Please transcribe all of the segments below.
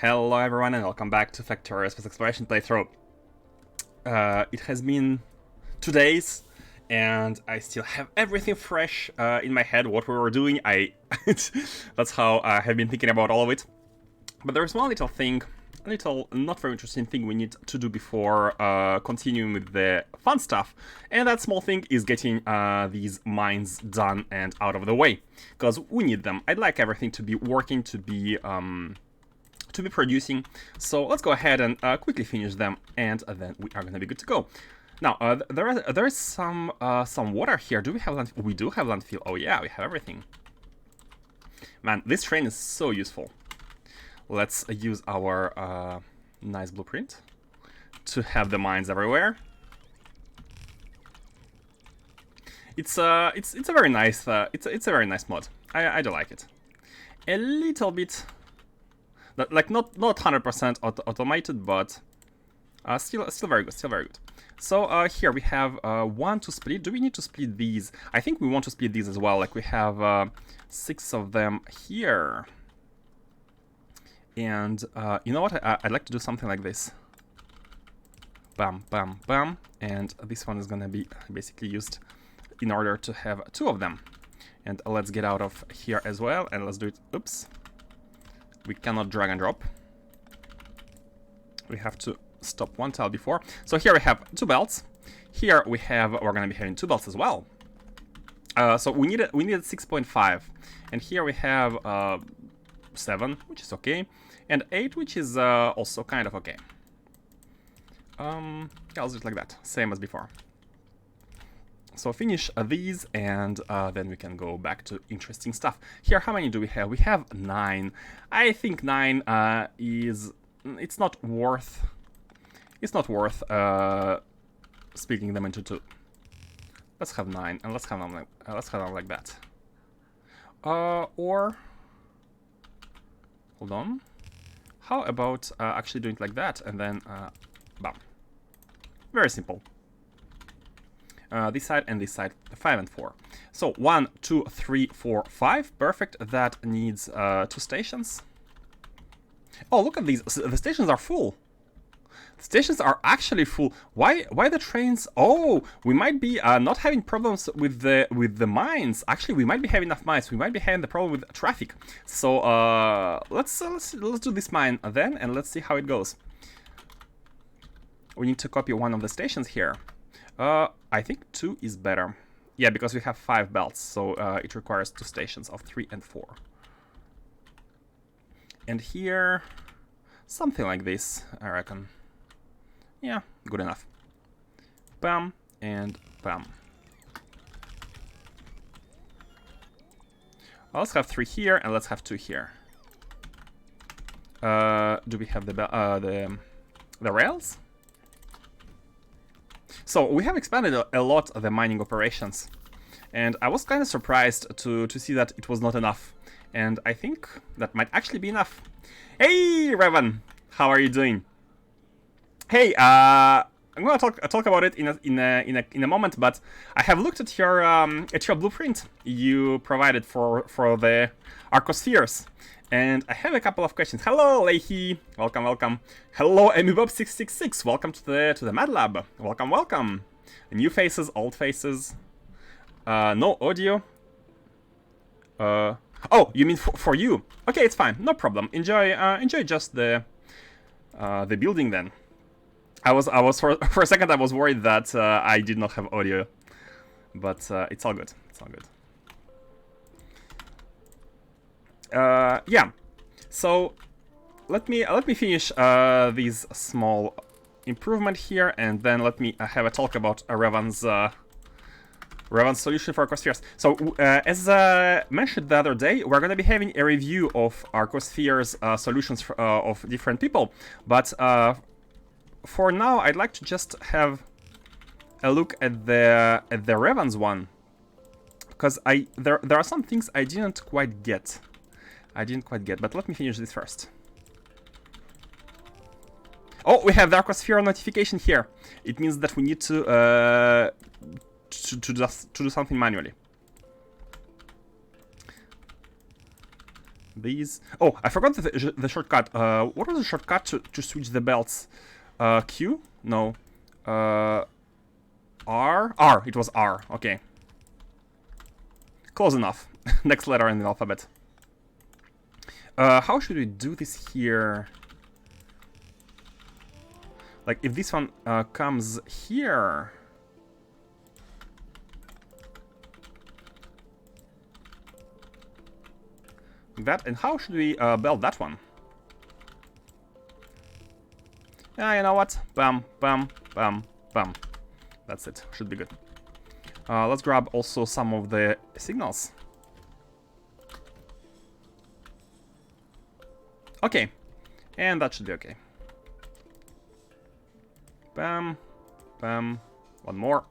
Hello everyone and welcome back to Factorio Space Exploration playthrough. It has been 2 days and I still have everything fresh in my head what we were doing. That's how I have been thinking about all of it. But there's one little thing, a little not very interesting thing we need to do before continuing with the fun stuff. And that small thing is getting these mines done and out of the way. Because we need them. I'd like everything to be working, to be producing. So let's go ahead and quickly finish them, and then we are going to be good to go. Now, there is some water here. Do we have landfill? We do have landfill. Oh yeah, we have everything. Man, this train is so useful. Let's use our nice blueprint to have the mines everywhere. It's a very nice it's a very nice mod. I do like it. A little bit. Like not 100% automated, but still very good, still very good. So here we have one to split. Do we need to split these? I think we want to split these as well. Like we have 6 of them here. And you know what? I'd like to do something like this. Bam, bam, bam. And this one is gonna be basically used in order to have 2 of them. And let's get out of here as well. And let's do it. Oops. We cannot drag and drop. We have to stop one tile before. So here we have 2 belts. Here we're gonna be having 2 belts as well. So we needed 6.5, and here we have 7, which is okay, and 8, which is also kind of okay. Yeah, let's do it like that, same as before. So finish these, and then we can go back to interesting stuff. Here, how many do we have? We have 9. I think 9 is... It's not worth splitting them into 2. Let's have 9, and let's have them like that. Or hold on. How about actually doing it like that, and then bam. Very simple. This side and this side, 5 and 4. So 1, 2, 3, 4, 5. Perfect. That needs 2 stations. Oh, look at these. The stations are full. The stations are actually full. Why the trains? Oh, we might be not having problems with the mines. Actually, we might be having enough mines. We might be having the problem with traffic. So let's do this mine then, and let's see how it goes. We need to copy one of the stations here. I think 2 is better. Yeah, because we have 5 belts, so it requires 2 stations of 3 and 4. And here, something like this, I reckon. Yeah, good enough. Bam, and bam. Well, let's have 3 here, and let's have 2 here. Do we have the rails? So we have expanded a lot of the mining operations, and I was kind of surprised to see that it was not enough, and I think that might actually be enough. Hey, Revan, how are you doing? Hey, I'm gonna talk about it in a moment, but I have looked at your blueprint you provided for the Arcospheres. And I have a couple of questions. Hello, Leahy. Welcome, welcome. Hello, Amibob666. Welcome to the Mad Lab. Welcome, welcome. New faces, old faces. No audio. Oh, you mean for you? Okay, it's fine. No problem. Enjoy just the building then. I was for a second I was worried that I did not have audio, but it's all good. It's all good. Yeah, so let me finish these small improvement here, and then let me have a talk about Revan's solution for Arcospheres. So as mentioned the other day, we're gonna be having a review of Arcospheres solutions of different people, but for now I'd like to just have a look at the Revan's one, because there are some things I didn't quite get. But let me finish this first. Oh, we have the Arcosphere notification here. It means that we need to do something manually. these. Oh, I forgot the shortcut. What was the shortcut to switch the belts? Q? No. R? R. It was R. Okay. Close enough. Next letter in the alphabet. How should we do this here? Like, if this one comes here... That, and how should we belt that one? Yeah, you know what? Bam, bam, bam, bam. That's it. Should be good. Let's grab also some of the signals. Okay. And that should be okay. Bam, bam. One more.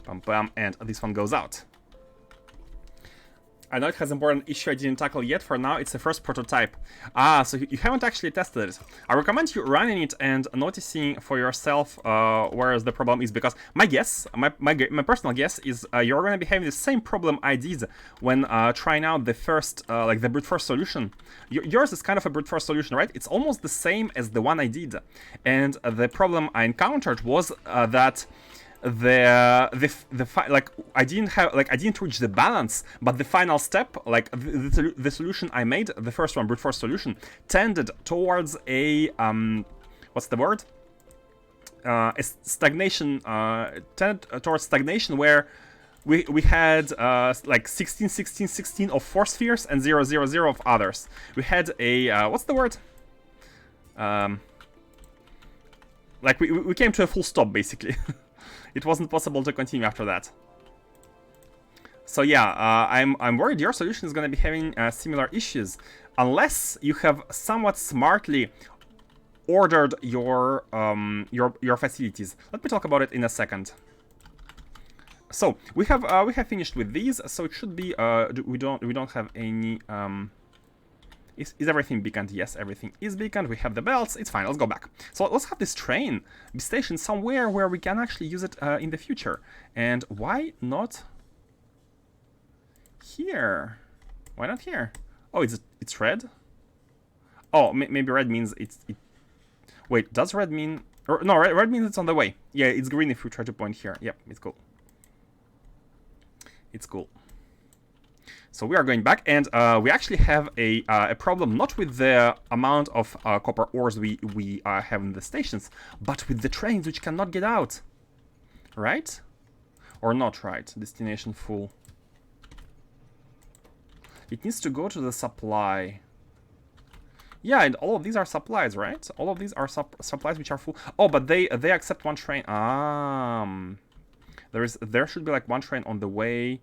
Bam, bam. And this one goes out. I know it has an important issue I didn't tackle yet. For now, it's the first prototype. Ah, so you haven't actually tested it. I recommend you running it and noticing for yourself where the problem is, because my guess, my personal guess is you're going to be having the same problem I did when trying out the first, like the brute force solution. Yours is kind of a brute force solution, right? It's almost the same as the one I did. And the problem I encountered was that like I didn't reach the balance, but the final step, like the solution I made, the first one, brute force solution, tended towards a what's the word? A stagnation. Tended towards stagnation, where we had like 16, 16, 16 of 4 spheres and 0, 0, 0 of others. We had a what's the word? Like we came to a full stop basically. It wasn't possible to continue after that. So yeah, I'm worried your solution is going to be having similar issues, unless you have somewhat smartly ordered your facilities. Let me talk about it in a second. So we have finished with these, so it should be we don't have any. Is everything beaconed? Yes, everything is beaconed. We have the belts. It's fine. Let's go back. So let's have this train be stationed somewhere where we can actually use it in the future. And why not here? Why not here? Oh, it's red. Oh, maybe red means it. Wait, does red mean? Or, no, red means it's on the way. Yeah, it's green if we try to point here. Yep, it's cool. It's cool. So we are going back, and we actually have a problem, not with the amount of copper ores we have in the stations, but with the trains which cannot get out. Right? Or not right? Destination full. It needs to go to the supply. Yeah, and all of these are supplies, right? All of these are supplies which are full. Oh, but they accept one train. There should be like one train on the way.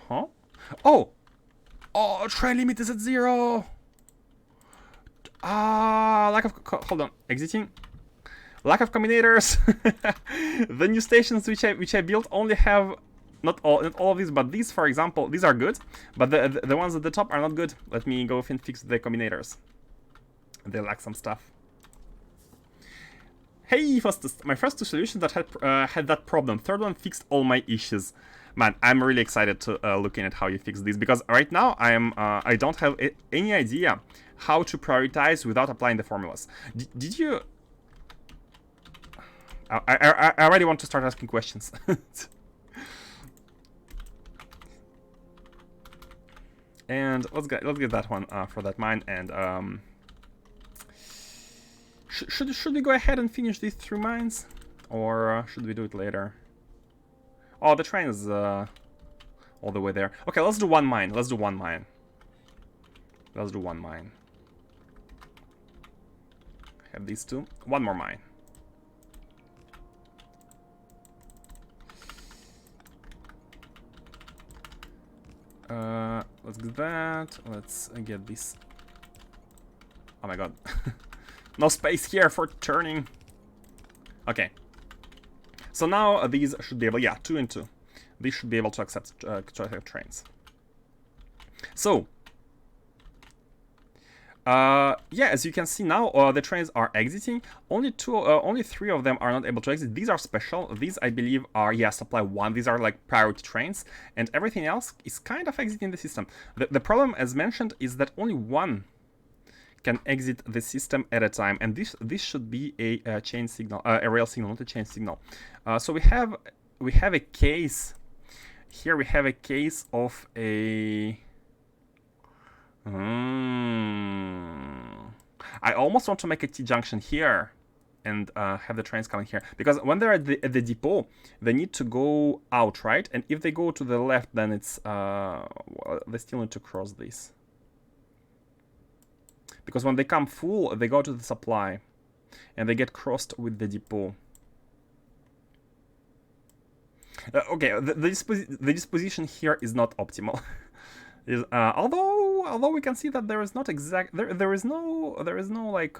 Huh? Oh! Oh, train limit is at 0! Lack of... Hold on. Exiting. Lack of combinators. The new stations which I built only have... Not all of these, but these, for example, these are good. But the ones at the top are not good. Let me go and fix the combinators. They lack some stuff. Hey, my first 2 solutions that had that problem. Third one fixed all my issues. Man, I'm really excited to looking at how you fix these, because right now I don't have any idea how to prioritize without applying the formulas. Did you? I already want to start asking questions. And let's get that one for that mine. And should we go ahead and finish these 3 mines, or should we do it later? Oh, the train is all the way there. Okay, let's do 1 mine. Let's do 1 mine. Let's do 1 mine. Have these 2. 1 more mine. Let's get that. Let's get this. Oh my god. No space here for turning. Okay. So now these should be able, yeah, 2 and 2. These should be able to accept trains. So Yeah, as you can see now, the trains are exiting. Only three of them are not able to exit. These are special. These, I believe, are, yeah, supply 1. These are like priority trains, and everything else is kind of exiting the system. The problem, as mentioned, is that only one can exit the system at a time, and this should be a chain signal, a rail signal, not a chain signal. So we have a case here. We have a case of a. I almost want to make a T-junction here and have the trains coming here. Because when they're at the depot, they need to go out, right? And if they go to the left, then it's... well, they still need to cross this. Because when they come full, they go to the supply. And they get crossed with the depot. Okay, the disposition here is not optimal. Although we can see that there is not exact there is no like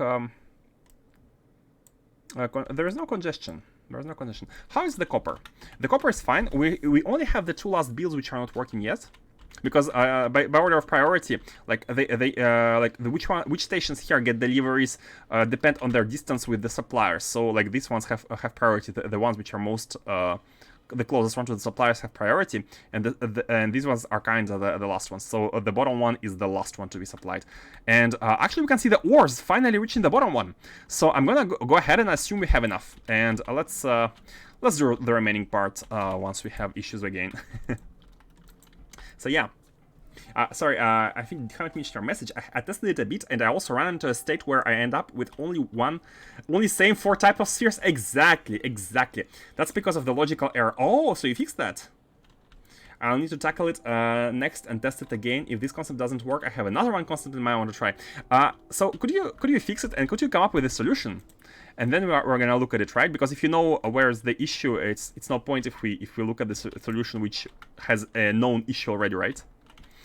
there is no congestion. There is no congestion. How is the copper? The copper is fine. We only have the 2 last bills which are not working yet, because by order of priority, like which stations here get deliveries depend on their distance with the suppliers. So like these ones have priority. The ones which are most the closest one to the suppliers have priority, and and these ones are kind of the last ones. So the bottom one is the last one to be supplied. And actually, we can see the ores finally reaching the bottom one. So I'm gonna go ahead and assume we have enough. And let's do the remaining part once we have issues again. So yeah. Sorry, I think you haven't finished your message. I tested it a bit, and I also ran into a state where I end up with only same 4 type of spheres. Exactly. That's because of the logical error. Oh, so you fixed that. I'll need to tackle it next and test it again. If this concept doesn't work, I have another one concept in mind I want to try. So could you fix it, and could you come up with a solution? And then we're gonna look at it, right? Because if you know where's the issue, it's no point if we look at the solution which has a known issue already, right?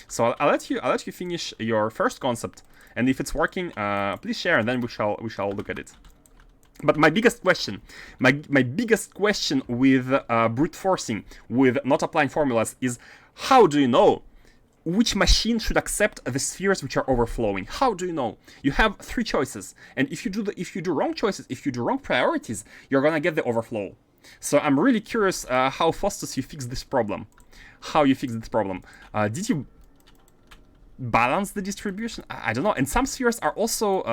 So I'll let you finish your first concept, and if it's working, please share, and then we shall look at it. But my biggest question, my biggest question with brute forcing, with not applying formulas, is how do you know which machine should accept the spheres which are overflowing? How do you know? You have 3 choices, and if you do wrong choices, if you do wrong priorities, you're gonna get the overflow. So I'm really curious how Faustus you fix this problem. How you fix this problem? Did you balance the distribution? I don't know. And some spheres are also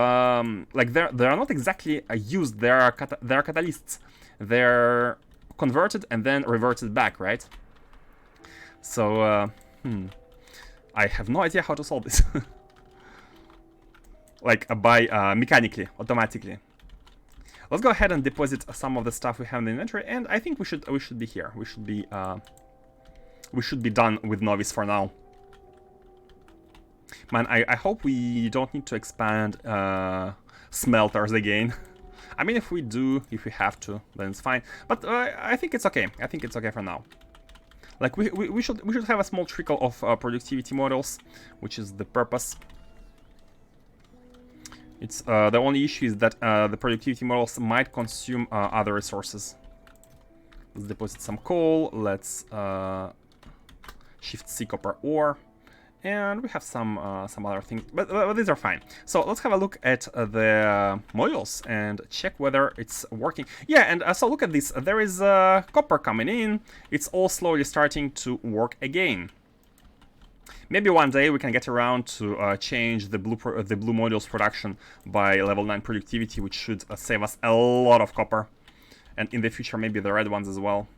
like they are not exactly used. They are catalysts. They're converted and then reverted back, right? So I have no idea how to solve this. Like by mechanically, automatically. Let's go ahead and deposit some of the stuff we have in the inventory, and I think we should be here. We should be done with Novice for now. Man, I hope we don't need to expand smelters again. I mean, if we have to, then it's fine. But I think it's okay. I think it's okay for now. Like we should have a small trickle of productivity models, which is the purpose. It's the only issue is that the productivity models might consume other resources. Let's deposit some coal. Let's shift C copper ore. And we have some other things, but these are fine. So let's have a look at the modules and check whether it's working. Yeah, and so look at this. There is copper coming in. It's all slowly starting to work again. Maybe one day we can get around to change the blue modules production by level 9 productivity, which should save us a lot of copper. And in the future, maybe the red ones as well.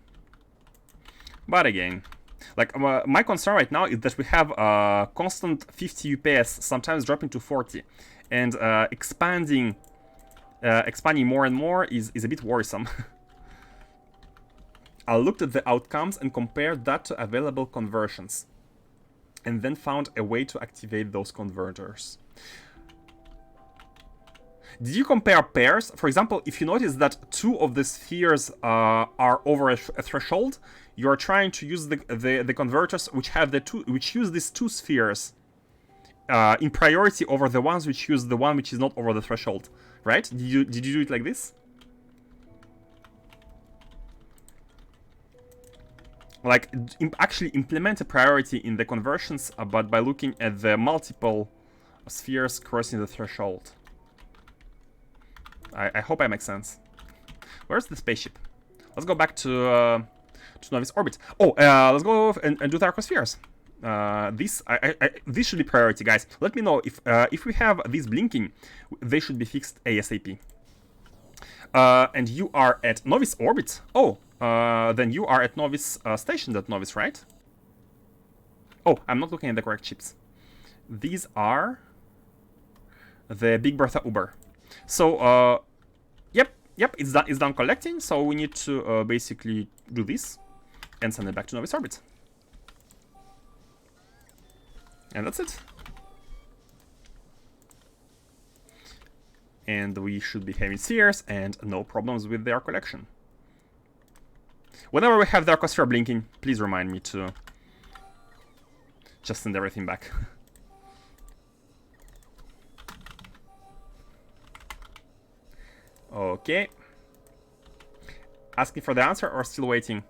But again, like my concern right now is that we have constant 50 UPS, sometimes dropping to 40, and expanding more and more is a bit worrisome. I looked at the outcomes and compared that to available conversions, and then found a way to activate those converters. Did you compare pairs? For example, if you notice that 2 of the spheres are over a threshold, you are trying to use the converters which use these 2 spheres in priority over the ones which use the one which is not over the threshold, right? Did you do it like this? Like actually implement a priority in the conversions, but by looking at the multiple spheres crossing the threshold. I hope I make sense. Where's the spaceship? Let's go back to novice orbit. Oh, let's go and do the arcospheres. This should be priority, guys. Let me know if we have these blinking, they should be fixed ASAP. And you are at novice orbit. Oh, then you are at novice station. At novice, right? Oh, I'm not looking at the correct ships. These are the Big Bertha Uber. So, yep, it's done collecting. So we need to basically do this and send it back to novice orbit. And that's it. And we should be having spheres and no problems with their collection. Whenever we have the arcosphere blinking, please remind me to just send everything back. Okay. Asking for the answer or still waiting?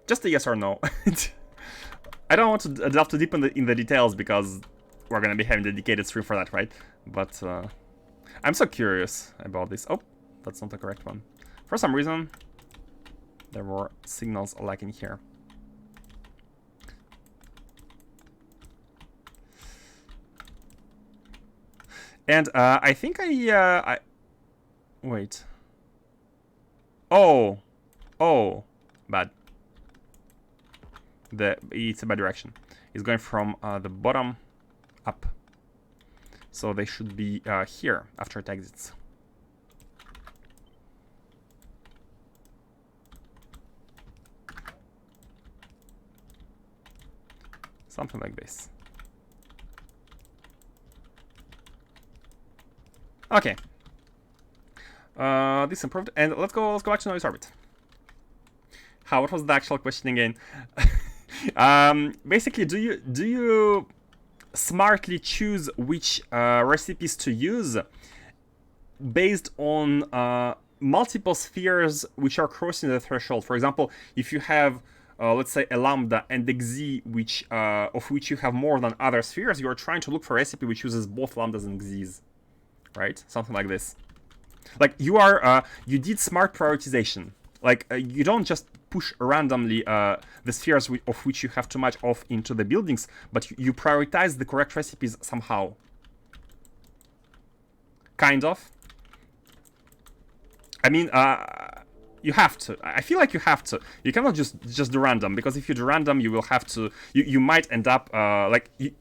Just a yes or no. I don't want to delve too deep in the details because we're gonna be having a dedicated stream for that, right? But I'm so curious about this. Oh, that's not the correct one. For some reason, there were signals lacking here. And I think I wait. Oh, bad. It's a bad direction. It's going from the bottom up. So they should be here after it exits. Something like this. Okay. This improved, and let's go back to novice orbit. What was the actual question again? Basically, do you smartly choose which recipes to use based on multiple spheres which are crossing the threshold? For example, if you have let's say a lambda and xz of which you have more than other spheres, you are trying to look for a recipe which uses both lambdas and xz's, right? Something like this. Like you did smart prioritization. Like you don't just push randomly the spheres of which you have too much of into the buildings, but you prioritize the correct recipes somehow. Kind of. I mean, you have to. I feel like you have to. You cannot just do random, because if you do random, you will have to. You might end up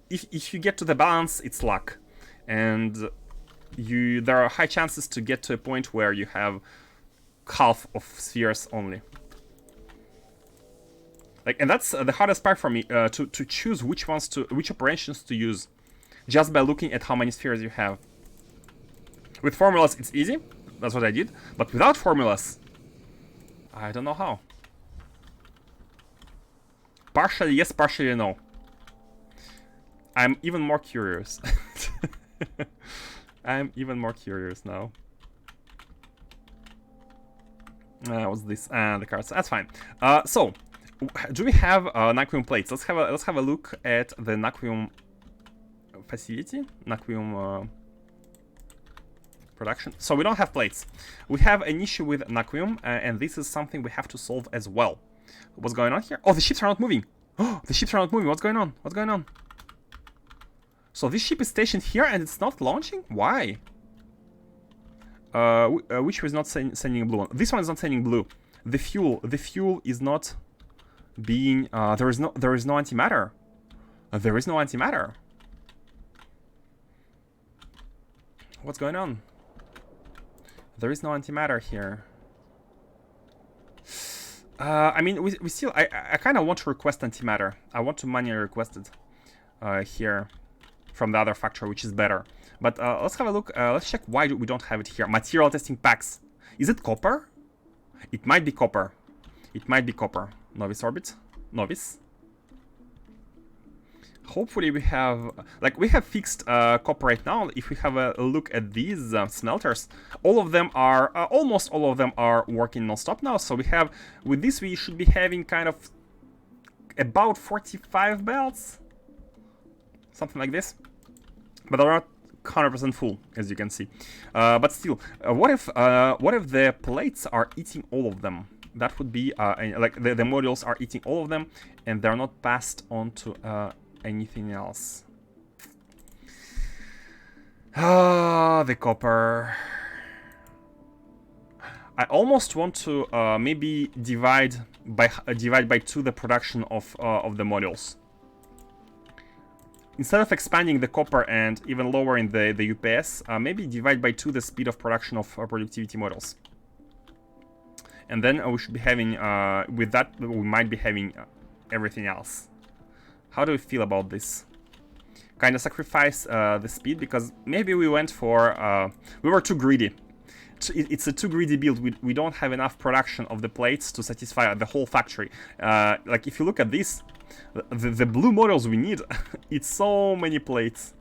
if you get to the balance, it's luck, and there are high chances to get to a point where you have half of spheres only. Like, and that's the hardest part for me, to choose which operations to use, just by looking at how many spheres you have. With formulas, it's easy. That's what I did. But without formulas, I don't know how. Partially yes, partially no. I'm even more curious. I'm even more curious now. What's this? The cards. That's fine. So, do we have Naquium plates? Let's have a look at the Naquium facility. Naquium production. So we don't have plates. We have an issue with Naquium, and this is something we have to solve as well. What's going on here? Oh, the ships are not moving. Oh, the ships are not moving. What's going on? What's going on? So this ship is stationed here and it's not launching? Why? Which was not sending a blue one. This one is not sending blue. The fuel is not being. There is no antimatter. There is no antimatter. What's going on? There is no antimatter here. I mean, we still. I kind of want to request antimatter. I want to manually request it here from the other factory, which is better. But let's have a look. Let's check why we don't have it here. Material testing packs. Is it copper? It might be copper. It might be copper. Novice orbit. Novice. Hopefully we have, like, we have fixed copper right now. If we have a look at these smelters, all of them are, almost all of them are working non-stop now. So we have, with this we should be having kind of about 45 belts. something like this. But they're not 100% full, as you can see. But still, what if the plates are eating all of them? That would be like the modules are eating all of them, and they're not passed on to anything else. Ah, the copper. I almost want to maybe divide by 2 the production of the modules. Instead of expanding the copper and even lowering the UPS, maybe divide by 2 the speed of production of productivity models. And then we should be having, with that, we might be having everything else. How do we feel about this? Kind of sacrifice the speed, because maybe we went for, we were too greedy. It's a too greedy build. We don't have enough production of the plates to satisfy the whole factory. Like if you look at this, the blue models we need eat so many plates.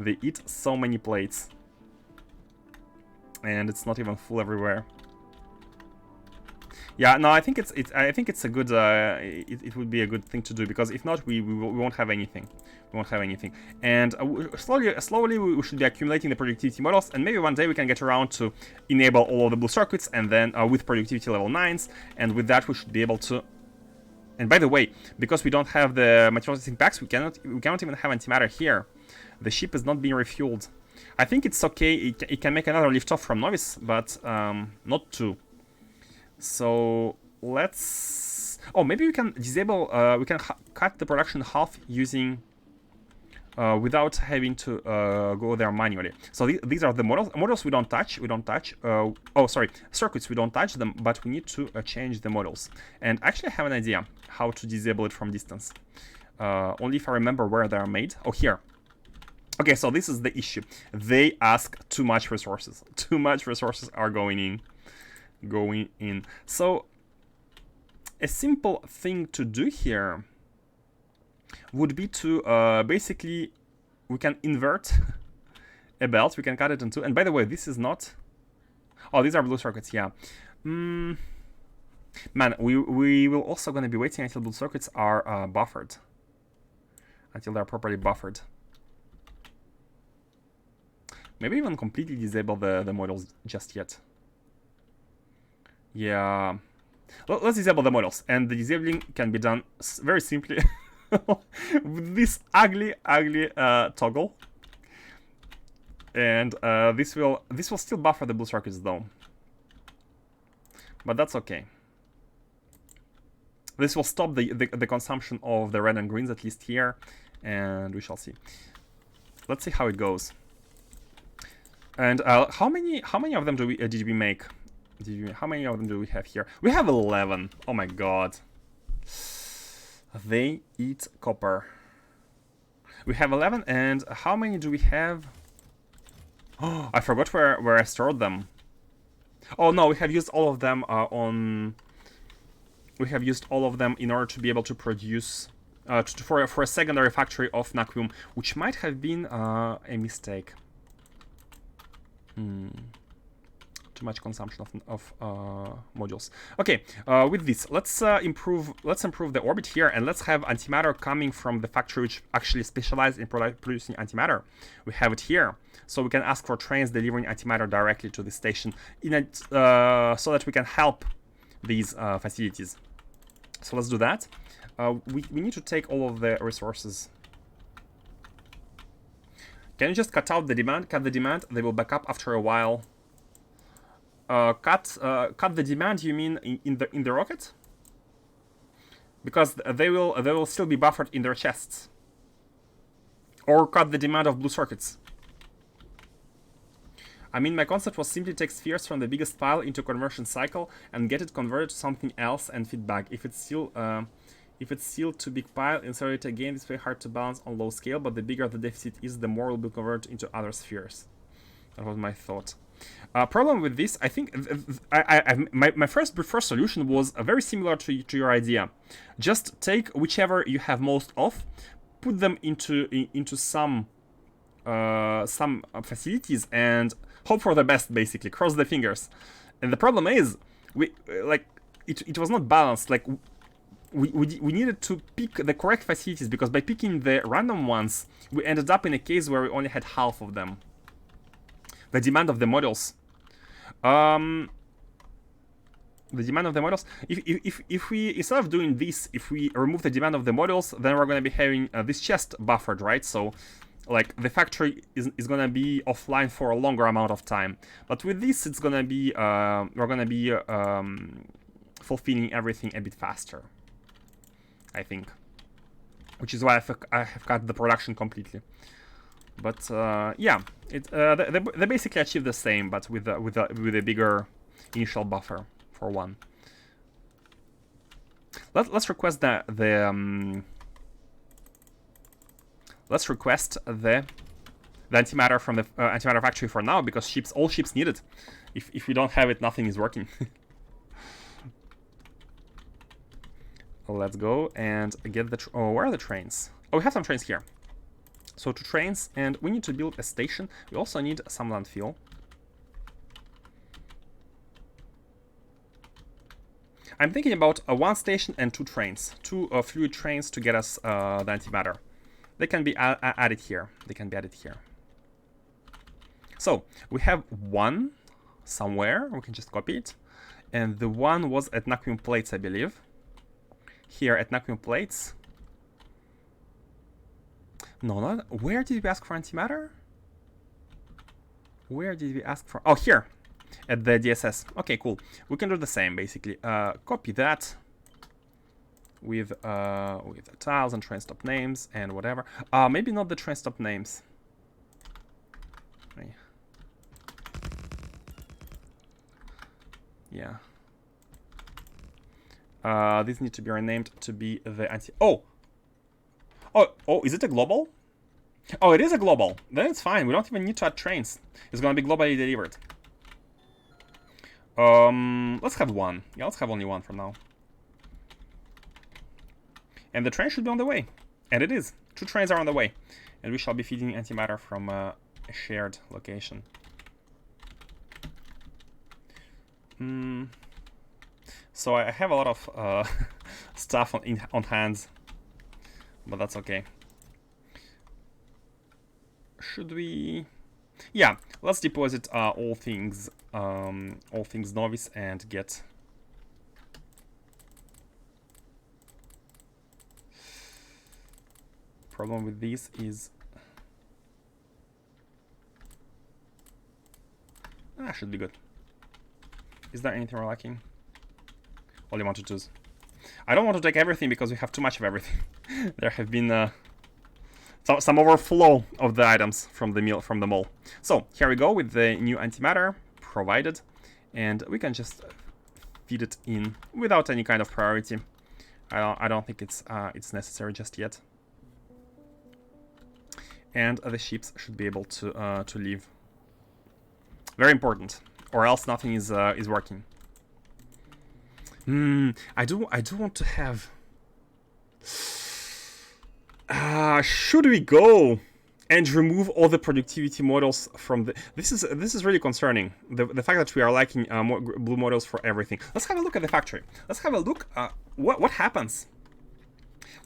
They eat so many plates, and it's not even full everywhere. Yeah, no, I think it's a good. It would be a good thing to do, because if not, we won't have anything. We won't have anything. And slowly we should be accumulating the productivity models, and maybe one day we can get around to enable all of the blue circuits, and then with productivity level 9s, and with that we should be able to. And by the way, because we don't have the material testing packs, we cannot even have antimatter here. The ship is not being refueled. I think it's okay. It can make another liftoff from Novice, but not 2. So let's. Oh, maybe we can disable. We can cut the production half using. Without having to go there manually. So these are the models. Models we don't touch. We don't touch. Oh, sorry, circuits we don't touch them, but we need to change the models. And actually, I have an idea how to disable it from distance. Only if I remember where they are made. Oh, here. Okay, so this is the issue. They ask too much resources. Too much resources are going in. So a simple thing to do here would be to basically, we can invert a belt. We can cut it in 2. And by the way, this is not. Oh, these are blue circuits. Yeah. Man, we will also going to be waiting until blue circuits are buffered. Until they're properly buffered. Maybe even completely disable the models just yet. Yeah. Let's disable the models, and the disabling can be done very simply with this ugly toggle. And this will still buffer the blue circuits though, but that's okay. This will stop the consumption of the red and greens, at least here, and we shall see. Let's see how it goes. And how many of them did we make? How many of them do we have here? We have 11. Oh my god. They eat copper. We have 11, and how many do we have? Oh, I forgot where I stored them. Oh no, we have used all of them We have used all of them in order to be able to produce for a secondary factory of Naquium, which might have been a mistake. Too much consumption of modules. Okay, with this, let's improve the orbit here, and let's have antimatter coming from the factory which actually specializes in producing antimatter. We have it here, so we can ask for trains delivering antimatter directly to the station so that we can help these facilities. So let's do that. We need to take all of the resources. Can you just cut out the demand? Cut the demand. They will back up after a while. Cut the demand. You mean in the rocket? Because they will still be buffered in their chests. Or cut the demand of blue circuits. I mean, my concept was simply take spheres from the biggest pile into conversion cycle and get it converted to something else and feed back. If it's still too big pile, insert it again. It's very hard to balance on low scale, but the bigger the deficit is, the more will be converted into other spheres. That was my thought. Problem with this, I think, my first preferred solution was very similar to your idea. Just take whichever you have most of, put them into some facilities, and hope for the best. Basically, cross the fingers. And the problem is, it was not balanced. Like, we needed to pick the correct facilities, because by picking the random ones, we ended up in a case where we only had half of them. The demand of the models. The demand of the models. If we, instead of doing this, if we remove the demand of the models, then we're going to be having this chest buffered, right? So, like, the factory is going to be offline for a longer amount of time. But with this, it's going to be, we're going to be fulfilling everything a bit faster, I think. Which is why I have cut the production completely. But yeah, they basically achieve the same, but with a bigger initial buffer for one. Let's request let's request the antimatter from the antimatter factory for now, because all ships need it. If we don't have it, nothing is working. Let's go and get the... oh, where are the trains? Oh, we have some trains here. So 2 trains, and we need to build a station. We also need some landfill. I'm thinking about 1 station and 2 trains. 2 fluid trains to get us the antimatter. They can be added here. They can be added here. So, we have 1 somewhere. We can just copy it. And the 1 was at Naquium Plates, I believe. Here at Naquium Plates. No, not... where did we ask for antimatter? Where did we ask for... oh, here! At the DSS. Okay, cool. We can do the same, basically. Copy that with the tiles and train stop names and whatever. Maybe not the train stop names. Yeah. These need to be renamed to be the anti... oh! Oh, is it a global? Oh, it is a global. Then it's fine. We don't even need to add trains. It's gonna be globally delivered. Let's have 1. Yeah, let's have only 1 for now. And the train should be on the way. And it is. 2 trains are on the way. And we shall be feeding antimatter from a shared location. So I have a lot of stuff on hands. But that's okay. Should we... yeah, let's deposit all things novice and get... problem with this is... should be good. Is there anything we're lacking? All you want to choose. I don't want to take everything because we have too much of everything. There have been some overflow of the items from the mall. So here we go with the new antimatter provided, and we can just feed it in without any kind of priority. I don't think it's necessary just yet. And the ships should be able to leave. Very important, or else nothing is working. I do want to have... should we go and remove all the productivity models from the... This is really concerning. The fact that we are lacking more blue models for everything. Let's have a look at the factory. Let's have a look what happens.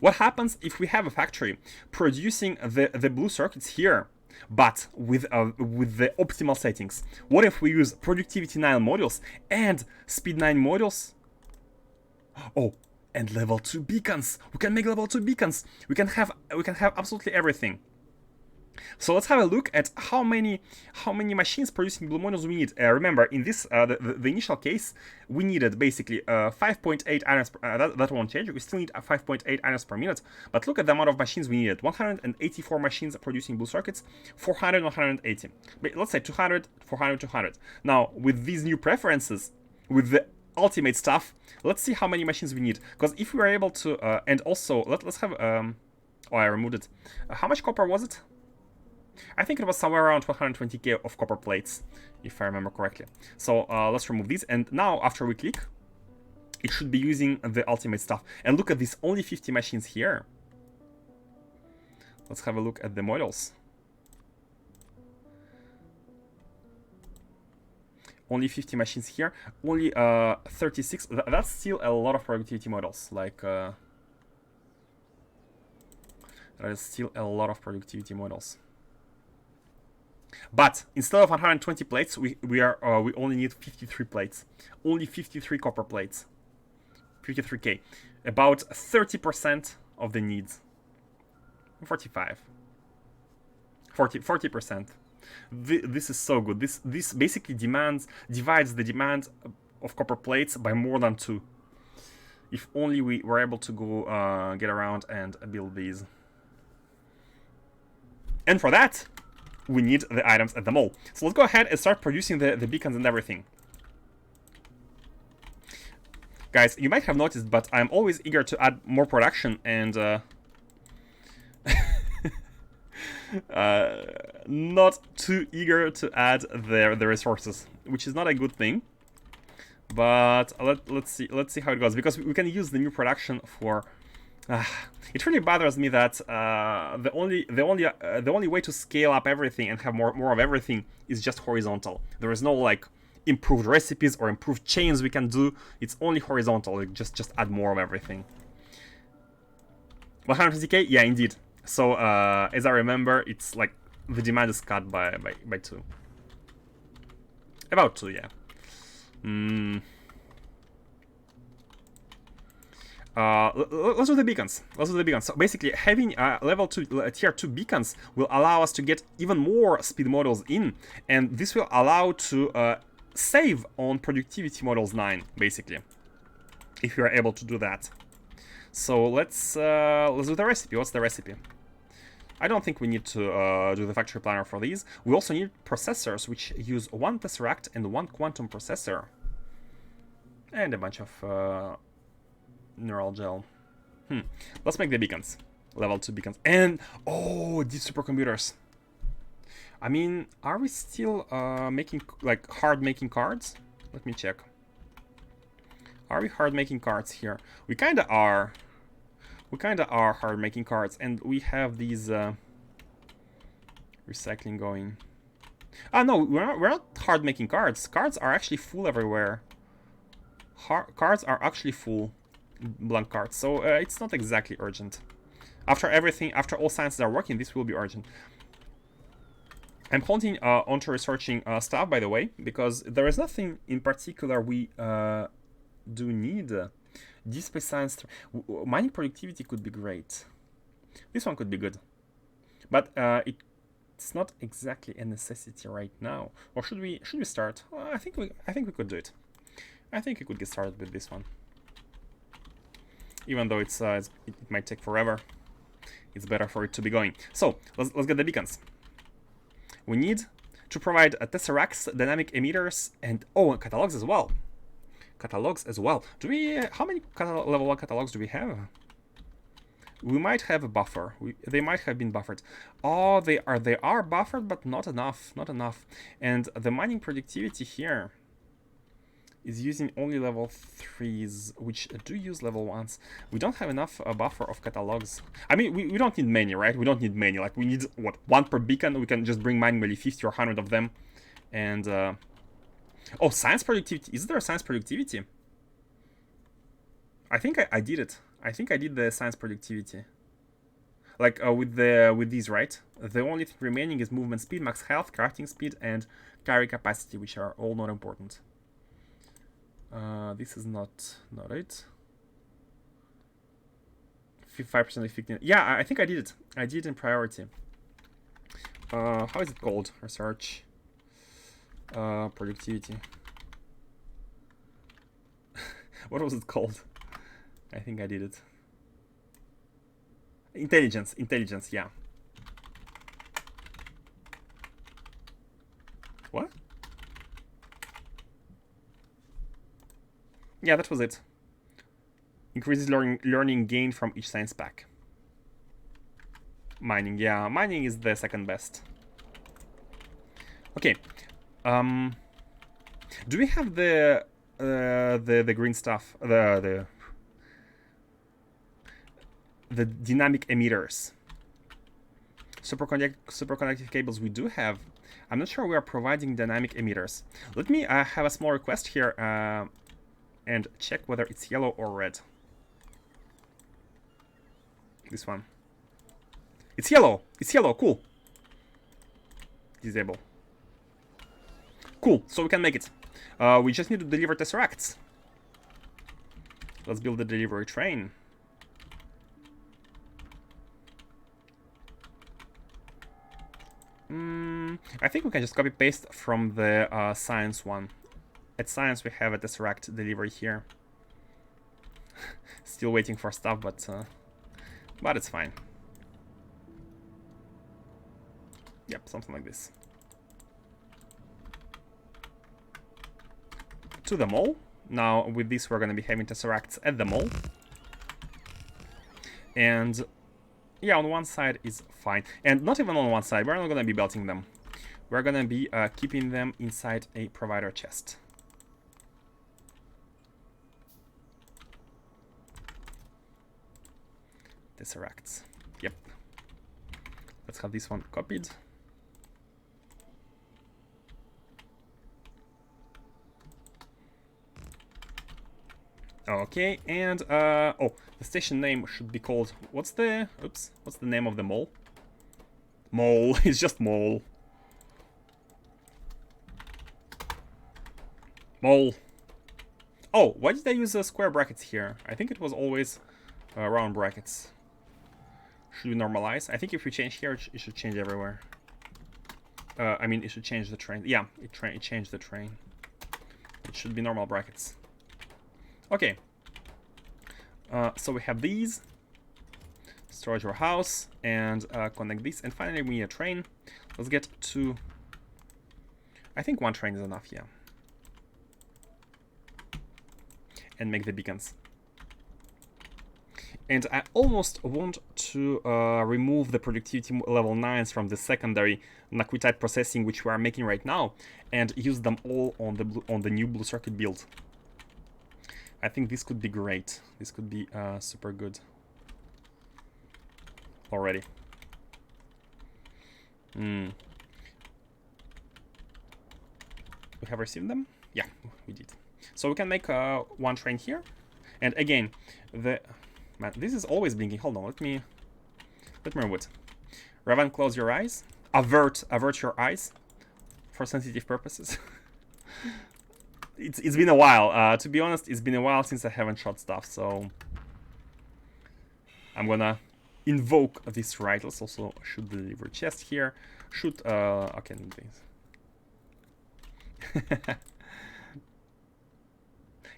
What happens if we have a factory producing the blue circuits here, but with the optimal settings? What if we use productivity 9 modules and speed 9 modules? Oh, and level 2 beacons. We can make level 2 beacons. We can have absolutely everything. So let's have a look at how many machines producing blue modules we need. Remember, in this the initial case, we needed basically 5.8 items. That won't change. We still need 5.8 items per minute. But look at the amount of machines we needed: 184 machines producing blue circuits, 400, 180. But let's say 200, 400, 200. Now with these new preferences, with the ultimate stuff, let's see how many machines we need. Because if we are able to, and also let's have oh, I removed it. How much copper was it? I think it was somewhere around 120k of copper plates, if I remember correctly. So let's remove these, and now after we click, it should be using the ultimate stuff. And look at this, only 50 machines here. Let's have a look at the models. only 50 machines here, only 36. That's still a lot of productivity models. Like that is still a lot of productivity models. But instead of 120 plates, we only need 53 plates. Only 53 copper plates. 53k. About 30% of the needs. 45. 40%. This is so good. This basically divides the demand of copper plates by more than 2. If only we were able to go get around and build these. And for that, we need the items at the mall. So let's go ahead and start producing the beacons and everything. Guys, you might have noticed, but I'm always eager to add more production and not too eager to add the resources, which is not a good thing. But let's see how it goes, because we can use the new production for. It really bothers me that the only way to scale up everything and have more of everything is just horizontal. There is no like improved recipes or improved chains we can do. It's only horizontal. Like, just add more of everything. 150k, yeah, indeed. So as I remember, it's like the demand is cut by 2. About 2, yeah. Let's do the beacons. So basically, having level 2, tier 2 beacons will allow us to get even more speed models in, and this will allow to save on productivity models 9, basically, if you are able to do that. So let's do the recipe. What's the recipe? I don't think we need to do the factory planner for these. We also need processors, which use 1 tesseract and 1 quantum processor, and a bunch of neural gel. Let's make the beacons. Level 2 beacons. And, oh, these supercomputers. I mean, are we still making, like, hard making cards? Let me check. Are we hard making cards here? We kinda are. We kinda are hard making cards, and we have these recycling going. Ah, no, we're not hard making cards. Cards are actually full everywhere. Cards are actually full. Blank cards, so it's not exactly urgent. After all sciences are working, this will be urgent. I'm holding onto researching stuff, by the way, because there is nothing in particular we do need. Display science, mining productivity could be great. This one could be good, but it's not exactly a necessity right now. Or should we start? I think we could do it. I think we could get started with this one. Even though it might take forever, it's better for it to be going. So let's get the beacons. We need to provide tesseracts, dynamic emitters, and catalogs as well. Do we? How many level 1 catalogs do we have? We might have a buffer. They might have been buffered. Oh, they are buffered, but not enough. And the mining productivity here is using only level 3s, which do use level 1s. We don't have enough buffer of catalogs. I mean, we don't need many, right? We don't need many. Like, we need, what, 1 per beacon? We can just bring manually 50 or 100 of them. And, oh, science productivity. Is there a science productivity? I think I did it. I think I did the science productivity. Like, with these, right? The only thing remaining is movement speed, max health, crafting speed, and carry capacity, which are all not important. This is not it. 5% effectiveness. Yeah, I think I did it. I did it in priority. How is it called? Research. Productivity. What was it called? I think I did it. Intelligence, yeah. What? Yeah, that was it. Increases learning gain from each science pack. Mining, yeah, mining is the second best. Okay. Do we have the green stuff? The dynamic emitters. superconductive cables we do have. I'm not sure we are providing dynamic emitters. Let me have a small request here and check whether it's yellow or red. This one. It's yellow! It's yellow, cool. Disable. Cool, so we can make it. We just need to deliver tesseracts. Let's build the delivery train. I think we can just copy paste from the science one. At science we have a tesseract delivery here. Still waiting for stuff, but it's fine. Yep, something like this. To the mall. Now with this we're gonna be having tesseracts at the mall. And yeah, on one side is fine. And not even on one side, we're not gonna be belting them. We're gonna be keeping them inside a provider chest. Tesseracts. Yep. Let's have this one copied. Okay, and oh, the station name should be called, what's the name of the mall? Mall. It's just mall. Mall. Oh, why did I use square brackets here? I think it was always round brackets. Should we normalize? I think if we change here, it should change everywhere. I mean, it should change the train. Yeah, it changed the train. It should be normal brackets. Okay. So we have these. Storage warehouse. And connect this. And finally, we need a train. Let's get to... I think one train is enough, yeah. And make the beacons. And I almost want to remove the productivity level 9s from the secondary Naquitite processing, which we are making right now, and use them all on the new blue circuit build. I think this could be great. This could be super good already. We have received them? Yeah, we did. So we can make one train here. And again, man, this is always blinking. Hold on, let me remove it. Raven, close your eyes. Avert your eyes for sensitive purposes. It's been a while. To be honest, it's been a while since I haven't shot stuff, so I'm gonna invoke this right. Let's also shoot the delivery chest here. Shoot. Okay,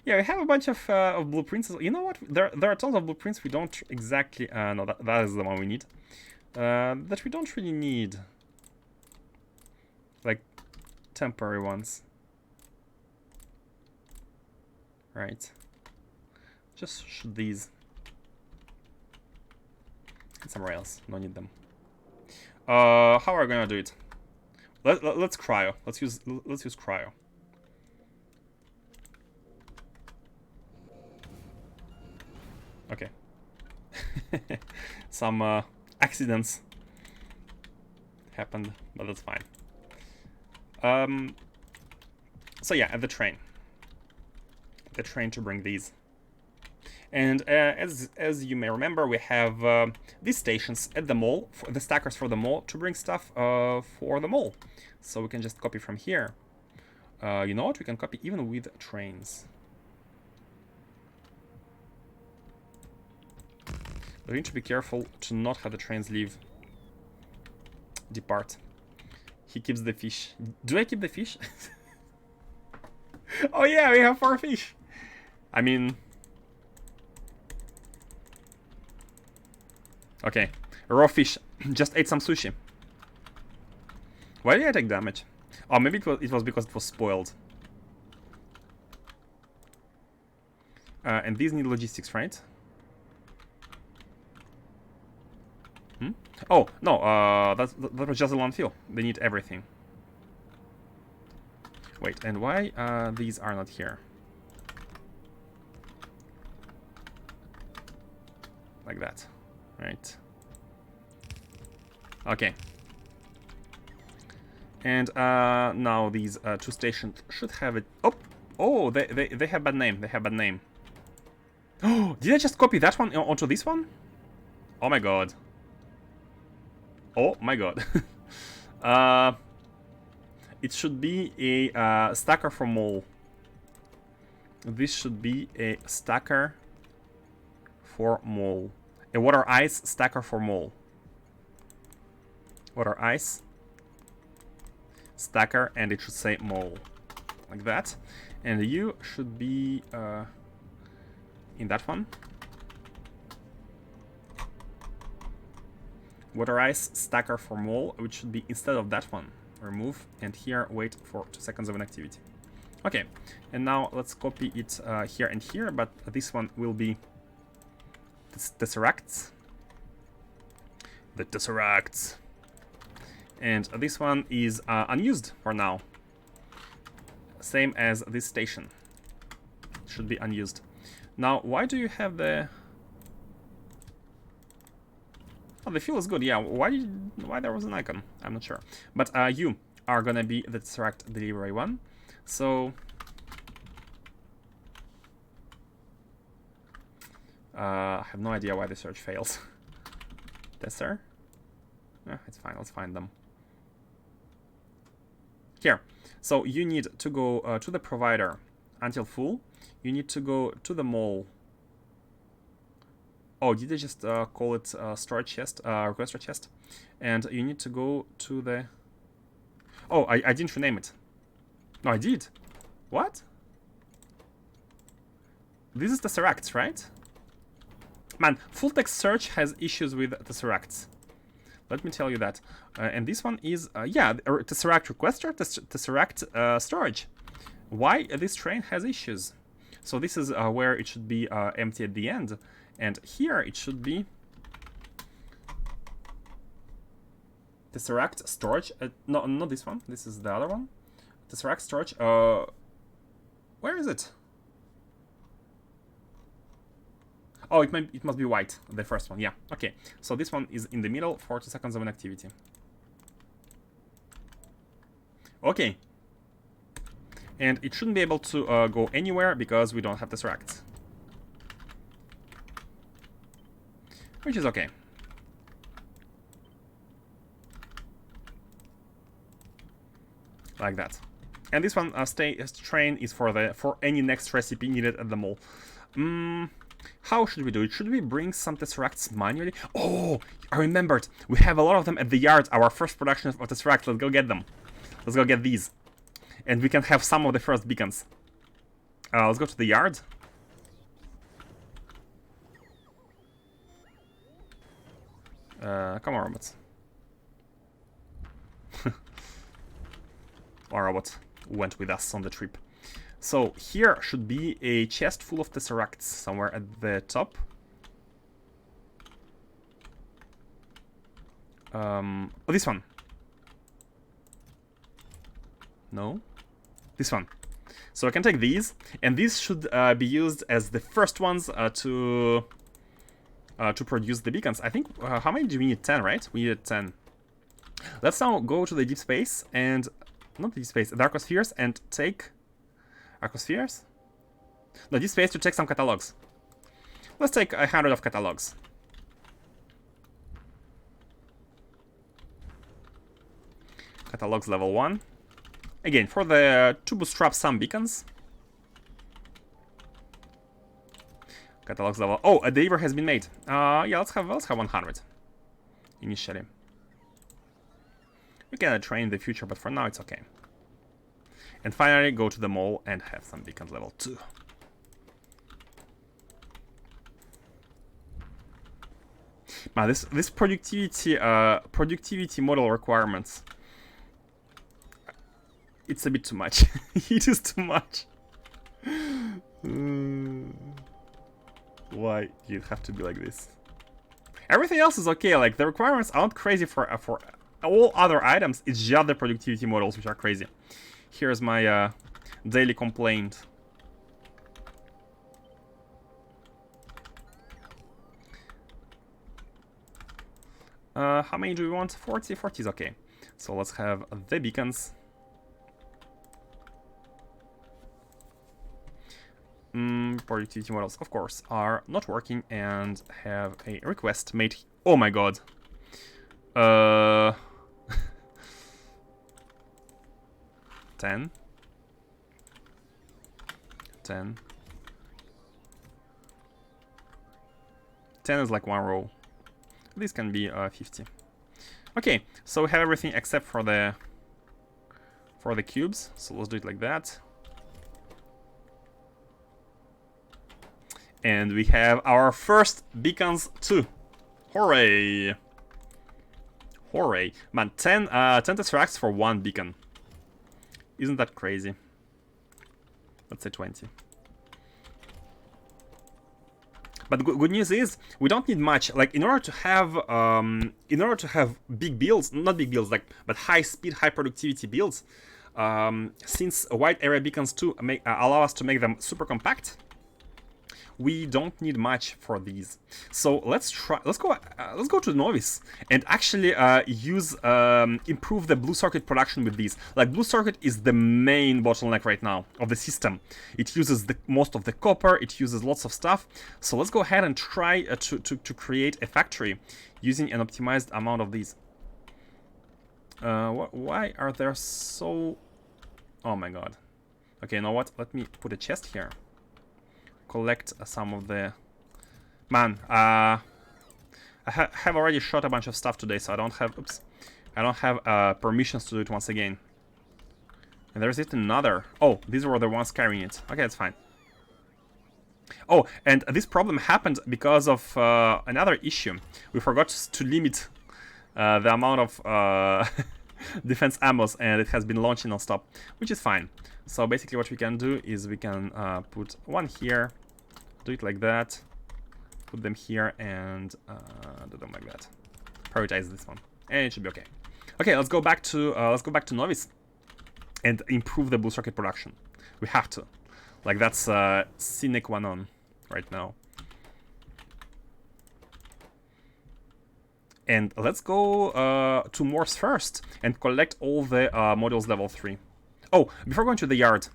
yeah, we have a bunch of blueprints. You know what? There are tons of blueprints we don't exactly... no, that is the one we need. That we don't really need. Like, temporary ones. Right. Just shoot these. And somewhere else. Don't need them. How are we gonna do it? Let's cryo. Let's use cryo. Okay. Some accidents happened, but that's fine. So yeah, at the train. The train to bring these. And as you may remember, we have these stations at the mall, for the stackers for the mall, to bring stuff for the mall. So we can just copy from here. You know what? We can copy even with trains. We need to be careful to not have the trains depart. He keeps the fish. Do I keep the fish? Oh yeah, we have 4 fish. I mean... Okay, raw fish. Just ate some sushi. Why did I take damage? Oh, maybe it was because it was spoiled. And these need logistics, right? Oh, no, that was just a landfill. They need everything. Wait, and why these are not here? Like that, right? Okay. And now these two stations should have it. Oh, oh, they have bad name. They have bad name. Oh, did I just copy that one onto this one? Oh my god. Oh my god. It should be a stacker for mole. This should be a stacker for mole. A water ice stacker for mole. Water ice stacker, and it should say mole. Like that. And you should be in that one. Water ice stacker for mole, which should be instead of that one. Remove, and here wait for 2 seconds of inactivity. Okay, and now let's copy it here and here, but this one will be tesseracts. The tesseracts. And this one is unused for now. Same as this station. Should be unused. Now, why do you have the... Oh, the fuel is good, yeah. Why there was an icon? I'm not sure. But you are gonna be the Tesseract delivery one. So... I have no idea why the search fails. Tesser? It's fine, let's find them. Here. So you need to go to the provider until full. You need to go to the mole. Oh, did I just call it storage chest, requester chest? And you need to go to the... Oh, I didn't rename it. No, I did. What? This is Tesseracts, right? Man, full text search has issues with Tesseracts. Let me tell you that. And this one is, yeah, Tesseract requester, Tesseract storage. Why this train has issues? So this is where it should be empty at the end. And here it should be Tesseract storage. No, not this one. This is the other one. Tesseract storage. Where is it? Oh, it must be white. The first one. Yeah. Okay. So this one is in the middle. 40 seconds of inactivity. Okay. And it shouldn't be able to go anywhere because we don't have Tesseract. Which is okay. Like that. And this one train is for any next recipe needed at the mall. How should we do it? Should we bring some Tesseracts manually? Oh, I remembered. We have a lot of them at the yard. Our first production of Tesseracts. Let's go get them. Let's go get these. And we can have some of the first beacons. Let's go to the yard. Come on, robots. Our robot went with us on the trip. So here should be a chest full of Tesseracts somewhere at the top. Oh, this one. No, this one. So I can take these, and these should be used as the first ones to produce the beacons. I think, how many do we need? 10, right? We needed 10. Let's now go to the deep space and, not deep space, the Arcospheres, and take Arcospheres? No, deep space to take some catalogs. Let's take 100 of catalogs. Catalogs level 1. Again, for to bootstrap some beacons. Catalogs level. Oh, a delivery has been made. Yeah, let's have 100 initially. We can train in the future, but for now it's okay. And finally, go to the mall and have some beacons level 2. Man, this productivity model requirements. It's a bit too much. It is too much. Why do you have to be like this? Everything else is okay. Like, the requirements aren't crazy for all other items. It's just the productivity models which are crazy. Here's my daily complaint. How many do we want? 40? 40 is okay. So let's have the beacons. Productivity models, of course, are not working and have a request made. Oh my god. 10. 10. 10 is like one row. This can be 50. Okay, so we have everything except for the cubes. So let's do it like that. And we have our first beacons too. Hooray! Hooray! Man, 10 tesseracts for one beacon. Isn't that crazy? Let's say 20. But good news is we don't need much. Like in order to have big builds, not big builds, like but high speed, high productivity builds. Since wide area beacons too allow us to make them super compact, we don't need much for these. So let's go to Novice and actually improve the blue circuit production with these. Like blue circuit is the main bottleneck right now of the system. It uses most of the copper, it uses lots of stuff. So let's go ahead and try to create a factory using an optimized amount of these. Why are there so... Oh my god. Okay, you know what? Let me put a chest here. Collect some of the... Man, I have already shot a bunch of stuff today, so I don't have... Oops. I don't have permissions to do it once again. And there's it another... Oh, these were the ones carrying it. Okay, that's fine. Oh, and this problem happened because of another issue. We forgot to limit the amount of defense ammos, and it has been launching non-stop, which is fine. So basically what we can do is we can put one here, do it like that, put them here, and do them like that. Prioritize this one, and it should be okay. Okay, let's go back to Novice and improve the blue circuit production. We have to. Like that's sine qua non right now. And let's go to Morse first and collect all the modules level 3. Oh, before going to the yard,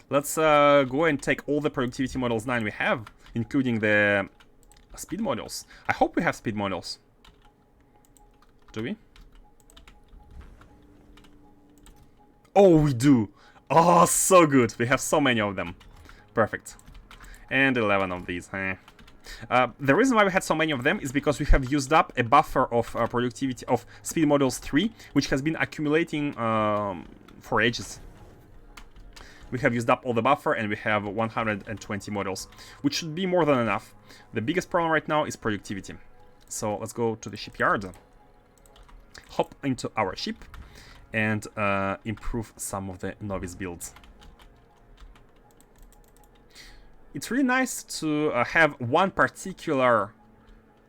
let's go and take all the productivity models 9 we have, including the speed modules. I hope we have speed modules. Do we? Oh, we do. Oh, so good. We have so many of them. Perfect. And 11 of these. The reason why we had so many of them is because we have used up a buffer of productivity of speed modules 3, which has been accumulating for ages. We have used up all the buffer and we have 120 models, which should be more than enough. The biggest problem right now is productivity. So let's go to the shipyard, hop into our ship, and improve some of the novice builds. It's really nice to have one particular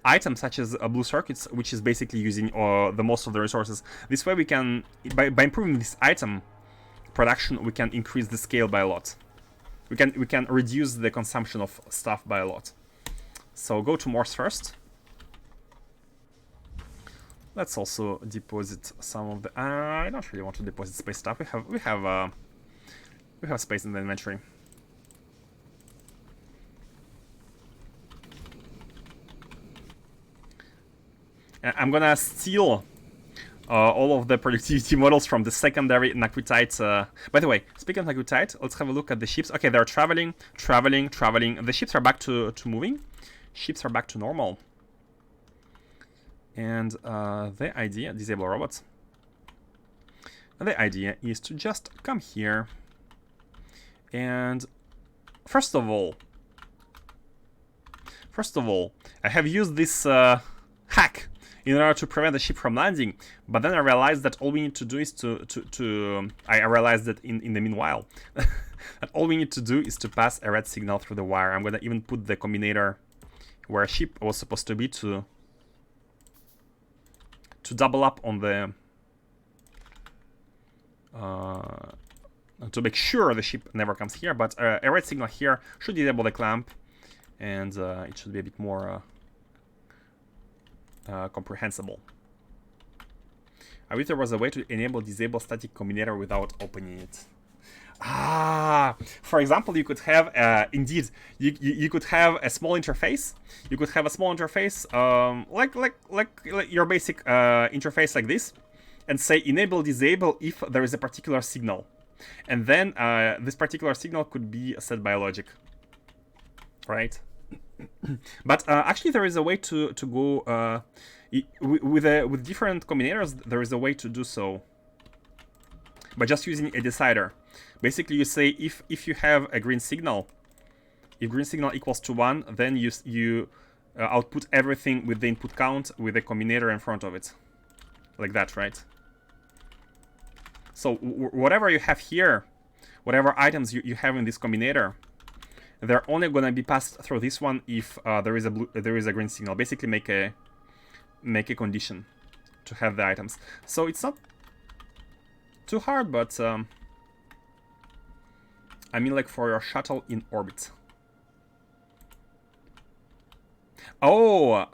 item, such as blue circuits, which is basically using the most of the resources. This way we can, by improving this item production, we can increase the scale by a lot. We can reduce the consumption of stuff by a lot. So go to Morse first. Let's also deposit some of the... I don't really want to deposit space stuff. We have space in the inventory. I'm gonna steal all of the productivity models from the secondary Naquitite. By the way, speaking of Naquitite, let's have a look at the ships. Okay, they're traveling. The ships are back to moving. Ships are back to normal. And the idea, disable robots. The idea is to just come here. And first of all, I have used this hack in order to prevent the ship from landing, but then I realized that all we need to do is I realized that in the meanwhile, that all we need to do is to pass a red signal through the wire. I'm gonna even put the combinator where a ship was supposed to be to double up on the... to make sure the ship never comes here, but a red signal here should disable the clamp, and it should be a bit more comprehensible. I wish there was a way to enable disable static combinator without opening it. For example, you could have indeed you could have a small interface. You could have a small interface like your basic interface like this, and say enable disable if there is a particular signal, and then this particular signal could be set by logic, right? But actually, there is a way to go with different combinators. There is a way to do so by just using a decider. Basically, you say if you have a green signal, if green signal equals to 1, then you output everything with the input count with a combinator in front of it, like that, right? So whatever you have here, whatever items you have in this combinator, they're only going to be passed through this one if there is a green signal. Basically, make a condition to have the items. So it's not too hard, but I mean, like for your shuttle in orbit. Oh,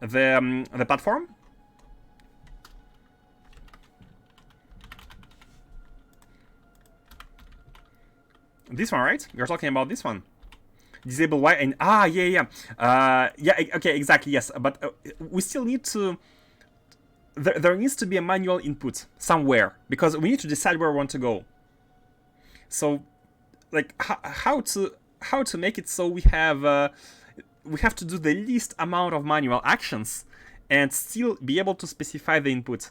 the platform. This one, right? You're talking about this one. Disable Y and yeah. Okay, exactly, yes. But we still need to. There needs to be a manual input somewhere because we need to decide where we want to go. So, like, how to make it so we have to do the least amount of manual actions and still be able to specify the input.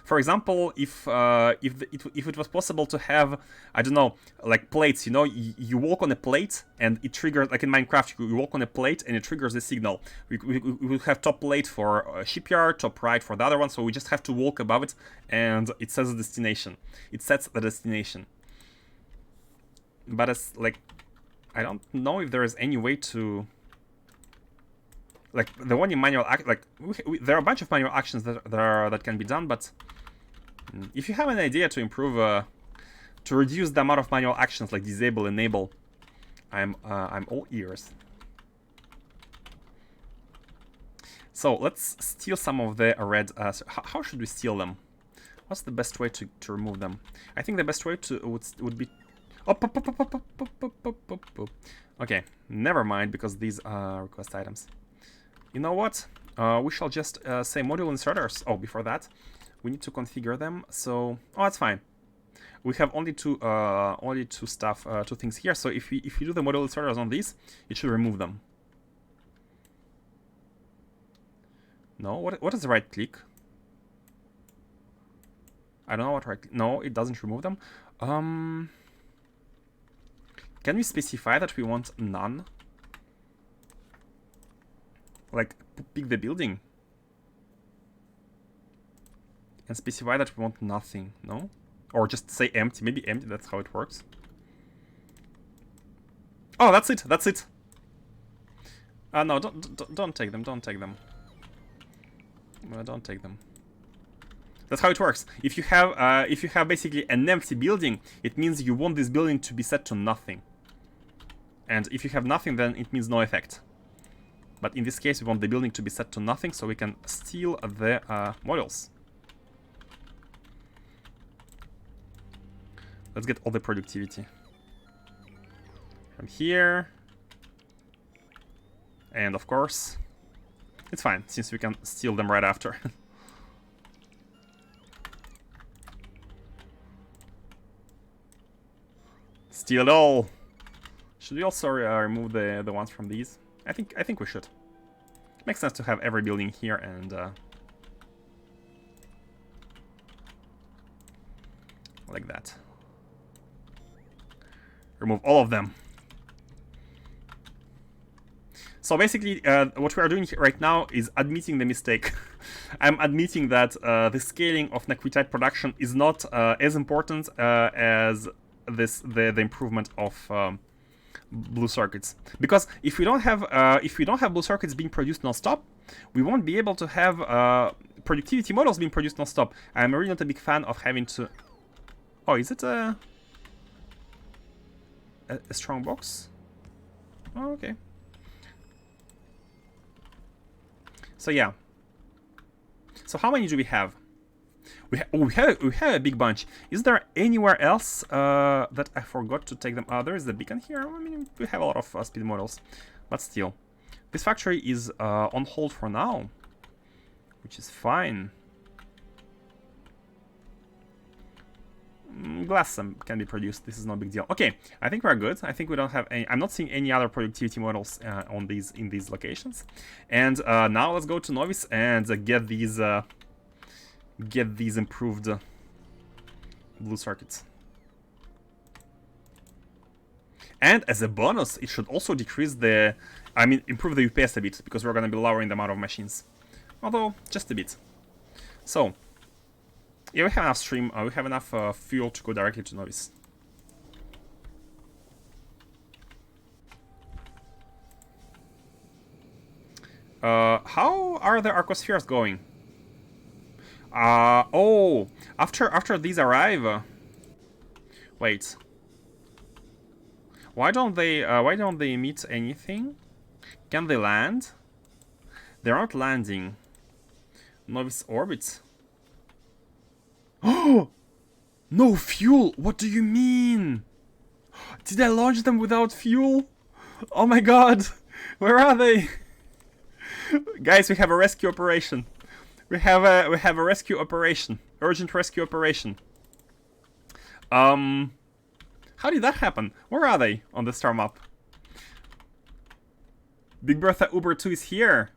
For example, if it was possible to have, I don't know, like plates, you know, you walk on a plate and it triggers, like in Minecraft, you walk on a plate and it triggers the signal. We will have top plate for a shipyard, top right for the other one, so we just have to walk above it and it says the destination. It sets the destination. But it's like, I don't know if there is any way to, like the one in manual act, like there are a bunch of manual actions that can be done, but if you have an idea to improve, to reduce the amount of manual actions like disable, enable, I'm all ears. So let's steal some of the red. How should we steal them? What's the best way to remove them? I think the best way to would be. Okay, never mind, because these are request items. You know what? We shall just say module inserters. Oh, before that, we need to configure them. So, oh, that's fine. We have only two things here. So if you do the module inserters on these, it should remove them. No, what is right click? I don't know what right click. No, it doesn't remove them. Can we specify that we want none? Like, pick the building and specify that we want nothing, no? Or just say empty, maybe empty, that's how it works. Oh, that's it, that's it. No, don't take them, don't take them. Don't take them. That's how it works. If you have basically an empty building, it means you want this building to be set to nothing. And if you have nothing, then it means no effect. But in this case, we want the building to be set to nothing, so we can steal the modules. Let's get all the productivity. From here. And of course, it's fine, since we can steal them right after. Steal it all! Should we also remove the ones from these? I think we should. Makes sense to have every building here and like that. Remove all of them. So basically, what we are doing right now is admitting the mistake. I'm admitting that the scaling of Naquitite production is not as important as the improvement of blue circuits, because if we don't have blue circuits being produced non-stop, we won't be able to have productivity models being produced non-stop. I'm really not a big fan of having to. Oh, is it a strong box? Oh, okay. So yeah. So how many do we have? We have a big bunch. Is there anywhere else that I forgot to take them? There is the beacon here. I mean, we have a lot of speed models, but still, this factory is on hold for now, which is fine. Glass can be produced. This is no big deal. Okay, I think we're good. I think we don't have any. I'm not seeing any other productivity models on these in these locations. And now let's go to Novice and get these improved blue circuits. And as a bonus, it should also decrease the, I mean, improve the UPS a bit, because we're going to be lowering the amount of machines. Although, just a bit. So, yeah, we have enough stream, we have enough fuel to go directly to Novice. How are the Arcospheres going? Oh, after these arrive, wait. Why don't they meet anything? Can they land? They're not landing. Novice orbit. Oh, no fuel. What do you mean? Did I launch them without fuel? Oh my god, where are they? Guys, we have a rescue operation. We have a rescue operation. Urgent rescue operation. How did that happen? Where are they on the star map? Big Bertha Uber 2 is here.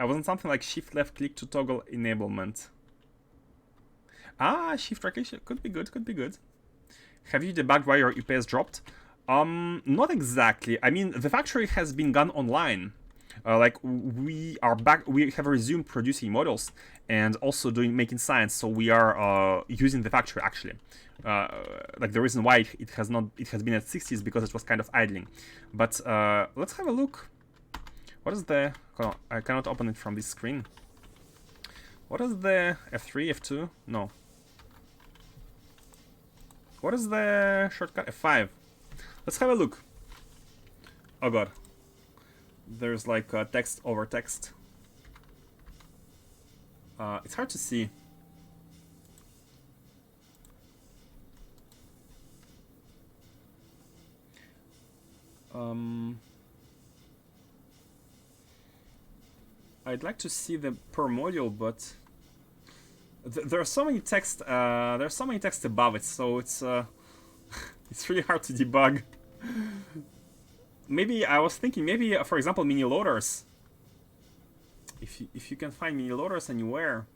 I wasn't something like shift left click to toggle enablement. Ah, shift right click could be good, could be good. Have you debugged why your UPS dropped? Not exactly. I mean, the factory has been gone online. Like, we are back, we have resumed producing models and also making science, so we are using the factory actually. Like, the reason why it has been at 60 is because it was kind of idling. But let's have a look. What is the, I cannot open it from this screen. What is the F3, F2? No. What is the shortcut? F5. Let's have a look. Oh god. There's like text over text. It's hard to see. I'd like to see the per module, but there are so many text. There's so many text above it, so it's it's really hard to debug. Maybe I was thinking, maybe for example, mini loaders. If you can find mini loaders anywhere,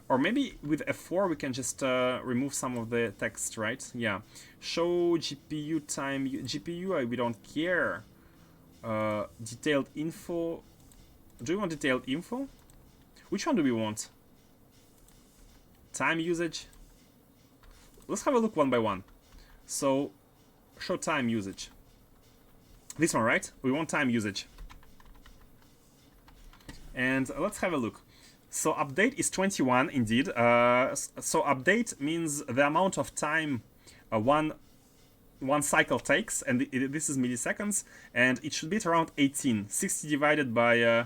or maybe with F4 we can just remove some of the text, right? Yeah. Show GPU time. GPU we don't care. Detailed info. Do you want detailed info? Which one do we want? Time usage. Let's have a look one by one. So, show time usage. This one, right? We want time usage. And let's have a look. So update is 21 indeed. So update means the amount of time one cycle takes, and this is milliseconds, and it should be at around 18. 60 divided by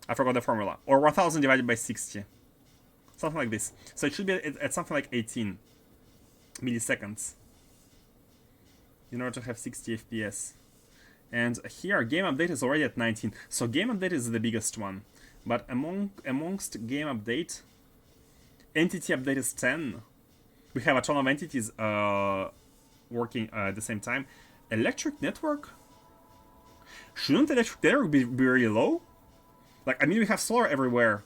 I forgot the formula. Or 1000 divided by 60. Something like this. So it should be at something like 18 milliseconds in order to have 60 FPS. And here, game update is already at 19. So game update is the biggest one. But amongst game update, entity update is 10. We have a ton of entities working at the same time. Electric network? Shouldn't electric network be really low? Like, I mean, we have solar everywhere.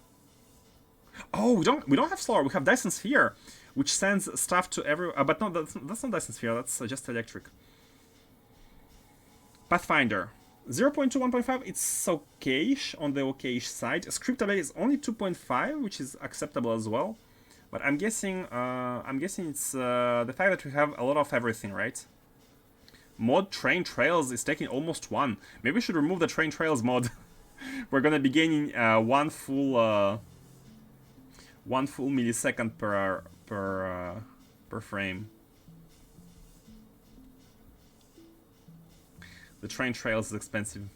Oh, we don't have solar. We have Dyson Sphere, which sends stuff to every. But no, that's not Dyson Sphere. That's just electric. Pathfinder 0.2, 1.5. It's okay-ish on the okay-ish side. Script update is only 2.5, which is acceptable as well. But I'm guessing it's the fact that we have a lot of everything, right? Mod train trails is taking almost 1. Maybe we should remove the train trails mod. We're gonna be gaining one full millisecond per frame. The train trails is expensive.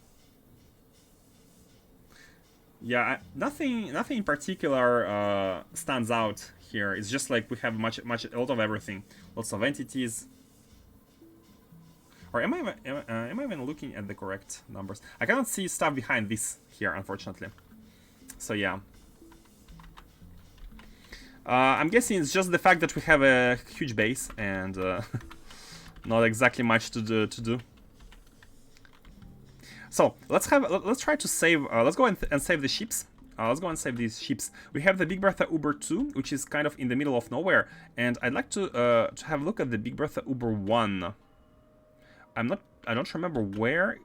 Yeah, nothing in particular stands out here. It's just like we have a lot of everything, lots of entities. Or am I even looking at the correct numbers? I cannot see stuff behind this here, unfortunately. So yeah, I'm guessing it's just the fact that we have a huge base and not exactly much to do. So let's try to save. Let's go and save the ships. Let's go and save these ships. We have the Big Bertha Uber 2, which is kind of in the middle of nowhere, and I'd like to have a look at the Big Bertha Uber 1. I don't remember where.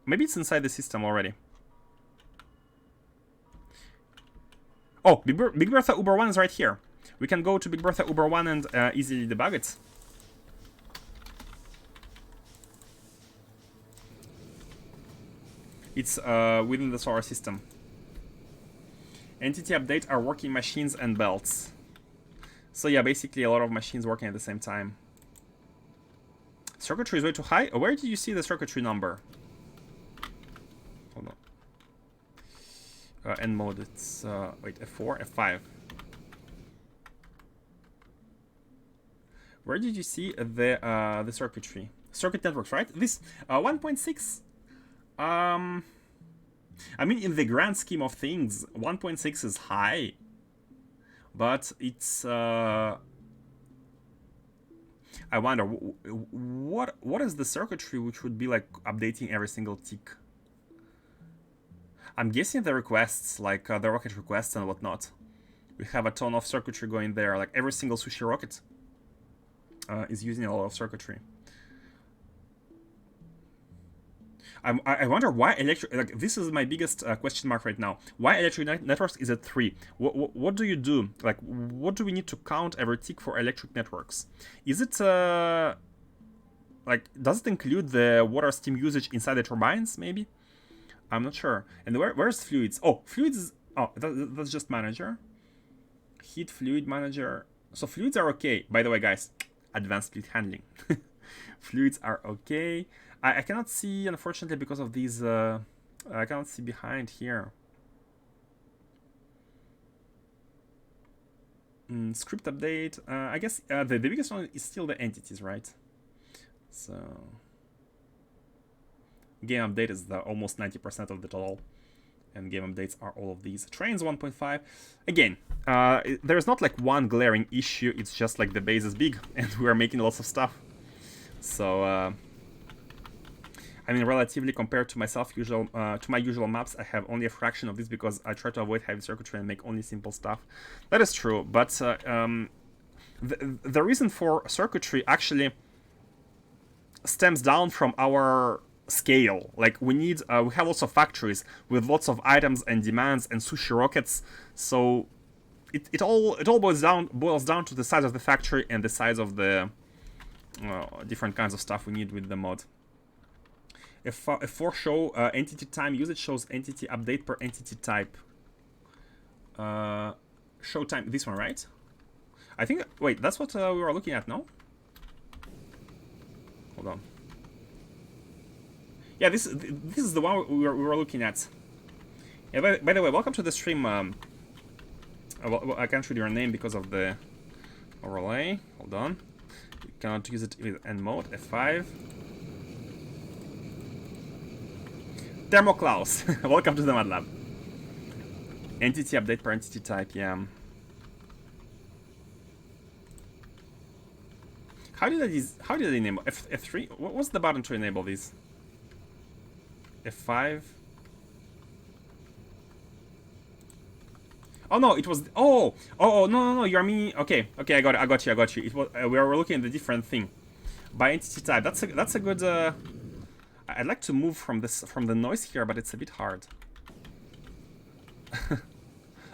Maybe it's inside the system already. Oh, Big Bertha Uber 1 is right here. We can go to Big Bertha Uber 1 and easily debug it. It's within the solar system. Entity update are working machines and belts. So yeah, basically a lot of machines working at the same time. Circuitry is way too high. Where did you see the circuitry number? Hold on. End mode, it's wait, F4, F5. Where did you see the circuitry? Circuit networks, right? This 1.6. I mean, in the grand scheme of things, 1.6 is high, but it's. I wonder what is the circuitry which would be like updating every single tick. I'm guessing the requests, like the rocket requests and whatnot. We have a ton of circuitry going there. Like every single sushi rocket is using a lot of circuitry. I wonder why electric. Like this is my biggest question mark right now. Why electric networks is at 3? What do you do? Like what do we need to count every tick for electric networks? Is it like does it include the water steam usage inside the turbines? Maybe. I'm not sure. And where's fluids? Oh, fluids is that's just manager. Heat fluid manager. So fluids are okay. By the way, guys, advanced fluid handling. Fluids are okay. I cannot see, unfortunately, because of these. I cannot see behind here. Script update. I guess the biggest one is still the entities, right? So game update is almost 90% of the total, and game updates are all of these. Trains 1.5. Again, there's not like one glaring issue. It's just like the base is big, and we are making lots of stuff. So. I mean, relatively compared to my usual maps, I have only a fraction of this because I try to avoid heavy circuitry and make only simple stuff. That is true, but the reason for circuitry actually stems down from our scale. Like we have lots of factories with lots of items and demands and sushi rockets, so it all boils down to the size of the factory and the size of the different kinds of stuff we need with the mod. F4 show entity time usage shows entity update per entity type. Show time, this one, right? I think, wait, that's what we were looking at, no? Hold on. Yeah, this is the one we were looking at. Yeah, by the way, welcome to the stream. Well, I can't read your name because of the overlay. Hold on. You cannot use it with end mode, F5. Thermoklaus, welcome to the MATLAB. Entity update per entity type, yeah. How did I enable F3? What was the button to enable these? F5. Oh no, it was. Oh no, you're me. Okay, I got you. It was we were looking at the different thing by entity type. That's a good. I'd like to move from the noise here, but it's a bit hard.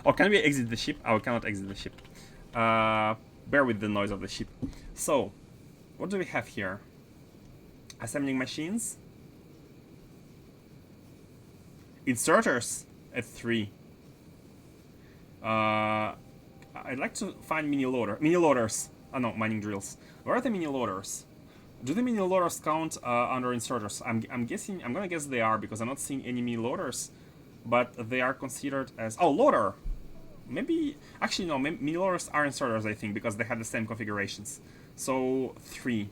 Oh, can we exit the ship? Oh, we cannot exit the ship. Bear with the noise of the ship. So, what do we have here? Assembling machines. Inserters at 3. I'd like to find mini loaders. Oh no, mining drills. Where are the mini loaders? Do the mini loaders count under inserters? I'm guessing. I'm gonna guess they are because I'm not seeing any mini loaders, but they are considered as loader. Maybe actually no. Mini loaders are inserters, I think, because they have the same configurations. So 3.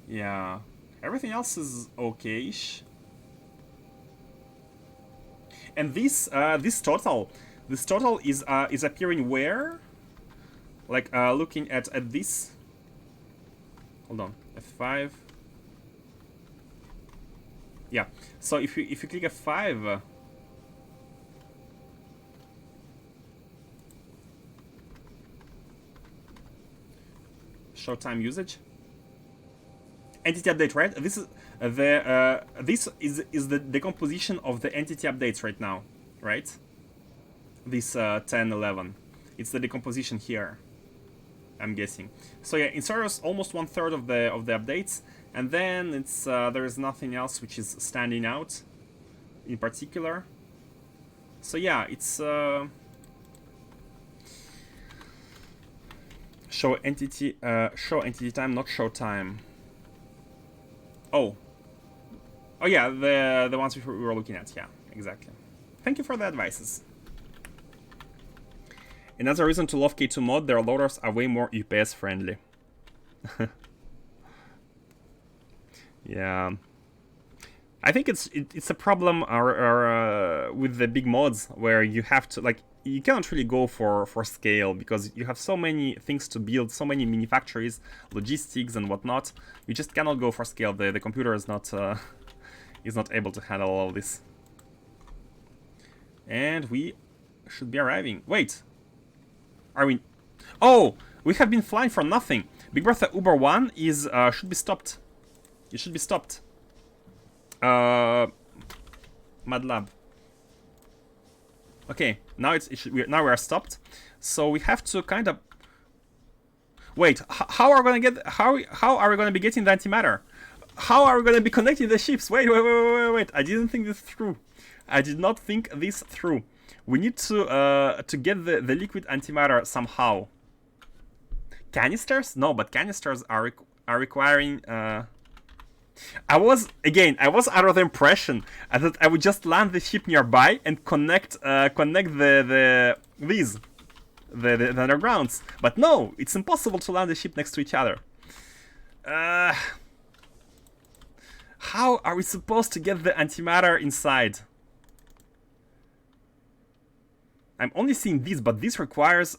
Yeah, everything else is okay-ish. And this total is appearing where? Like looking at this. Hold on, F5. Yeah. So if you click F5, show time usage. Entity update, right? This is this is the decomposition of the entity updates right now, right? This 10, 11. It's the decomposition here, I'm guessing. So yeah, inserters almost 1/3 of the updates, and then it's there is nothing else which is standing out in particular. So yeah, it's show entity time, not show time. Oh yeah, the ones we were looking at. Yeah, exactly. Thank you for the advices. Another reason to love K2 mod, their loaders are way more UPS friendly. Yeah, I think it's a problem with the big mods where you have to you cannot really go for scale because you have so many things to build, so many mini factories, logistics and whatnot. You just cannot go for scale. The computer is not able to handle all of this. And we should be arriving. Wait, are we? Oh, we have been flying for nothing. Big Bertha Uber 1 is should be stopped. It should be stopped. Mad Lab. Okay, now now we are stopped. So we have to kind of wait. How are we gonna get? How are we gonna be getting the antimatter? How are we gonna be connecting the ships? Wait. I didn't think this through. I did not think this through. We need to get the liquid antimatter somehow. Canisters? No, but canisters are requiring. I was under the impression that I would just land the ship nearby and connect the undergrounds. But no, it's impossible to land the ship next to each other. How are we supposed to get the antimatter inside? I'm only seeing this, but this requires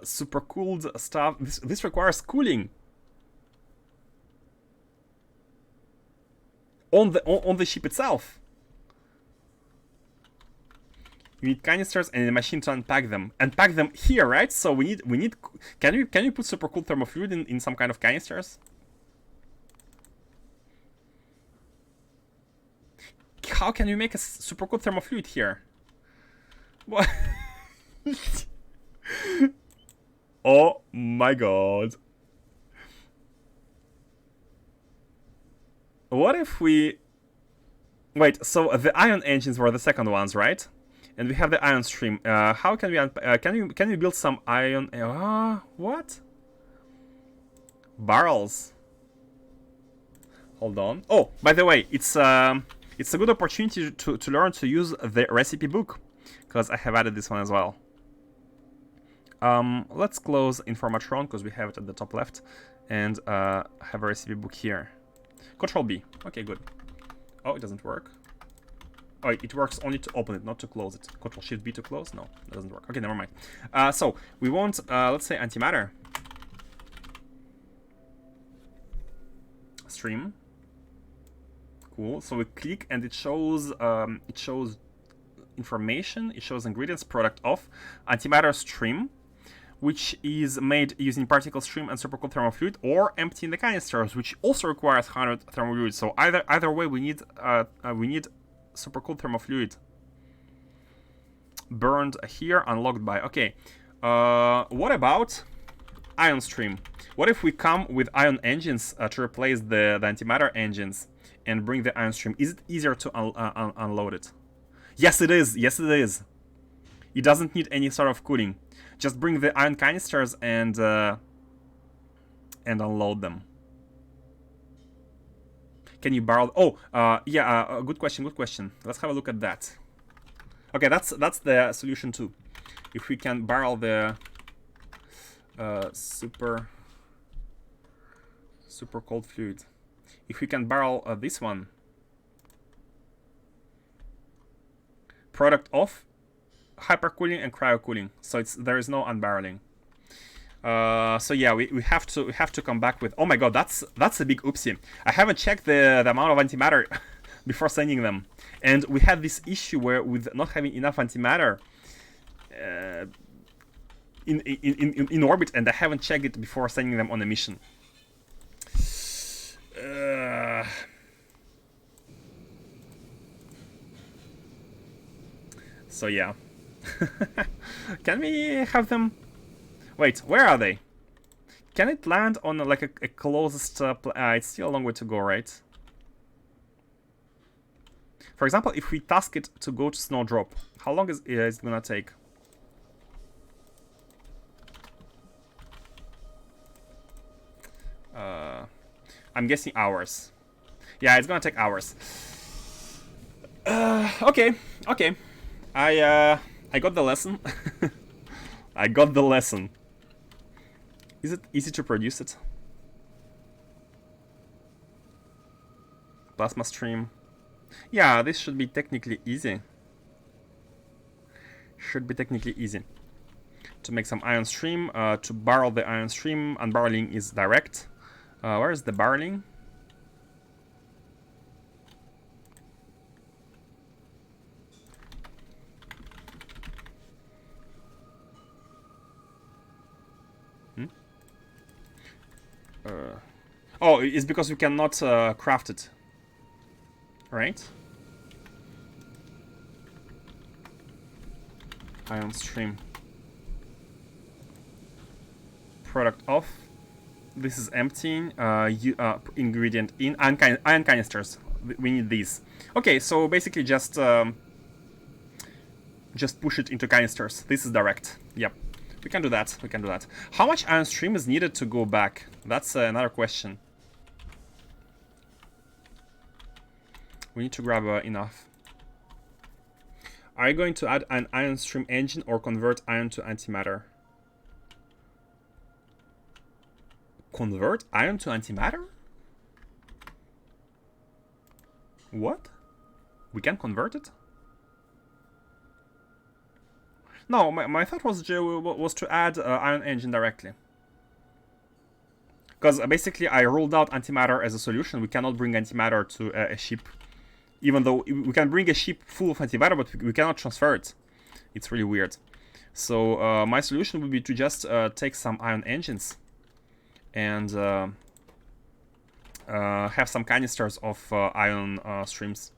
super cooled stuff. This requires cooling. On the ship itself. You need canisters and a machine to unpack them. Unpack them here, right? So we need. Can you put supercooled thermofluid in some kind of canisters? How can you make a supercooled thermofluid here? What? Oh my god. What if we... Wait, so the ion engines were the second ones, right? And we have the ion stream. How can we... can we build some ion... what? Barrels. Hold on. Oh, by the way, it's a good opportunity to learn to use the recipe book, because I have added this one as well. Let's close Informatron, because we have it at the top left, and have a recipe book here. Control B. Okay, good. Oh, it doesn't work. Oh, it works only to open it, not to close it. Control Shift B to close? No, that doesn't work. Okay, never mind. So we want, let's say, antimatter. Stream. Cool. So we click and it shows information. It shows ingredients, product of antimatter stream, which is made using particle stream and supercooled thermofluid, or emptying the canisters, which also requires 100 thermofluid. So either way, we need supercooled thermofluid. Burned here, unlocked by. Okay. What about ion stream. What if we come with ion engines to replace the antimatter engines and bring the ion stream? Is it easier to unload it? Yes, it is. Yes, it is. It doesn't need any sort of cooling. Just bring the ion canisters and unload them. Can you barrel? Oh, yeah. Good question. Good question. Let's have a look at that. Okay, that's the solution too. If we can barrel the super cold fluid. If we can barrel this one. Product of hypercooling and cryocooling. So there is no unbarreling. So yeah, we have to come back with. Oh my god, that's a big oopsie. I haven't checked the amount of antimatter before sending them, and we had this issue where with not having enough antimatter in orbit, and I haven't checked it before sending them on a mission. So yeah. Can we have them? Wait, where are they? Can it land on like a closest? It's still a long way to go, right? For example, if we task it to go to Snowdrop, how long is it gonna take? I'm guessing hours. Yeah, it's gonna take hours. Okay. I got the lesson. I got the lesson. Is it easy to produce it? Plasma stream. Yeah, this should be technically easy. Should be technically easy. To make some ion stream, to barrel the ion stream, unbarreling is direct. Where is the barreling? Oh, it's because we cannot craft it. Right? Ion stream. Product of. This is emptying. Ingredient in. Ion canisters. We need these. Okay, so basically just push it into canisters. This is direct. Yep. We can do that. We can do that. How much ion stream is needed to go back? That's another question. We need to grab enough. Are you going to add an ion stream engine or convert ion to antimatter? Convert ion to antimatter? What? We can convert it? No, my thought was to add ion engine directly. Because basically I ruled out antimatter as a solution. We cannot bring antimatter to a ship. Even though we can bring a ship full of antimatter, but we cannot transfer it. It's really weird. So my solution would be to just take some ion engines and have some canisters of ion streams.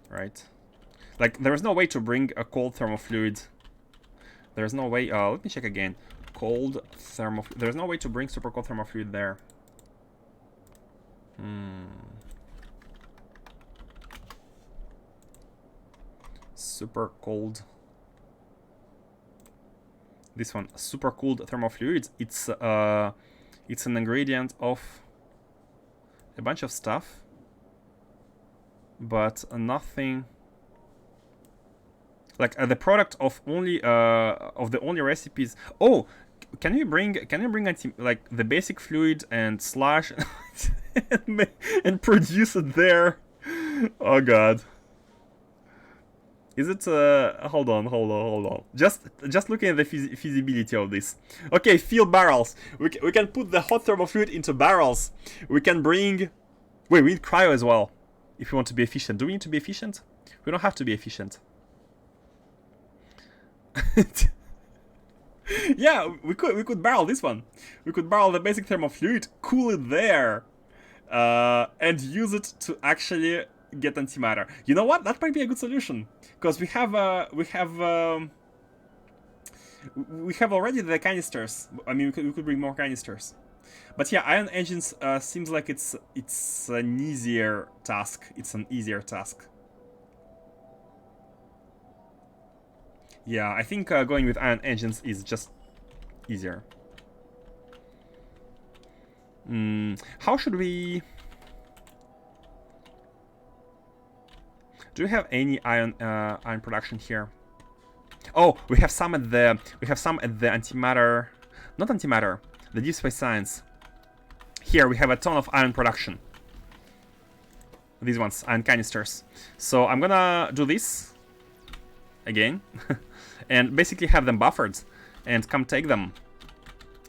Right? Like, there is no way to bring a cold thermofluid. There's no way. Let me check again. Cold thermofluid. There's no way to bring super cold thermofluid there. Super cold. This one, super cooled thermofluid. It's an ingredient of a bunch of stuff, but nothing. Like the product of only of the only recipes. Oh, can you bring like the basic fluid and slash and produce it there? Oh god. Is it hold on. Just looking at the feasibility of this. Okay, fill barrels. We can put the hot thermofluid into barrels. We can bring. Wait, we need cryo as well. If we want to be efficient. Do we need to be efficient? We don't have to be efficient. Yeah, we could barrel this one. We could barrel the basic thermofluid, cool it there, and use it to actually get antimatter. You know what? That might be a good solution, because we have We have already the canisters. I mean, we could bring more canisters. But yeah, ion engines seems like it's an easier task. It's an easier task. Yeah, I think going with ion engines is just easier. How should we... Do we have any ion production here? Oh, we have some at the antimatter, not antimatter, the deep space science. Here we have a ton of ion production. These ones, ion canisters. So I'm gonna do this again, and basically have them buffered, and come take them.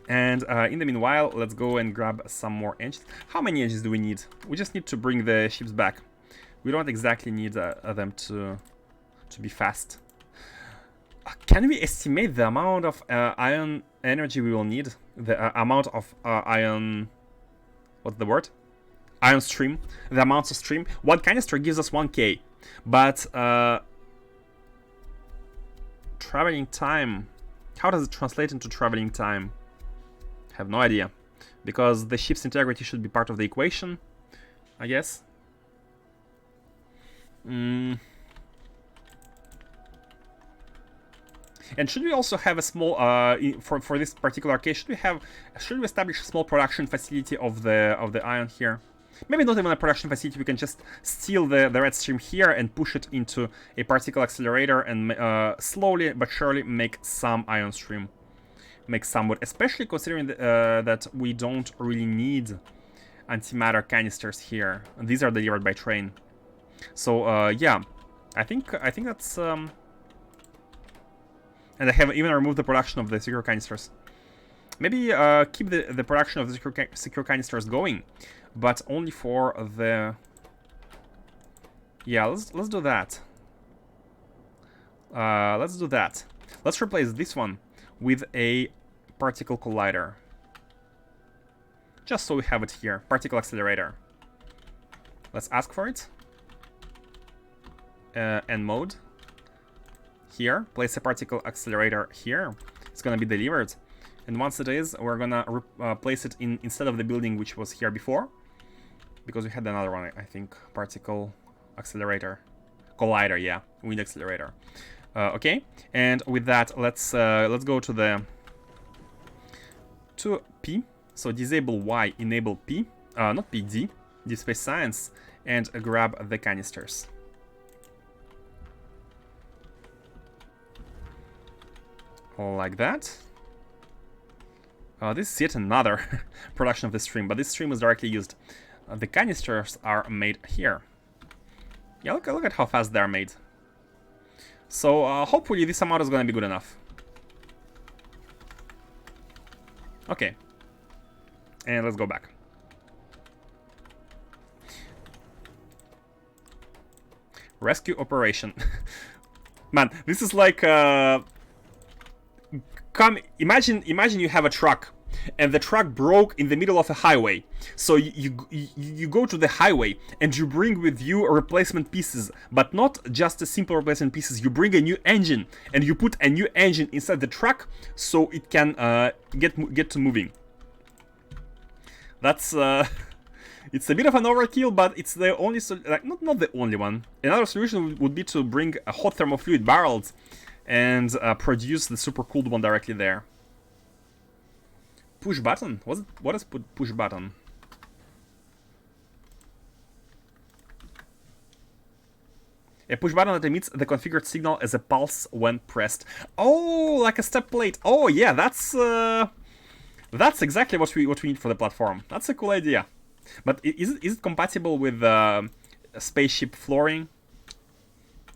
And in the meanwhile, let's go and grab some more engines. How many engines do we need? We just need to bring the ships back. We don't exactly need them to be fast. Can we estimate the amount of ion energy we will need? The amount of ion... What's the word? Ion stream. The amounts of stream. One canister gives us 1k. But traveling time... How does it translate into traveling time? I have no idea. Because the ship's integrity should be part of the equation, I guess. And should we also have a small for this particular case? Should we establish a small production facility of the ion here? Maybe not even a production facility. We can just steal the red stream here and push it into a particle accelerator and slowly but surely make some ion stream, make some wood. Especially considering that we don't really need antimatter canisters here. And these are delivered by train. So yeah, I think that's. And I have even removed the production of the secure canisters. Maybe keep the production of the secure canisters going, but only for the... Yeah, let's do that. Let's do that. Let's replace this one with a particle collider. Just so we have it here. Particle accelerator. Let's ask for it. End mode. Here, place a particle accelerator here. It's gonna be delivered, and once it is, we're gonna place it in instead of the building which was here before, because we had another one, I think. Particle accelerator, collider, yeah, wind accelerator. Okay, and with that, let's go to P. So disable Y, enable P, not PD, Deep Space Science, and grab the canisters. Like that. This is yet another production of this stream, but this stream is directly used. The canisters are made here. Yeah, look at how fast they're made. So hopefully this amount is going to be good enough. Okay. And let's go back. Rescue operation. Man, this is like... Imagine you have a truck, and the truck broke in the middle of a highway. So you go to the highway and you bring with you replacement pieces, but not just a simple replacement pieces. You bring a new engine and you put a new engine inside the truck so it can get to moving. That's it's a bit of an overkill, but it's the only not the only one. Another solution would be to bring hot thermofluid barrels and produce the super cooled one directly there. Push button? What is push button? A push button that emits the configured signal as a pulse when pressed. Oh, like a step plate. Oh yeah, that's exactly what we need for the platform. That's a cool idea. But is it compatible with spaceship flooring?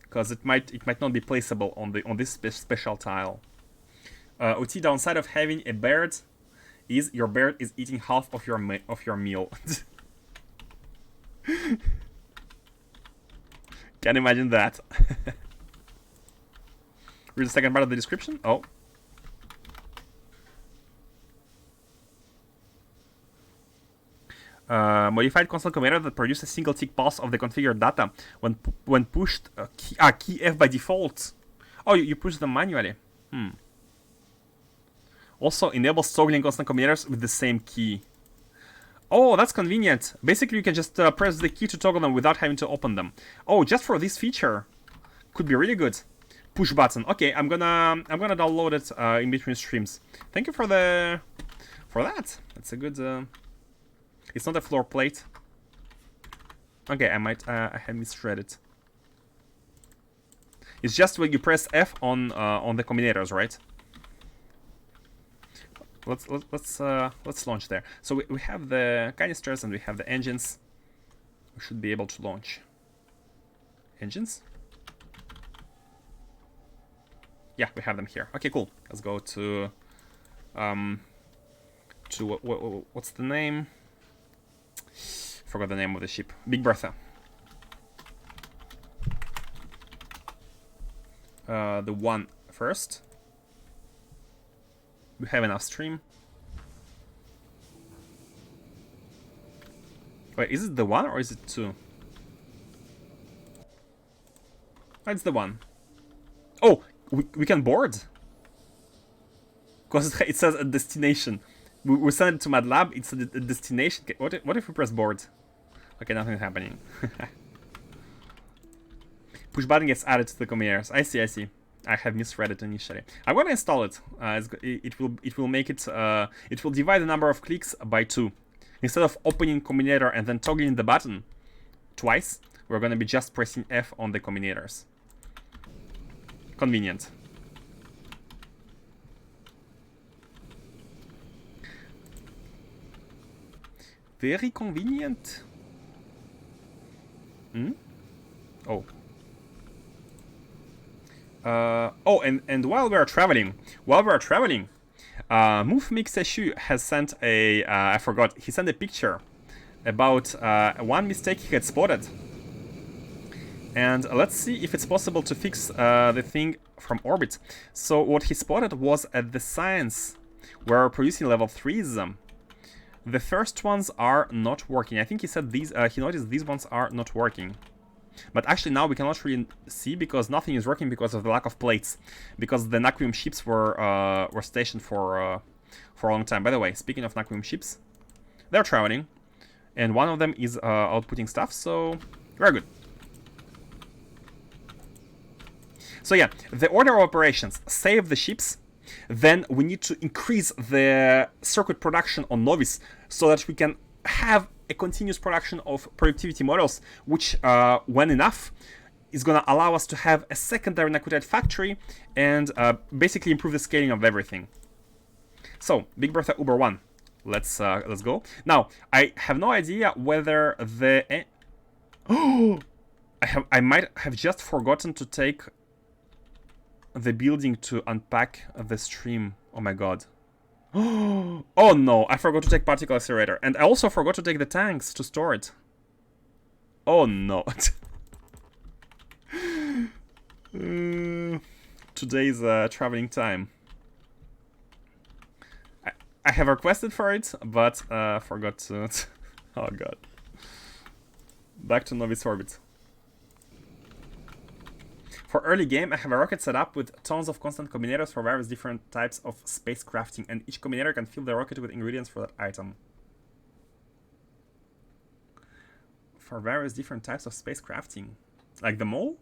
Because it might not be placeable on this special tile. OT, downside of having a bird is your bird is eating half of your meal. Can't imagine that. Read the second part of the description. Oh. Modified constant commutator that produces a single tick pulse of the configured data when pushed key F by default. Oh, you push them manually. Also enables toggling constant combinators with the same key. Oh, that's convenient. Basically, you can just press the key to toggle them without having to open them. Oh, just for this feature. Could be really good. Push button. Okay, I'm gonna download it in between streams. Thank you for that. That's a good. It's not a floor plate. Okay, I had misread it. It's just when you press F on the combinators, right? Let's launch there. So we have the canisters and we have the engines. We should be able to launch. Engines. Yeah, we have them here. Okay, cool. Let's go to what's the name? Forgot the name of the ship. Big Bertha. The one first. We have enough stream. Wait, is it the one or is it two? Oh, it's the one. Oh, we can board. Because it says a destination. We send it to MATLAB, it's a destination. What if we press board? Okay, nothing's happening. Push button gets added to the combinators. I see. I have misread it initially. I'm gonna install it. It will make it. It will divide the number of clicks by 2. Instead of opening combinator and then toggling the button twice, we're gonna be just pressing F on the combinators. Convenient. Very convenient. Oh. And while we are traveling, Move Mix Issue has sent a I forgot. He sent a picture about one mistake he had spotted. And let's see if it's possible to fix the thing from orbit. So what he spotted was at the science we're producing level 3s. The first ones are not working. I think he said these. He noticed these ones are not working. But actually now we cannot really see because nothing is working because of the lack of plates. Because the Naquium ships were stationed for a long time. By the way, speaking of Naquium ships, they're traveling, and one of them is outputting stuff. So very good. So yeah, the order of operations: save the ships. Then we need to increase the circuit production on Novice so that we can have a continuous production of productivity models, which, when enough, is going to allow us to have a secondary Naquitate factory and basically improve the scaling of everything. So, Big Bertha Uber 1. Let's go. Now, I have no idea whether the... Oh! I might have just forgotten to take the building to unpack the stream. Oh my god. Oh no, I forgot to take particle accelerator. And I also forgot to take the tanks to store it. Oh no. Today's traveling time. I have requested for it, but forgot to... Oh god. Back to Novice Orbit. For early game, I have a rocket set up with tons of constant combinators for various different types of space crafting, and each combinator can fill the rocket with ingredients for that item. For various different types of space crafting? Like the mole?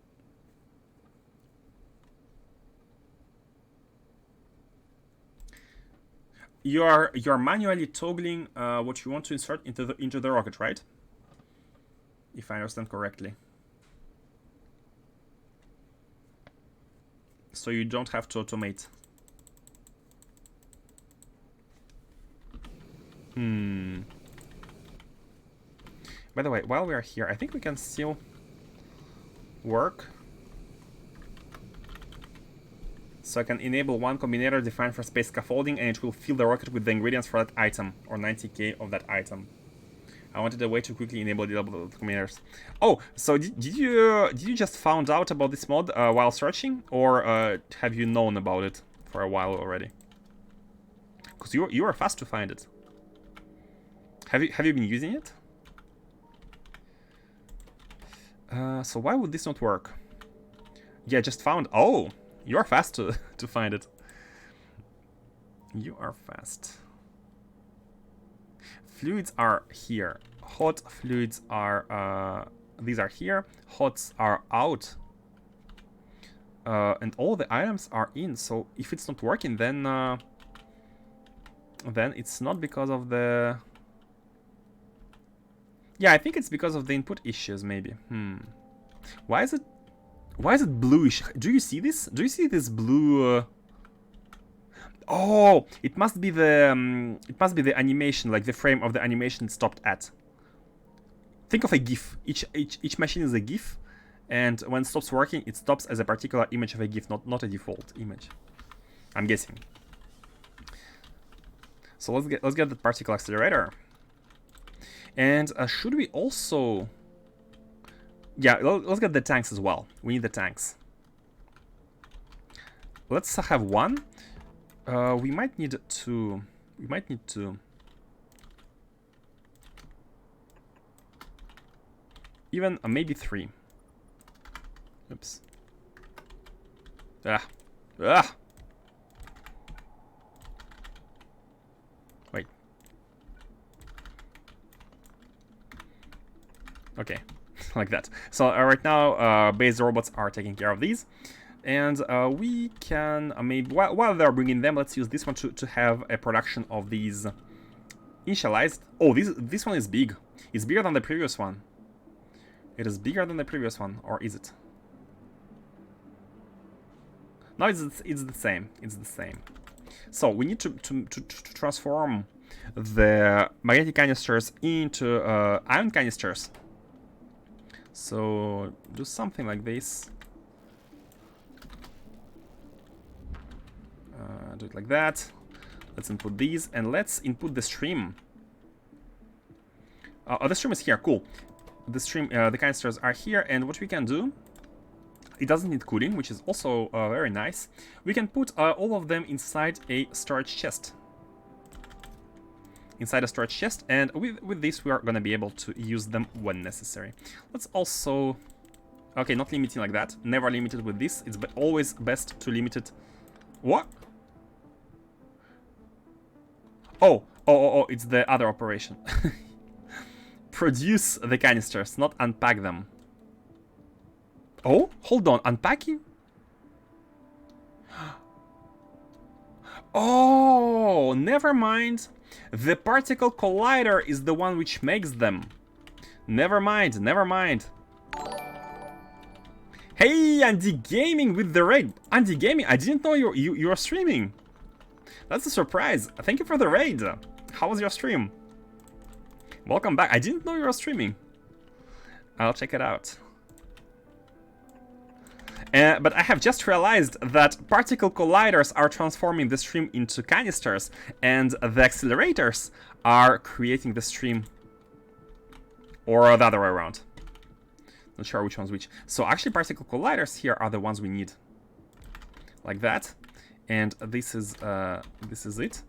You're manually toggling what you want to insert into the rocket, right? If I understand correctly. So you don't have to automate. By the way, while we are here, I think we can still work. So I can enable one combinator defined for space scaffolding, and it will fill the rocket with the ingredients for that item, or 90k of that item. I wanted a way to quickly enable the combinators. Oh, so did you just found out about this mod while searching, or have you known about it for a while already? Because you are fast to find it. Have you been using it? So why would this not work? Yeah, just found. Oh, you're fast to find it. You are fast. Fluids are here. Hot fluids are these are here. Hots are out. And all the items are in. So if it's not working, then it's not because of the. Yeah, I think it's because of the input issues, maybe. Why is it bluish? Do you see this? Do you see this blue? Oh, it must be the animation, like the frame of the animation stopped at. Think of a GIF. Each machine is a GIF, and when it stops working, it stops as a particular image of a GIF, not a default image. I'm guessing. So let's get the particle accelerator. And should we also? Yeah, let's get the tanks as well. We need the tanks. Let's have one. We might need two. We might need two. Even maybe three. Oops. Ah. Wait. Okay. Like that. So right now, base robots are taking care of these. And we can maybe, while they're bringing them, let's use this one to have a production of these initialized. Oh, this one is big. It's bigger than the previous one. It is bigger than the previous one, or is it? No, it's the same. It's the same. So we need to transform the magnetic canisters into ion canisters. So do something like this. Do it like that. Let's input these, and let's input the stream. Oh, the stream is here. Cool. The stream, the canisters are here, and what we can do, it doesn't need cooling, which is also very nice. We can put all of them inside a storage chest. Inside a storage chest, and with this we are gonna be able to use them when necessary. Let's also, okay, not limiting like that. Never limit it with this. It's always best to limit it. What? Oh, it's the other operation. Produce the canisters, not unpack them. Oh, hold on, unpacking? Oh, never mind. The particle collider is the one which makes them. Never mind, never mind. Hey, Andy Gaming with the raid. Andy Gaming, I didn't know you're streaming. That's a surprise. Thank you for the raid. How was your stream? Welcome back. I didn't know you were streaming. I'll check it out. But I have just realized that particle colliders are transforming the stream into canisters, and the accelerators are creating the stream. Or the other way around. Not sure which one's which. So actually particle colliders here are the ones we need. Like that. And this is it.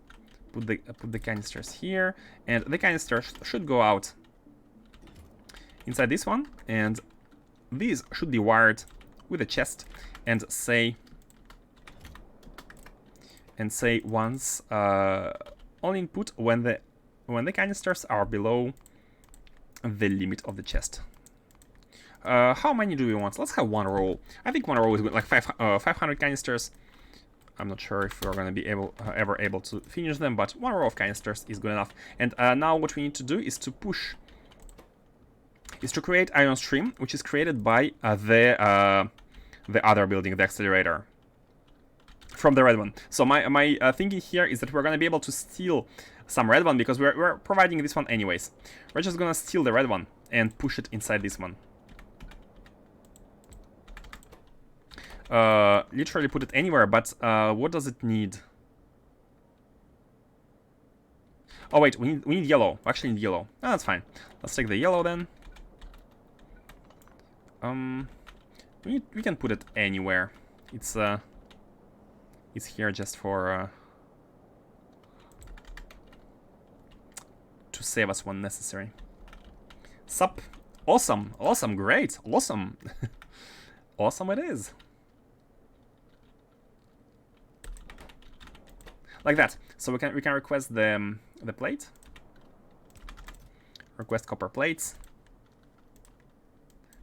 Put the canisters here, and the canisters should go out inside this one, and these should be wired with a chest, and say once on input when the canisters are below the limit of the chest. How many do we want? Let's have one row. I think one row is good, like 500 canisters. I'm not sure if we're going to be ever able to finish them, but one row of canisters is good enough. And now what we need to do is to create ion stream, which is created by the other building, the accelerator, from the red one. So my thinking here is that we're going to be able to steal some red one, because we're providing this one anyways. We're just going to steal the red one and push it inside this one. Literally put it anywhere, but what does it need? Oh wait, we need yellow. We actually need yellow. Oh, that's fine. Let's take the yellow then. We can put it anywhere. It's here just for to save us when necessary. Sup? Awesome, awesome, great, awesome, awesome it is. like that. So we can request the plate. Request copper plates.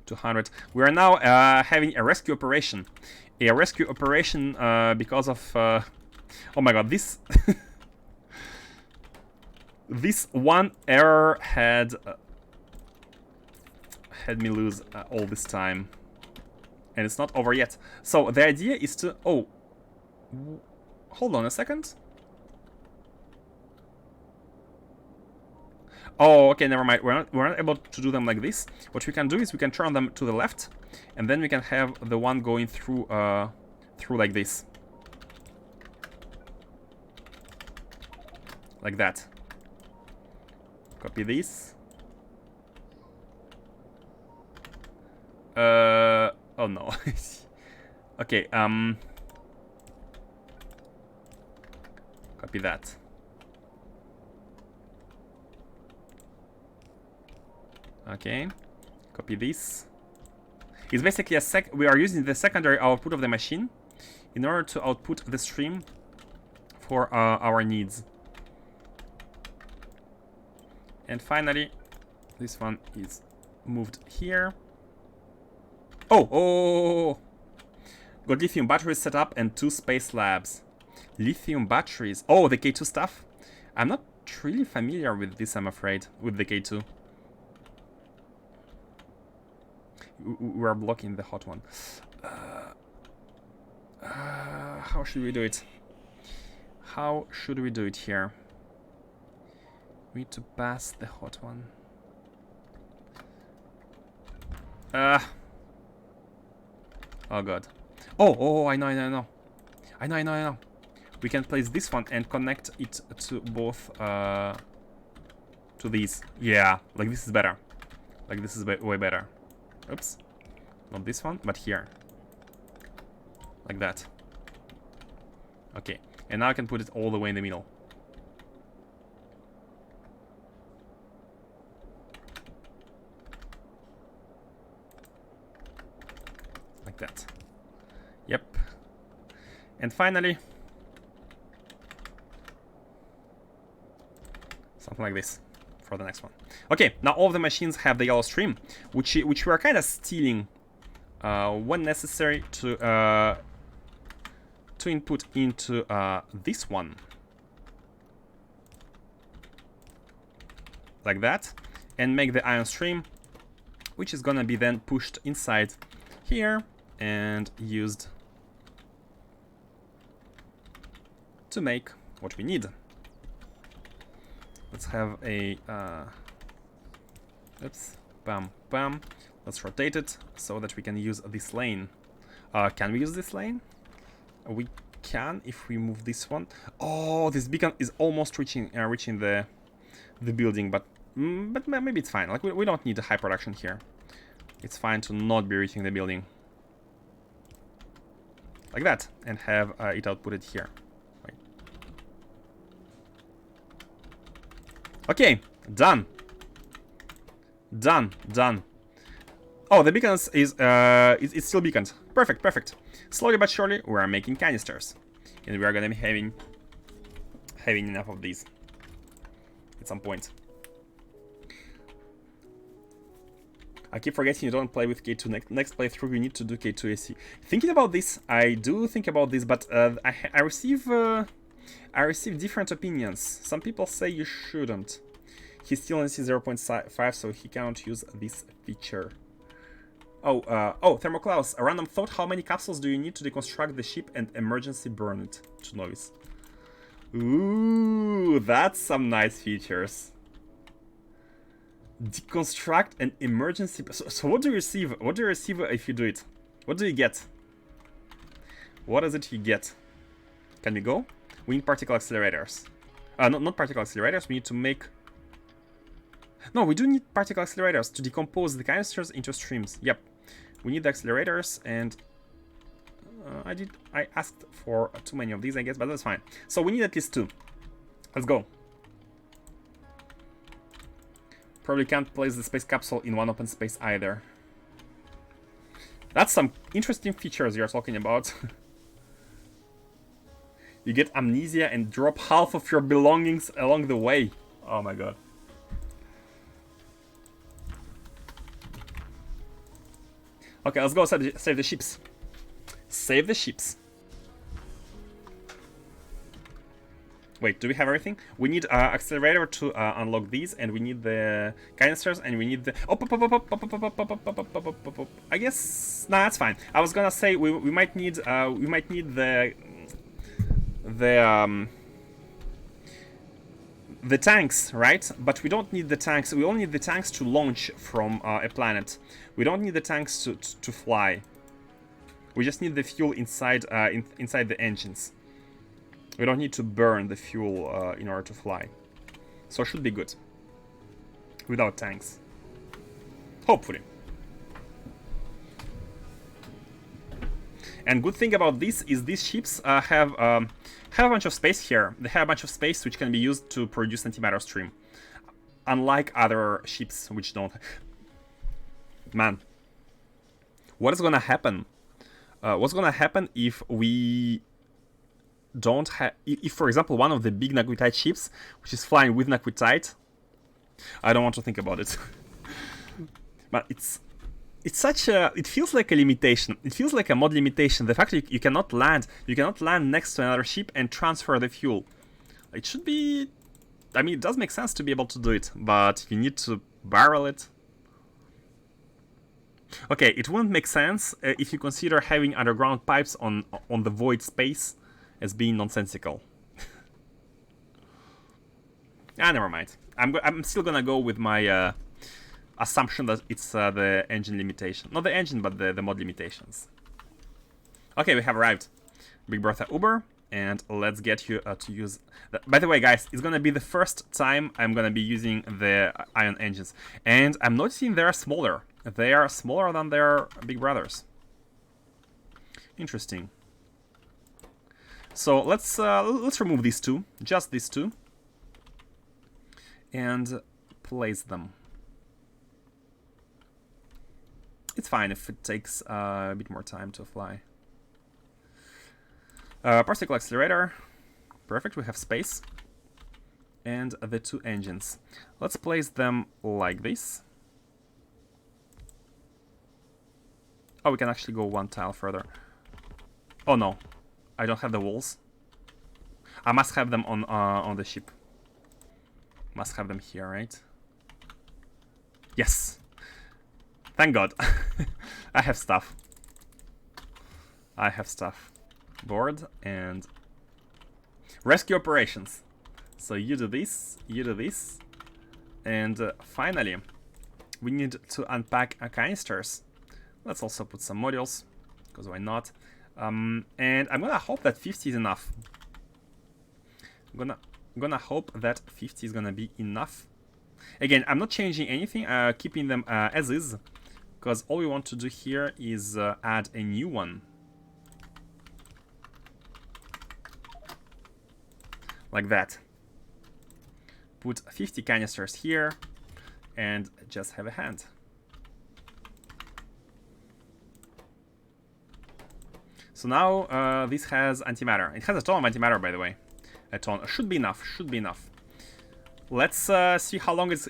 200. We are now having a rescue operation. A rescue operation because of... oh my god, this... this one error had me lose all this time. And it's not over yet. So the idea is to... Oh. Hold on a second. Oh, okay, never mind. We're not able to do them like this. What we can do is we can turn them to the left, and then we can have the one going through through like this. Like that. Copy this. Oh no. Okay, copy that. Okay, copy this. It's basically we are using the secondary output of the machine in order to output the stream for our needs. And finally, this one is moved here. Oh! Got lithium batteries set up and 2 space labs. Lithium batteries. Oh, the K2 stuff? I'm not really familiar with this, I'm afraid, with the K2. We're blocking the hot one. How should we do it? How should we do it here? We need to pass the hot one. Oh god. Oh, I know. I know. We can place this one and connect it to both, to these. Yeah, like this is better. Like this is way better. Oops. Not this one, but here. Like that. Okay. And now I can put it all the way in the middle. Like that. Yep. And finally, something like this for the next one. Okay, now all of the machines have the yellow stream, which we are kind of stealing when necessary to input into this one. Like that. And make the ion stream, which is gonna be then pushed inside here and used to make what we need. Let's have a oops, bam. Let's rotate it so that we can use this lane. Can we use this lane? We can if we move this one. Oh, this beacon is almost reaching the building, but maybe it's fine. Like we don't need a high production here. It's fine to not be reaching the building. Like that, and have it outputted here. Right. Okay, done. Done. Oh, the beacons is it's still beacons. Perfect. Slowly but surely, we are making canisters, and we are gonna be having enough of these at some point. I keep forgetting you don't play with K2. Next playthrough, you need to do K2 AC. Thinking about this, I do think about this, but I receive different opinions. Some people say you shouldn't. He's still in C0.5, so he cannot use this feature. Oh, Thermoklaus, a random thought: how many capsules do you need to deconstruct the ship and emergency burn it to noise? Ooh, that's some nice features. Deconstruct an emergency. So what do you receive? What do you receive if you do it? What do you get? What is it you get? Can we go? We need particle accelerators. Not particle accelerators. We need to make. No, we do need particle accelerators to decompose the canisters into streams. Yep, we need the accelerators, and I asked for too many of these, I guess, but that's fine. So we need at least 2. Let's go. Probably can't place the space capsule in one open space either. That's some interesting features you're talking about. You get amnesia and drop half of your belongings along the way. Oh my god. Okay, let's go save the ships. Save the ships. Wait, do we have everything? We need accelerator to unlock these, and we need the canisters, and we need the... I guess... Nah, that's fine. I was gonna say we might need the tanks, right? But we don't need the tanks. We only need the tanks to launch from a planet. We don't need the tanks to fly. We just need the fuel inside inside the engines. We don't need to burn the fuel in order to fly. So it should be good. Without tanks. Hopefully. And good thing about this is these ships have a bunch of space here. They have a bunch of space which can be used to produce antimatter stream. Unlike other ships which don't. Man. What is gonna happen? What's gonna happen if we don't have... If, for example, one of the big Naquitite ships, which is flying with Naquitite... I don't want to think about it. But it's such a... It feels like a limitation. It feels like a mod limitation. The fact that you cannot land next to another ship and transfer the fuel. It should be... I mean, it does make sense to be able to do it, but you need to barrel it. Okay, it wouldn't make sense if you consider having underground pipes on the void space as being nonsensical. Never mind. I'm still gonna go with my assumption that it's the engine limitation. Not the engine, but the mod limitations. Okay, we have arrived. Big Bertha Uber, and let's get you to use... By the way, guys, it's gonna be the first time I'm gonna be using the ion engines. And I'm noticing they are smaller. They are smaller than their big brothers. Interesting. So let's remove these two, just these two, and place them. It's fine if it takes a bit more time to fly. Particle accelerator, perfect. We have space, and the two engines. Let's place them like this. Oh, we can actually go one tile further. Oh no. I don't have the walls. I must have them on the ship. Must have them here, right? Yes. Thank God. I have stuff. I have stuff. Board and rescue operations. So you do this, and finally, we need to unpack canisters. Let's also put some modules, because why not? And I'm gonna hope that 50 is enough. I'm gonna hope that 50 is gonna be enough. Again, I'm not changing anything, keeping them as is, because all we want to do here is add a new one. Like that. Put 50 canisters here, and just have a hand. So now this has antimatter. It has a ton of antimatter, by the way. A ton. Should be enough. Should be enough. Let's see how long it's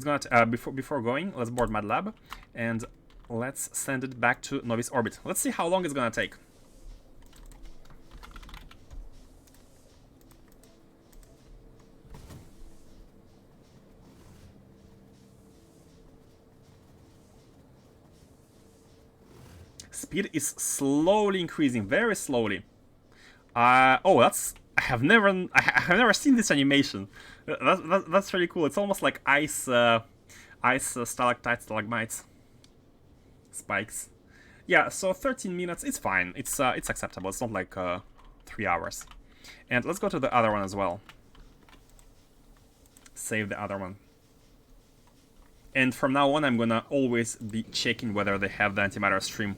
gonna before going. Let's board MATLAB and let's send it back to Novice orbit. Let's see how long it's gonna take. Speed is slowly increasing, very slowly. Oh, that's... I have never seen this animation. That's really cool. It's almost like ice stalactites, stalagmites, spikes. Yeah, so 13 minutes. It's fine. It's acceptable. It's not like 3 hours. And let's go to the other one as well. Save the other one. And from now on, I'm gonna always be checking whether they have the antimatter stream.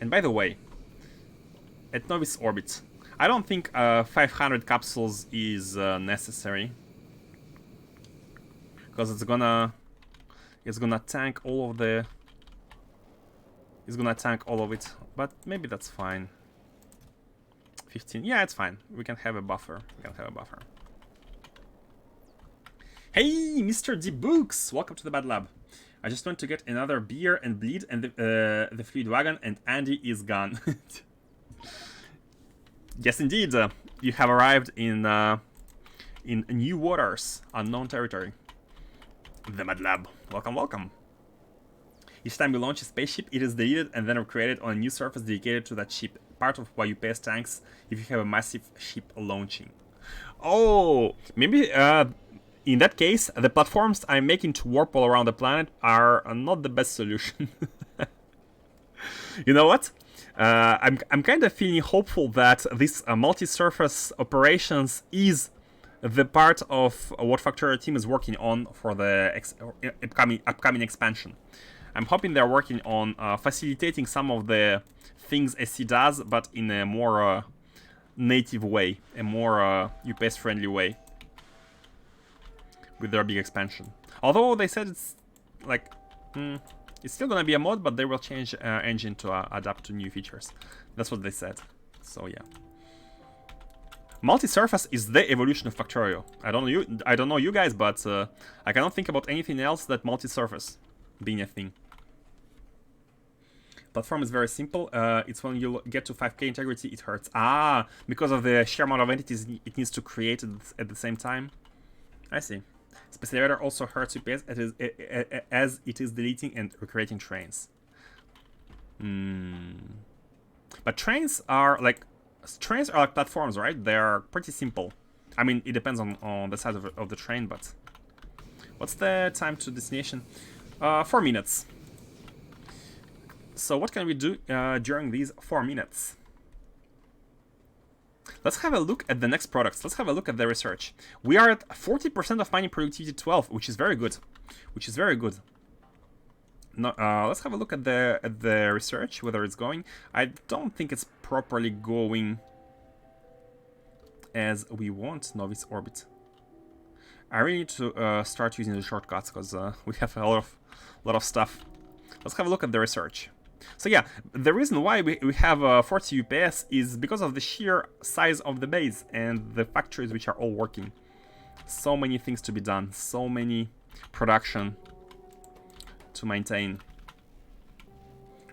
And by the way, at Novice orbit, I don't think 500 capsules is necessary, because it's gonna tank all of the... is gonna tank all of it, but maybe that's fine. 15, yeah, it's fine. We can have a buffer. Hey, Mr. D Books, welcome to the Bad Lab. I just went to get another beer and bleed and the fluid wagon, and Andy is gone. Yes, indeed, you have arrived in new waters, unknown territory. The Mad Lab. Welcome, welcome. Each time you launch a spaceship, it is deleted and then recreated on a new surface dedicated to that ship. Part of why you pay as tanks if you have a massive ship launching. Oh, maybe in that case, the platforms I'm making to warp all around the planet are not the best solution. You know what? I'm kind of feeling hopeful that this multi-surface operations is the part of what Factorio team is working on for the upcoming expansion. I'm hoping they're working on facilitating some of the things SC does, but in a more native way, a more UPS-friendly way, with their big expansion. Although they said it's like, it's still gonna be a mod, but they will change engine to adapt to new features. That's what they said. So yeah. Multi-surface is the evolution of Factorio. I don't know you guys, but I cannot think about anything else that multi-surface being a thing. Platform is very simple. It's when you get to 5k integrity, it hurts. Ah, because of the sheer amount of entities it needs to create at the same time. I see. Space Elevator also hurts UPS as it is deleting and recreating trains. But trains are like platforms, right? They are pretty simple. I mean, it depends on the size of the train, but... What's the time to destination? 4 minutes. So what can we do during these 4 minutes? Let's have a look at the next products. Let's have a look at the research. We are at 40% of mining productivity 12, which is very good. No, let's have a look at the research, whether it's going. I don't think it's properly going as we want. Novice orbit. I really need to start using the shortcuts because we have a lot of stuff. Let's have a look at the research. So yeah, the reason why we have 40 UPS is because of the sheer size of the base and the factories which are all working. So many things to be done, so many production to maintain.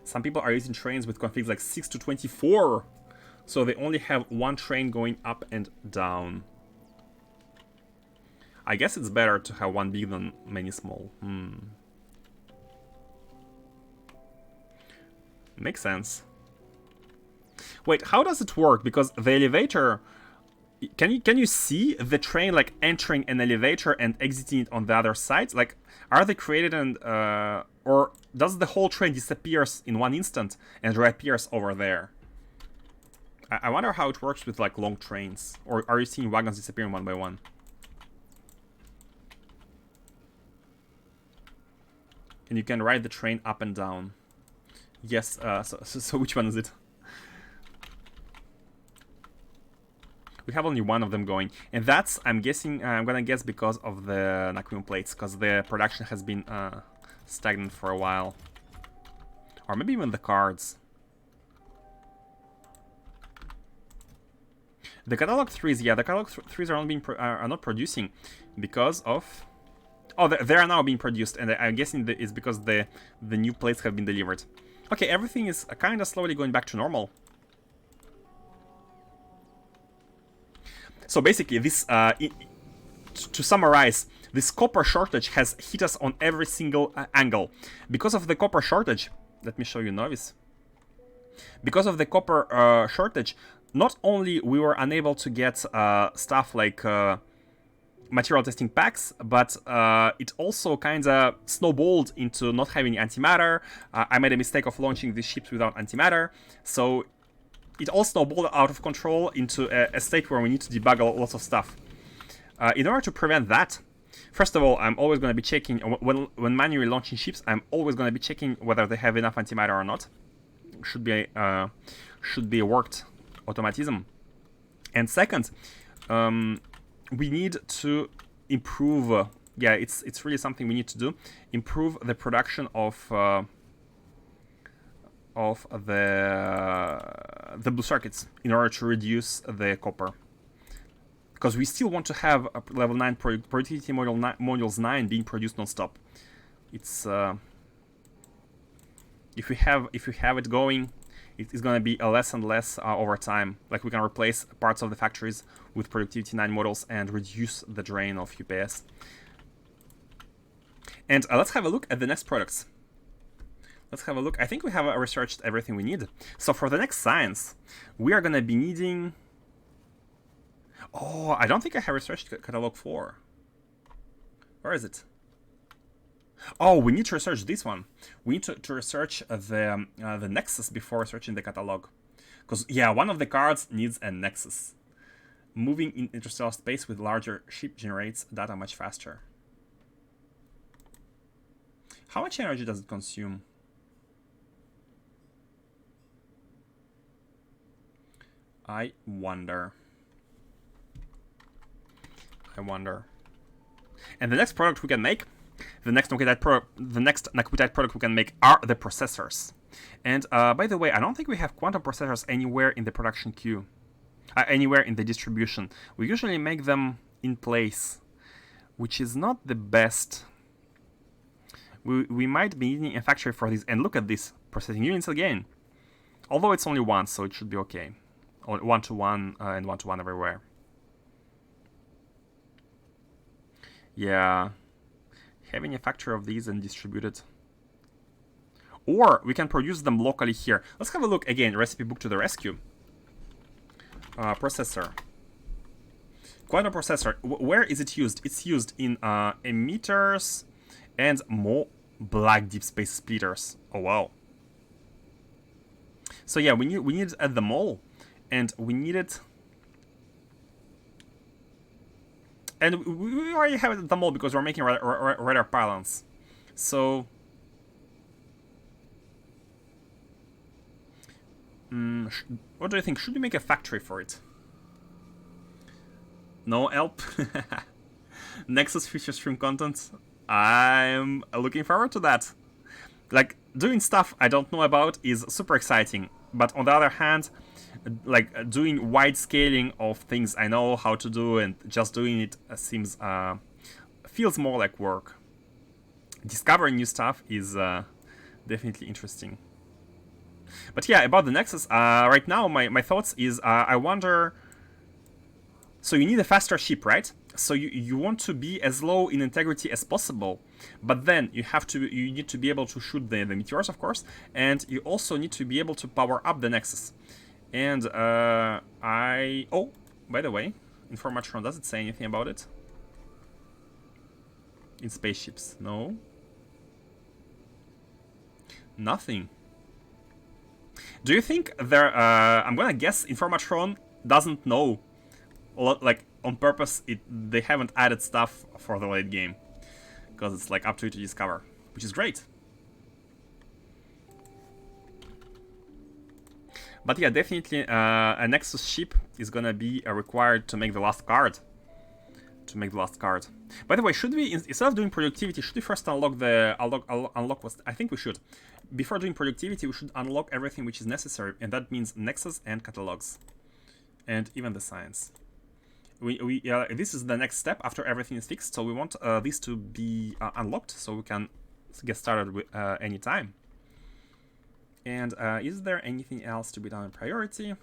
Some people are using trains with configs like 6 to 24, so they only have one train going up and down. I guess it's better to have one big than many small. Makes sense. Wait, how does it work? Because the elevator... Can you see the train like entering an elevator and exiting it on the other side? Like, are they created and... or does the whole train disappears in one instant and reappears over there? I wonder how it works with like long trains. Or are you seeing wagons disappearing one by one? And you can ride the train up and down. Yes, so which one is it? We have only one of them going. And that's, I'm guessing, I'm gonna guess because of the Nakumu plates, because the production has been stagnant for a while. Or maybe even the cards. The catalog 3s, yeah, the catalog 3s are not producing because of... Oh, they are now being produced, and I'm guessing it's because the new plates have been delivered. Okay, everything is kind of slowly going back to normal. So basically, this, to summarize, this copper shortage has hit us on every single angle. Because of the copper shortage, let me show you Novice. Because of the copper shortage, not only we were unable to get stuff like material testing packs, but it also kind of snowballed into not having antimatter. I made a mistake of launching these ships without antimatter, so it all snowballed out of control into a state where we need to debug lots of stuff. In order to prevent that, first of all, I'm always going to be checking, when manually launching ships, I'm always going to be checking whether they have enough antimatter or not. Should be a worked automatism. And second, we need to improve, yeah, it's really something we need to do, improve the production of of the blue circuits in order to reduce the copper. Because we still want to have a level 9 productivity modules 9 being produced non-stop. It's if we have it going, it is going to be less and less over time. Like, we can replace parts of the factories with productivity 9 models and reduce the drain of UPS. And let's have a look at the next products. Let's have a look. I think we have researched everything we need. So for the next science, we are going to be needing... Oh, I don't think I have researched catalog 4. Where is it? Oh, we need to research this one. We need to research the nexus before researching the catalog. Because, yeah, one of the cards needs a nexus. Moving in interstellar space with larger ship generates data much faster. How much energy does it consume? I wonder. And the next product we can make, the next Nakutite product we can make are the processors. And by the way, I don't think we have quantum processors anywhere in the production queue, anywhere in the distribution. We usually make them in place, which is not the best. We might be needing a factory for this. And look at this, processing units again. Although it's only one, so it should be okay. 1-to-1 and 1-to-1 everywhere. Yeah, having a factory of these and distribute it. Or we can produce them locally here. Let's have a look again. Recipe book to the rescue. Processor. Quantum processor. Where is it used? It's used in emitters and more black deep space splitters. Oh wow. So yeah, we need it at the mall, and we need it. And we already have it at the mall because we're making radar pylons. So... what do you think? Should we make a factory for it? No help? Nexus feature stream content? I'm looking forward to that. Like, doing stuff I don't know about is super exciting. But on the other hand, like, doing wide scaling of things I know how to do and just doing it feels more like work. Discovering new stuff is definitely interesting. But yeah, about the Nexus, right now my thoughts is I wonder... So you need a faster ship, right? So you want to be as low in integrity as possible, but then you need to be able to shoot the meteors, of course, and you also need to be able to power up the Nexus. And oh, by the way, Informatron, does it say anything about it? In spaceships? No. Nothing. Do you think there? I'm gonna guess Informatron doesn't know. Like, on purpose, they haven't added stuff for the late game, because it's like up to you to discover, which is great. But yeah, definitely a Nexus ship is gonna be required to make the last card. By the way, should we, instead of doing productivity, should we first unlock the unlock what I think we should. Before doing productivity, we should unlock everything which is necessary, and that means Nexus and catalogs, and even the science. This is the next step after everything is fixed, so we want this to be unlocked so we can get started with any time. And is there anything else to be done in priority?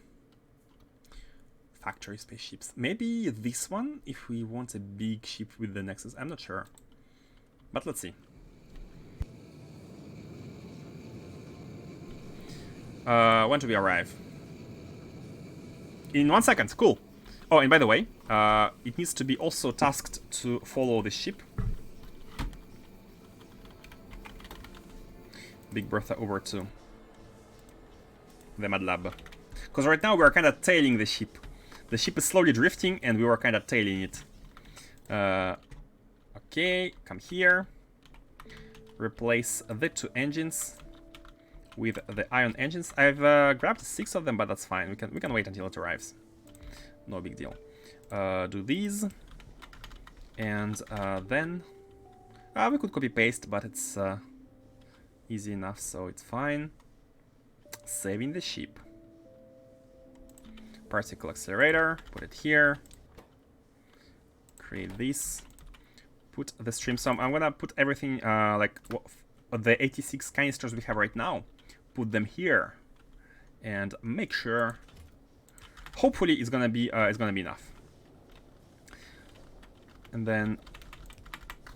Factory spaceships. Maybe this one, if we want a big ship with the Nexus. I'm not sure. But let's see. When do we arrive? In 1 second. Cool. Oh, and by the way, it needs to be also tasked to follow the ship. Big Bertha over to the Mad Lab. Because right now we're kind of tailing the ship. The ship is slowly drifting and we were kind of tailing it. Okay, come here. Replace the 2 engines with the ion engines. I've grabbed 6 of them, but that's fine. We can wait until it arrives. No big deal. Do these. And then... we could copy paste, but it's easy enough, so it's fine. Saving the ship. Particle accelerator, put it here. Create this. Put the stream. So I'm gonna put everything like the 86 canisters we have right now. Put them here, and make sure. Hopefully, it's gonna be enough. And then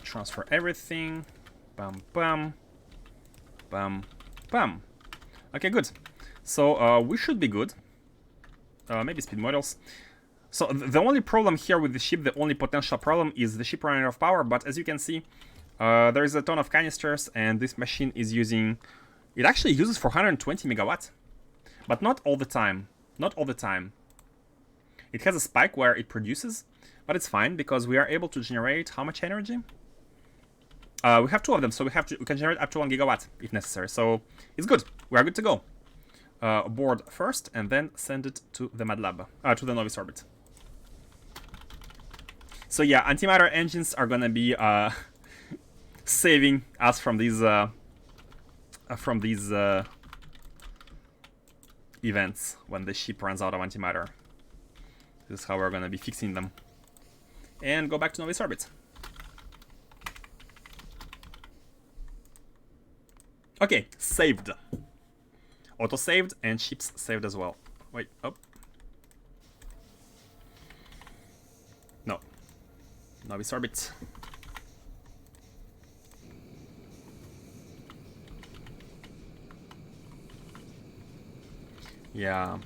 transfer everything. Bam, bam, bam, bam. Okay, good. So we should be good. Maybe speed models. So the only problem here with the ship, the only potential problem is the ship running out of power. But as you can see, there is a ton of canisters, and this machine is using. It actually uses 420 megawatt, but not all the time. Not all the time. It has a spike where it produces, but it's fine because we are able to generate how much energy? We have 2 of them, so we can generate up to 1 gigawatt if necessary. So it's good. We are good to go. Board first, and then send it to the Mad Lab, to the Novice orbit. So yeah, antimatter engines are gonna be saving us from these events when the ship runs out of antimatter. This is how we're gonna be fixing them. And go back to Novice orbit. Okay, saved. Auto saved and ships saved as well. Wait, up. No. Novice orbit. Yeah.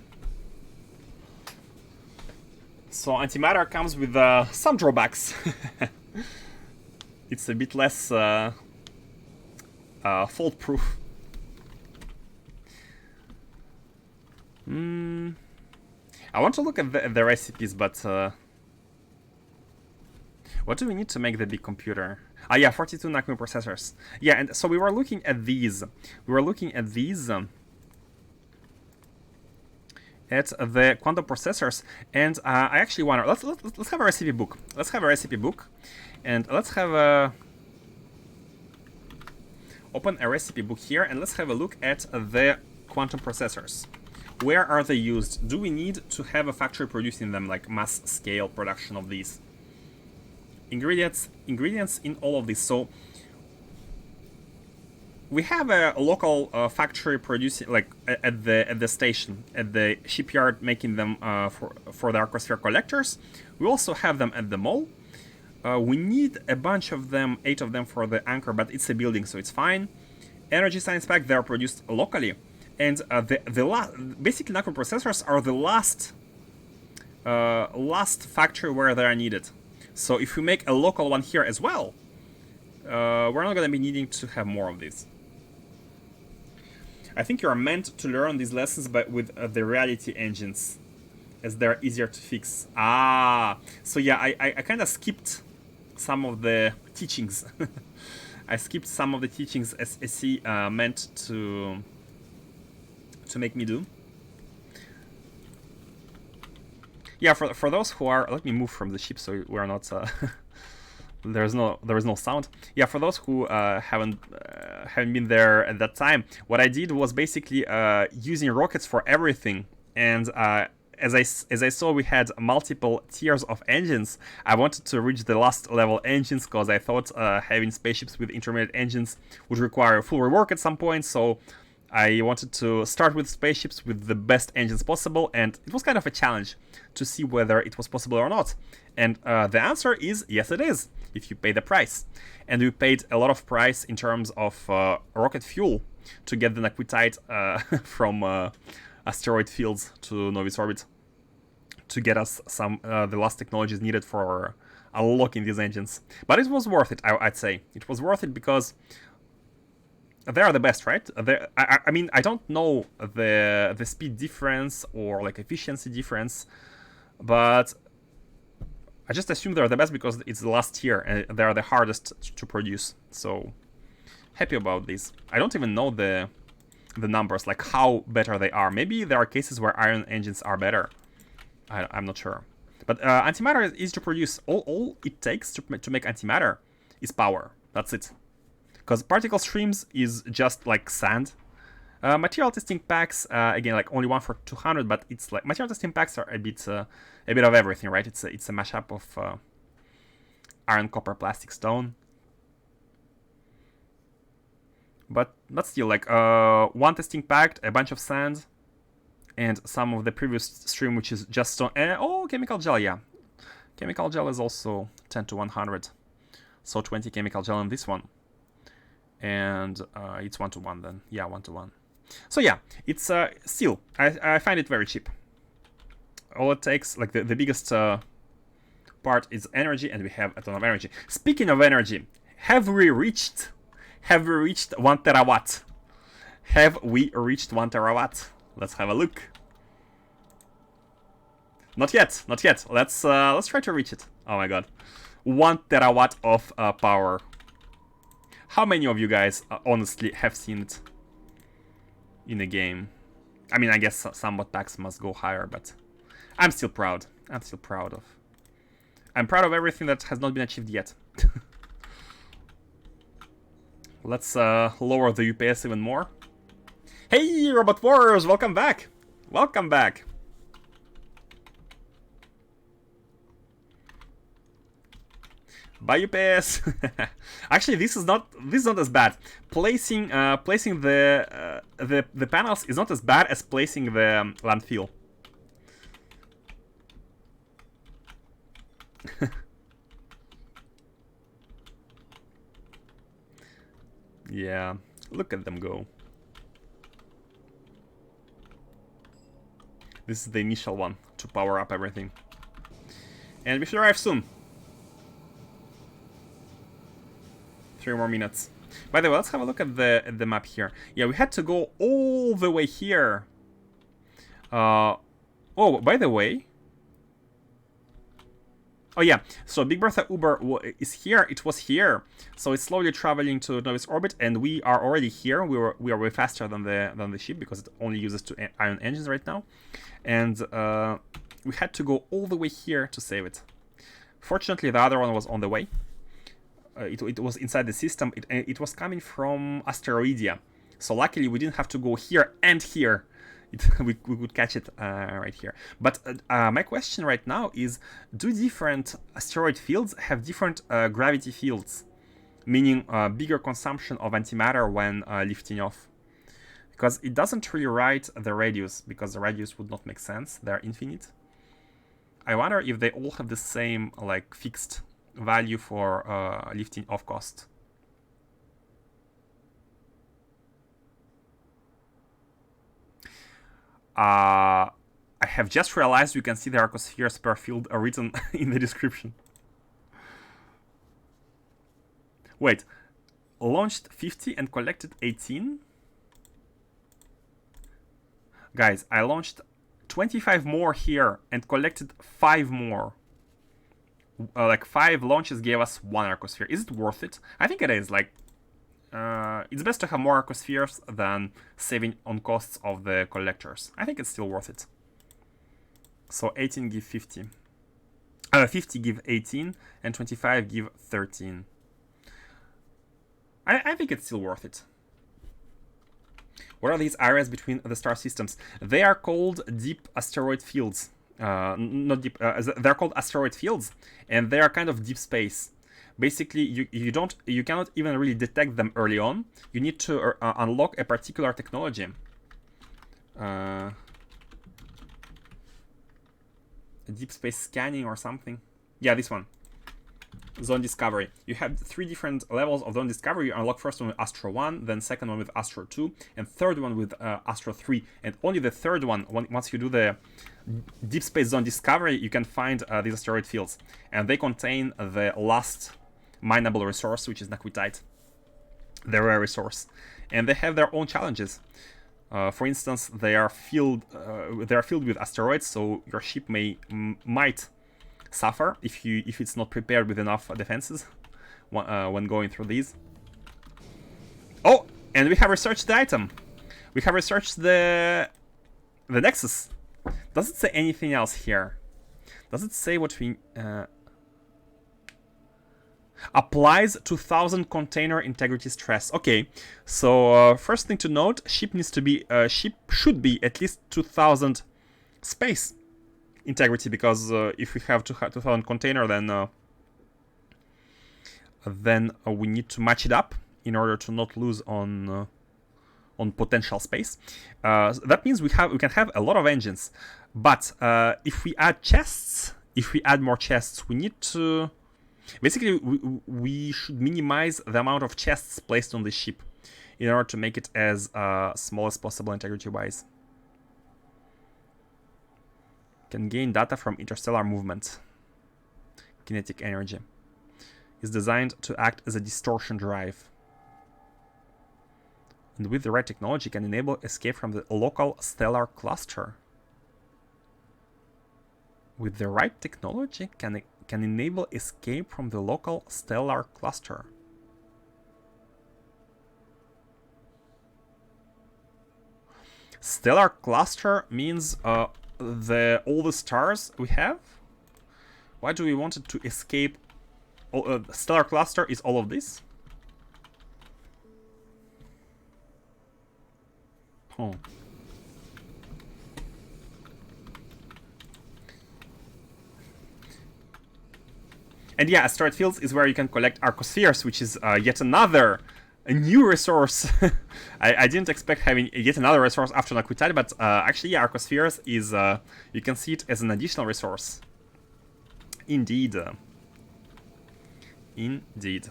So antimatter comes with some drawbacks. It's a bit less fault-proof. I want to look at the recipes, but what do we need to make the big computer? Ah, yeah, 42 nanometer processors. Yeah, and so we were looking at these. At the quantum processors, and I actually want to let's have a recipe book. Let's have a recipe book, and let's have a open a recipe book here, and let's have a look at the quantum processors. Where are they used? Do we need to have a factory producing them, like mass scale production of these? Ingredients in all of this. So we have a local factory producing, like at the station, at the shipyard, making them for the Arcosphere collectors. We also have them at the mall. We need a bunch of them, 8 of them for the anchor, but it's a building, so it's fine. Energy science pack, they are produced locally. And basically microprocessors are the last factory where they are needed. So if we make a local one here as well, we're not going to be needing to have more of these. I think you are meant to learn these lessons with the reality engines, as they're easier to fix. Ah, so yeah, I kind of skipped some of the teachings. I skipped some of the teachings SSC meant to make me do. Yeah, for those who are, let me move from the ship so we're not there is no sound. Yeah, for those who haven't been there at that time, what I did was basically using rockets for everything. And as I saw we had multiple tiers of engines, I wanted to reach the last level engines because I thought having spaceships with intermediate engines would require full rework at some point. So I wanted to start with spaceships with the best engines possible, and it was kind of a challenge to see whether it was possible or not. And the answer is yes, it is, if you pay the price. And we paid a lot of price in terms of rocket fuel to get the Naquitite from asteroid fields to Novice orbit, to get us some the last technologies needed for unlocking these engines. But it was worth it, I'd say. It was worth it because they are the best, right? I mean, I don't know the speed difference or like efficiency difference, but I just assume they're the best because it's the last tier and they are the hardest to produce. So happy about this. I don't even know the numbers, like how better they are. Maybe there are cases where iron engines are better. I'm not sure. But antimatter is easy to produce. All it takes to make antimatter is power. That's it. Because particle streams is just like sand, Material testing packs, again, like only one for 200, but it's like material testing packs are a bit of everything, right? It's a mashup of iron, copper, plastic, stone. But still, like one testing pack, a bunch of sand, and some of the previous stream, which is just stone. Oh, chemical gel, yeah. Chemical gel is also 10 to 100. So 20 chemical gel in this one. And it's 1 to 1 then. Yeah, 1 to 1. So yeah, it's still, I find it very cheap. All it takes, like the biggest part is energy, and we have a ton of energy. Speaking of energy, have we reached 1 terawatt? Have we reached 1 terawatt? Let's have a look. Not yet, not yet. Let's try to reach it. Oh my god, 1 terawatt of power. How many of you guys honestly have seen it in a game? I mean, I guess some mod packs must go higher, but I'm still proud. I'm proud of everything that has not been achieved yet. Let's lower the UPS even more. Hey, Robot Warriors, welcome back. Welcome back. Bye, UPS. Actually, this is not as bad. Placing the panels is not as bad as placing the landfill. Yeah, look at them go. This is the initial one to power up everything. And we should arrive soon. 3 more minutes. By the way, let's have a look at the map here. Yeah, we had to go all the way here. Oh, by the way. Oh yeah, so Big Bertha Uber is here. It was here, so it's slowly traveling to Novice orbit, and we are already here. We are way faster than the ship because it only uses 2 ion engines right now, and we had to go all the way here to save it. Fortunately, the other one was on the way. It was inside the system. It was coming from Asteroidia, so luckily we didn't have to go here and here. We could catch it right here. But my question right now is, do different asteroid fields have different gravity fields? Meaning bigger consumption of antimatter when lifting off? Because it doesn't really write the radius, because the radius would not make sense. They're infinite. I wonder if they all have the same like fixed value for lifting off cost. I have just realized you can see the arcospheres per field are written in the description. Wait, launched 50 and collected 18? Guys, I launched 25 more here and collected 5 more. Like 5 launches gave us 1 arcosphere. Is it worth it? I think it is. Like, it's best to have more arcospheres than saving on costs of the collectors. I think it's still worth it. So 18 give 50. 50 give 18, and 25 give 13. I think it's still worth it. What are these areas between the star systems? They are called deep asteroid fields. Not deep. They're called asteroid fields, and they are kind of deep space. Basically, you cannot even really detect them early on. You need to unlock a particular technology. Deep space scanning or something. Yeah, this one. Zone discovery. You have 3 different levels of zone discovery. You unlock first one with Astro 1, then second one with Astro 2, and third one with Astro 3. And only the third one, once you do the deep space zone discovery, you can find these asteroid fields. And they contain the last mineable resource, which is Naquitite, the rare resource. And they have their own challenges. For instance, they are filled with asteroids, so your ship might suffer if it's not prepared with enough defenses when going through these. Oh, and we have researched the item. We have researched the Nexus. Does it say anything else here? Does it say what we... Applies 2000 container integrity stress. Okay, so first thing to note, ship should be at least 2000 space integrity, because if we have 2000 container, then we need to match it up in order to not lose on potential space. That means we can have a lot of engines, but if we add chests, if we add more chests, we need to basically we should minimize the amount of chests placed on the ship in order to make it as small as possible integrity wise. Can gain data from interstellar movement. Kinetic energy is designed to act as a distortion drive, and with the right technology can enable escape from the local stellar cluster. With the right technology can enable escape from the local stellar cluster. Stellar cluster means all the stars we have. Why do we want it to escape? Stellar cluster is all of this. Oh. And yeah, asteroid fields is where you can collect arcospheres, which is yet another new resource. I didn't expect having yet another resource after Nakuitari, but actually, yeah, arcospheres is you can see it as an additional resource. Indeed. Indeed.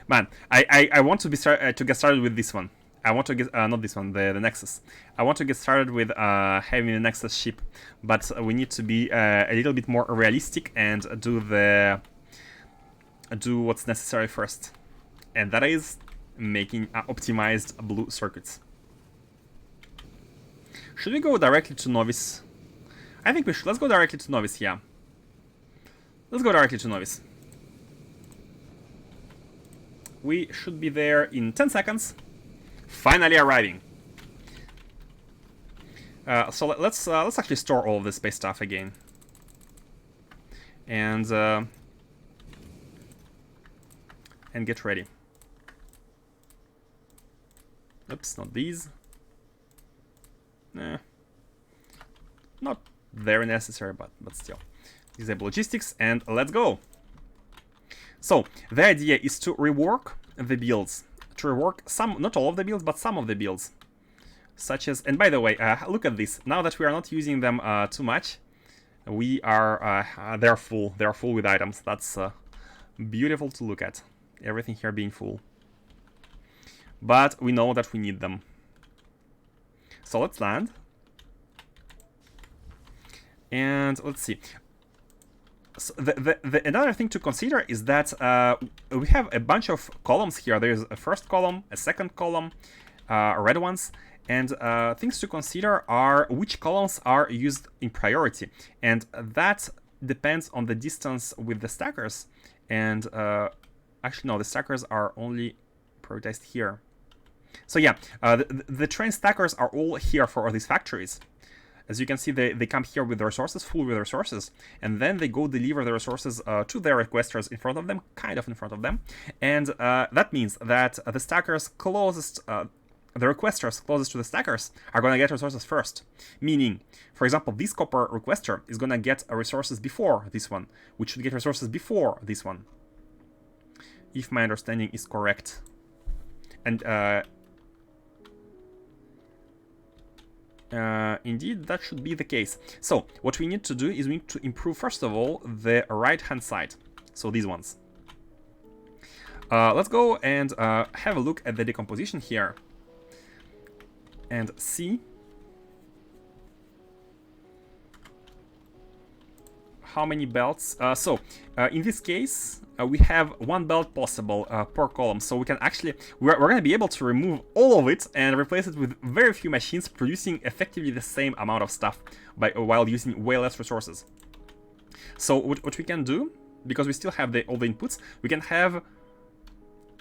Man, I want to get started with this one. I want to get not this one, the Nexus. I want to get started with having the Nexus ship, but we need to be a little bit more realistic and do what's necessary first, and that is making optimized blue circuits. Should we go directly to Novice? I think we should. Let's go directly to Novice. Yeah. Let's go directly to Novice. We should be there in 10 seconds. Finally arriving. So let's actually store all of this space stuff again, and get ready. Oops, not these. Nah, not very necessary, but still. Disable logistics and let's go. So the idea is to rework the builds. To rework some, not all of the builds, but some of the builds. Such as, and by the way, look at this. Now that we are not using them too much, we are, they're full. They're full with items. That's beautiful to look at. Everything here being full. But we know that we need them. So let's land. And let's see. So another thing to consider is that we have a bunch of columns here. There's a first column, a second column, red ones, and things to consider are which columns are used in priority, and that depends on the distance with the stackers. And actually, no, the stackers are only prioritized here. So yeah, the train stackers are all here for all these factories. As you can see, they come here with the resources, full with resources, and then they go deliver the resources to their requesters in front of them, kind of in front of them. And that means that the stackers closest, the requesters closest to the stackers are going to get resources first. Meaning, for example, this copper requester is going to get resources before this one, which should get resources before this one, if my understanding is correct. And indeed, that should be the case. So what we need to do is we need to improve, first of all, the right-hand side. So these ones. Let's go and have a look at the decomposition here and see how many belts. In this case, we have one belt possible per column, so we can actually we're going to be able to remove all of it and replace it with very few machines, producing effectively the same amount of stuff while using way less resources. So what we can do, because we still have all the inputs, we can have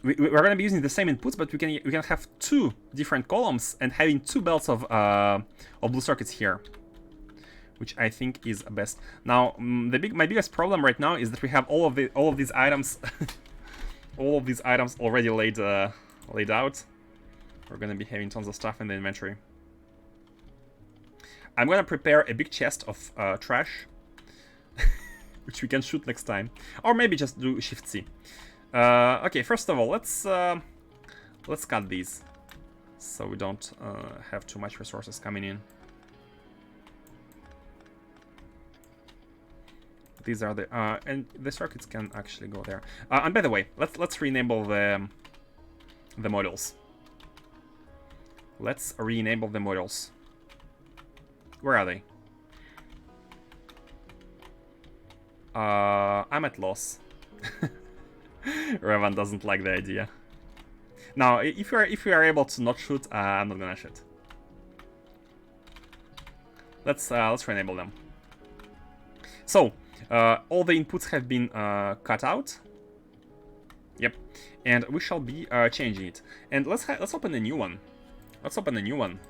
we're going to be using the same inputs, but we can have two different columns and having two belts of blue circuits here, which I think is best. Now, my biggest problem right now is that we have all of these items, all of these items already laid out. We're gonna be having tons of stuff in the inventory. I'm gonna prepare a big chest of trash, which we can shoot next time, or maybe just do Shift C. Okay, first of all, let's cut these, so we don't have too much resources coming in. These are the and the circuits can actually go there. And by the way, let's re-enable the modules. Let's re-enable the modules. Where are they? I'm at loss. Revan doesn't like the idea. Now, if we are able to not shoot, I'm not gonna shoot. Let's re-enable them. So, all the inputs have been cut out. Yep, and we shall be changing it. And let's open a new one. Let's open a new one.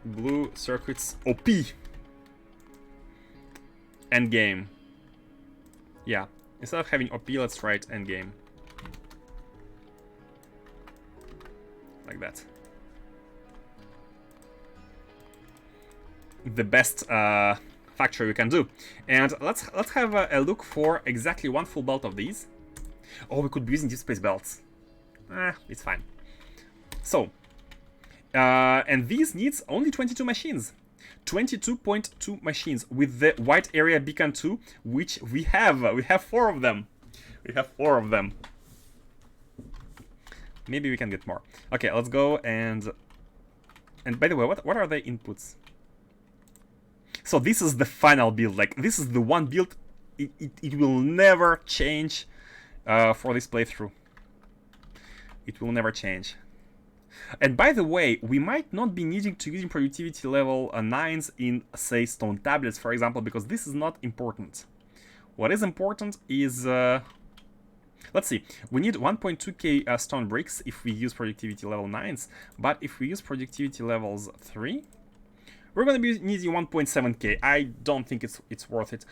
Blue circuits OP. Endgame. Yeah, instead of having OP, let's write endgame. Like that. The best factory we can do. And let's have a look for exactly one full belt of these. Oh, we could be using deep space belts. It's fine. So, and these needs only 22 machines. 22.2 machines with the white area beacon 2, which we have. We have 4 of them. We have 4 of them. Maybe we can get more. Okay, let's go and by the way, what are the inputs? So this is the final build. Like, this is the one build. It will never change for this playthrough. It will never change. And by the way, we might not be needing to use productivity level 9s in, say, stone tablets, for example, because this is not important. What is important is, let's see, we need 1.2k stone bricks if we use productivity level 9s, but if we use productivity levels 3, we're going to be needing 1.7k. I don't think it's worth it.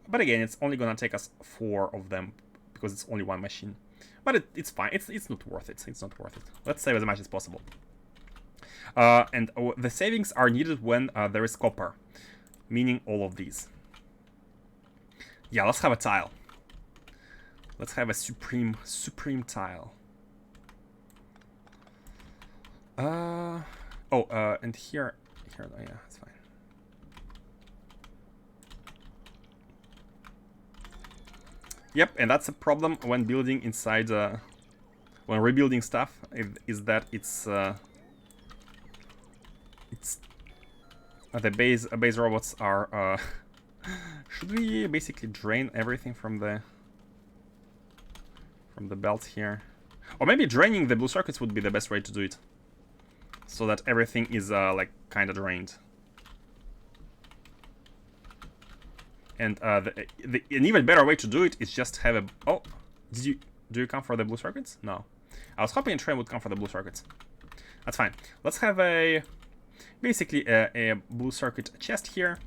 But again, it's only going to take us 4 of them because it's only one machine. But it's fine. It's not worth it. It's not worth it. Let's save as much as possible. And the savings are needed when there is copper, meaning all of these. Yeah, let's have a tile. Let's have a supreme tile. And here, oh yeah, it's fine. Yep, and that's a problem when building inside, when rebuilding stuff, is that it's the base robots are. Should we basically drain everything from the belt here, or maybe draining the blue circuits would be the best way to do it, so that everything is like kind of drained. And an even better way to do it is just have a... Oh, do you come for the blue circuits? No. I was hoping a train would come for the blue circuits. That's fine. Let's have basically a blue circuit chest here,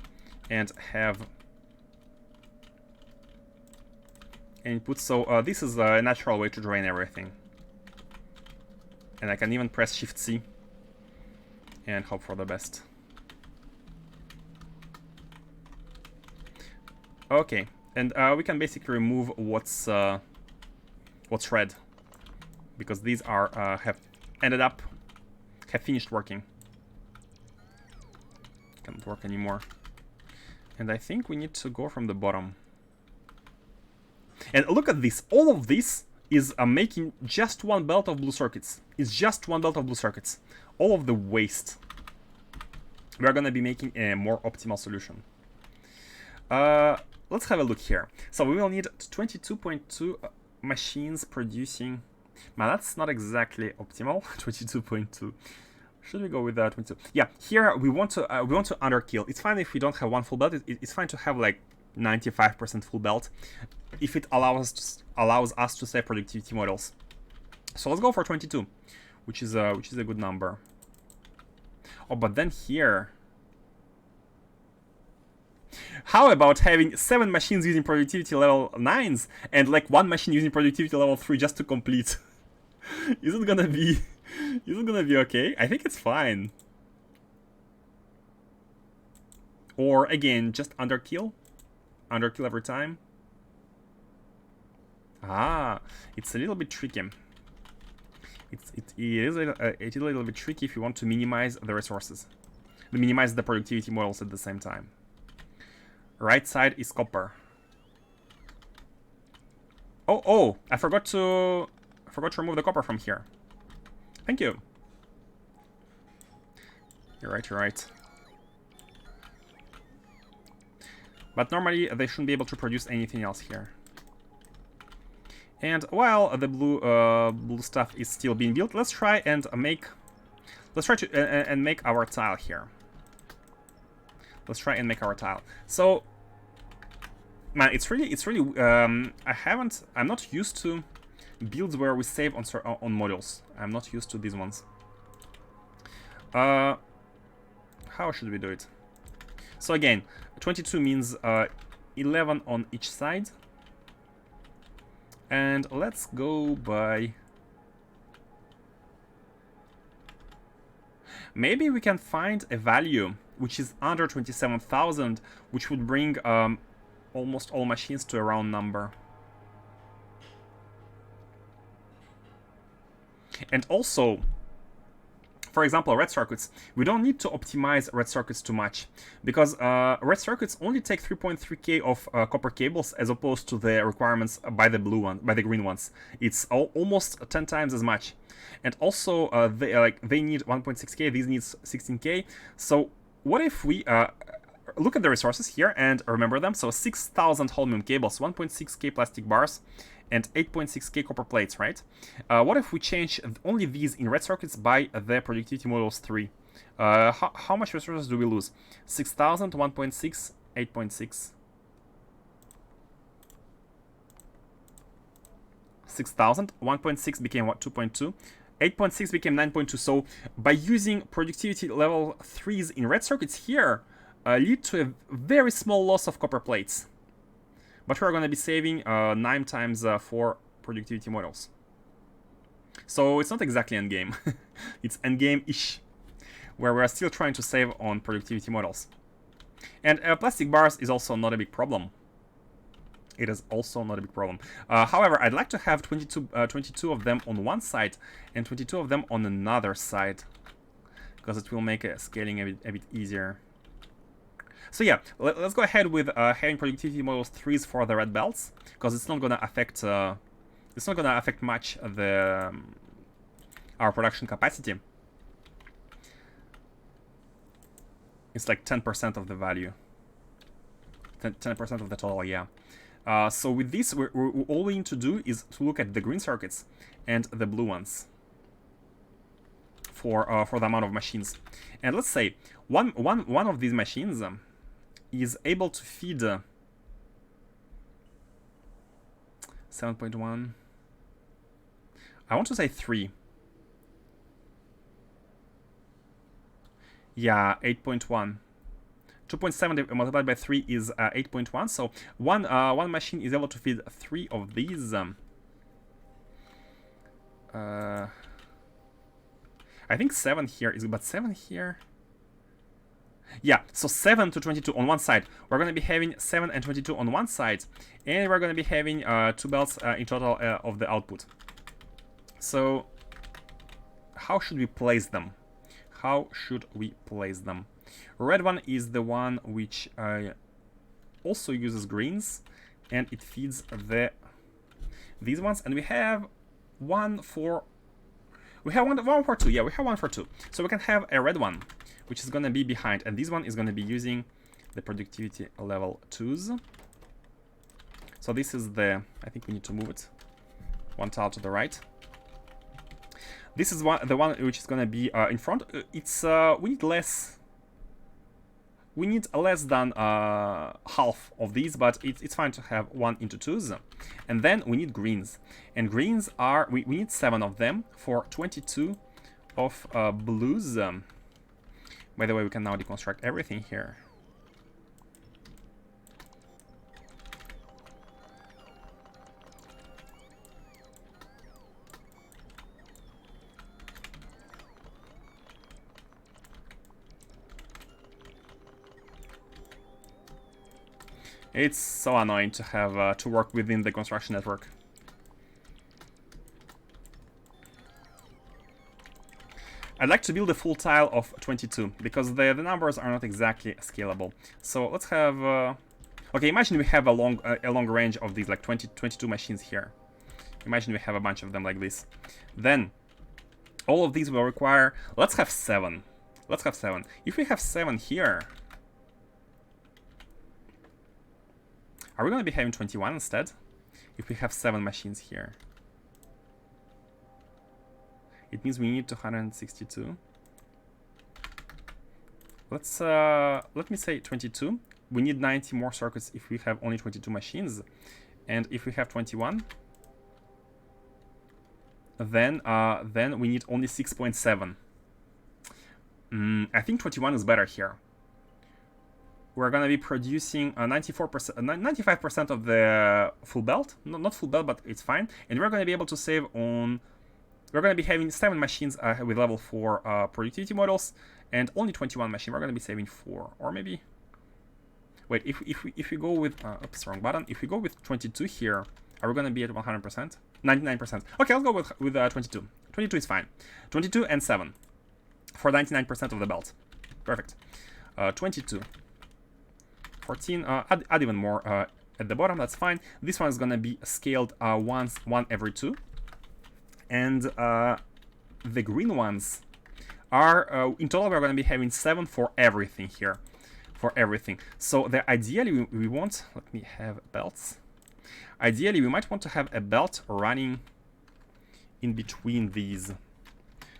and have input. So this is a natural way to drain everything. And I can even press Shift C and hope for the best. Okay, and we can basically remove what's red, because these are have finished working. Can't work anymore. And I think we need to go from the bottom. And look at this. All of this is making just one belt of blue circuits. It's just one belt of blue circuits. All of the waste. We are gonna be making a more optimal solution. Let's have a look here. So we will need 22.2 machines producing. Man, that's not exactly optimal. 22.2. Should we go with 22? Yeah, here we want to underkill. It's fine if we don't have one full belt. It's fine to have like 95% full belt, if it allows us to save productivity models. So let's go for 22, which is a good number. Oh, but then here... How about having 7 machines using productivity level 9s and like 1 machine using productivity level 3 just to complete? Is it gonna be... Is it gonna be okay? I think it's fine. Or again, just underkill? Underkill every time? Ah, it's a little bit tricky. It is a little bit tricky if you want to minimize the resources. Minimize the productivity models at the same time. Right side is copper. Oh, I forgot to remove the copper from here. Thank you. You're right. But normally they shouldn't be able to produce anything else here. And while the blue stuff is still being built, let's try and make our tile here. Let's try and make our tile. So, man, it's really I'm not used to builds where we save on modules. I'm not used to these ones. How should we do it? So again, 22 means 11 on each side. And let's go by... Maybe we can find a value which is under 27,000, which would bring almost all machines to a round number. And also, for example, red circuits. We don't need to optimize red circuits too much, because red circuits only take 3.3K of copper cables as opposed to the requirements by the green ones. It's almost 10 times as much. And also, they need 1.6K. These need 16K. So what if we look at the resources here and remember them? So 6,000 holmium cables, 1.6K plastic bars, and 8.6K copper plates, right? What if we change only these in red circuits by the productivity modules 3? How much resources do we lose? 6,000, 1.6, 8.6. 6,000, 1.6 became what? 2.2. 8.6 became 9.2. So by using productivity level 3s in red circuits here, lead to a very small loss of copper plates. But we're going to be saving 9 times 4 productivity models. So it's not exactly endgame. It's endgame-ish, where we're still trying to save on productivity models. And plastic bars is also not a big problem. It is also not a big problem. However, I'd like to have 22 of them on one side and 22 of them on another side, because it will make scaling a bit easier. So yeah, let's go ahead with having productivity models 3s for the red belts, because it's not gonna affect much the our production capacity. It's like 10% of the value, 10% of the total, yeah. So with this, all we need to do is to look at the green circuits and the blue ones for the amount of machines. And let's say one of these machines is able to feed 7.1. I want to say 3. Yeah, 8.1. 2.7 multiplied by 3 is 8.1. So one machine is able to feed 3 of these. I think 7 here is, but 7 here. Yeah, so 7 to 22 on one side. We're going to be having 7 and 22 on one side, and we're going to be having 2 belts in total of the output. So how should we place them? How should we place them? Red one is the one which also uses greens, and it feeds these ones. And we have one for 2. Yeah, we have one for 2. So we can have a red one, which is going to be behind, and this one is going to be using the productivity level 2s. So this is the, I think we need to move it one tile to the right. This is the one which is going to be in front. It's we need less than half of these, but it's fine to have 1 into 2s. And then we need greens, and greens are we need 7 of them for 22 of blues. By the way, we can now deconstruct everything here. It's so annoying to have to work within the construction network. I'd like to build a full tile of 22 because the numbers are not exactly scalable. So let's have okay, imagine we have a long range of these like 22 machines here. Imagine we have a bunch of them like this. Then all of these will require, let's have 7. Let's have 7. If we have 7 here, are we going to be having 21 instead? If we have 7 machines here. It means we need 262. Let's let me say 22. We need 90 more circuits if we have only 22 machines. And if we have 21, then we need only 6.7. I think 21 is better here. We're gonna be producing 94%, 95% of the full belt. No, not full belt, but it's fine. And we're gonna be able to save on. We're gonna be having 7 machines with level 4 productivity models, and only 21 machines. We're gonna be saving 4, or maybe. Wait, if we go with oops, wrong button. If we go with 22 here, are we gonna be at 100%? 99%. Okay, I'll go with 22. 22 is fine. 22 and 7 for 99% of the belt. Perfect. 22. 14, add even more at the bottom, that's fine. This one is gonna be scaled one every 2. And the green ones are, in total we're gonna be having 7 for everything here. For everything. So ideally we want, let me have belts. Ideally we might want to have a belt running in between these.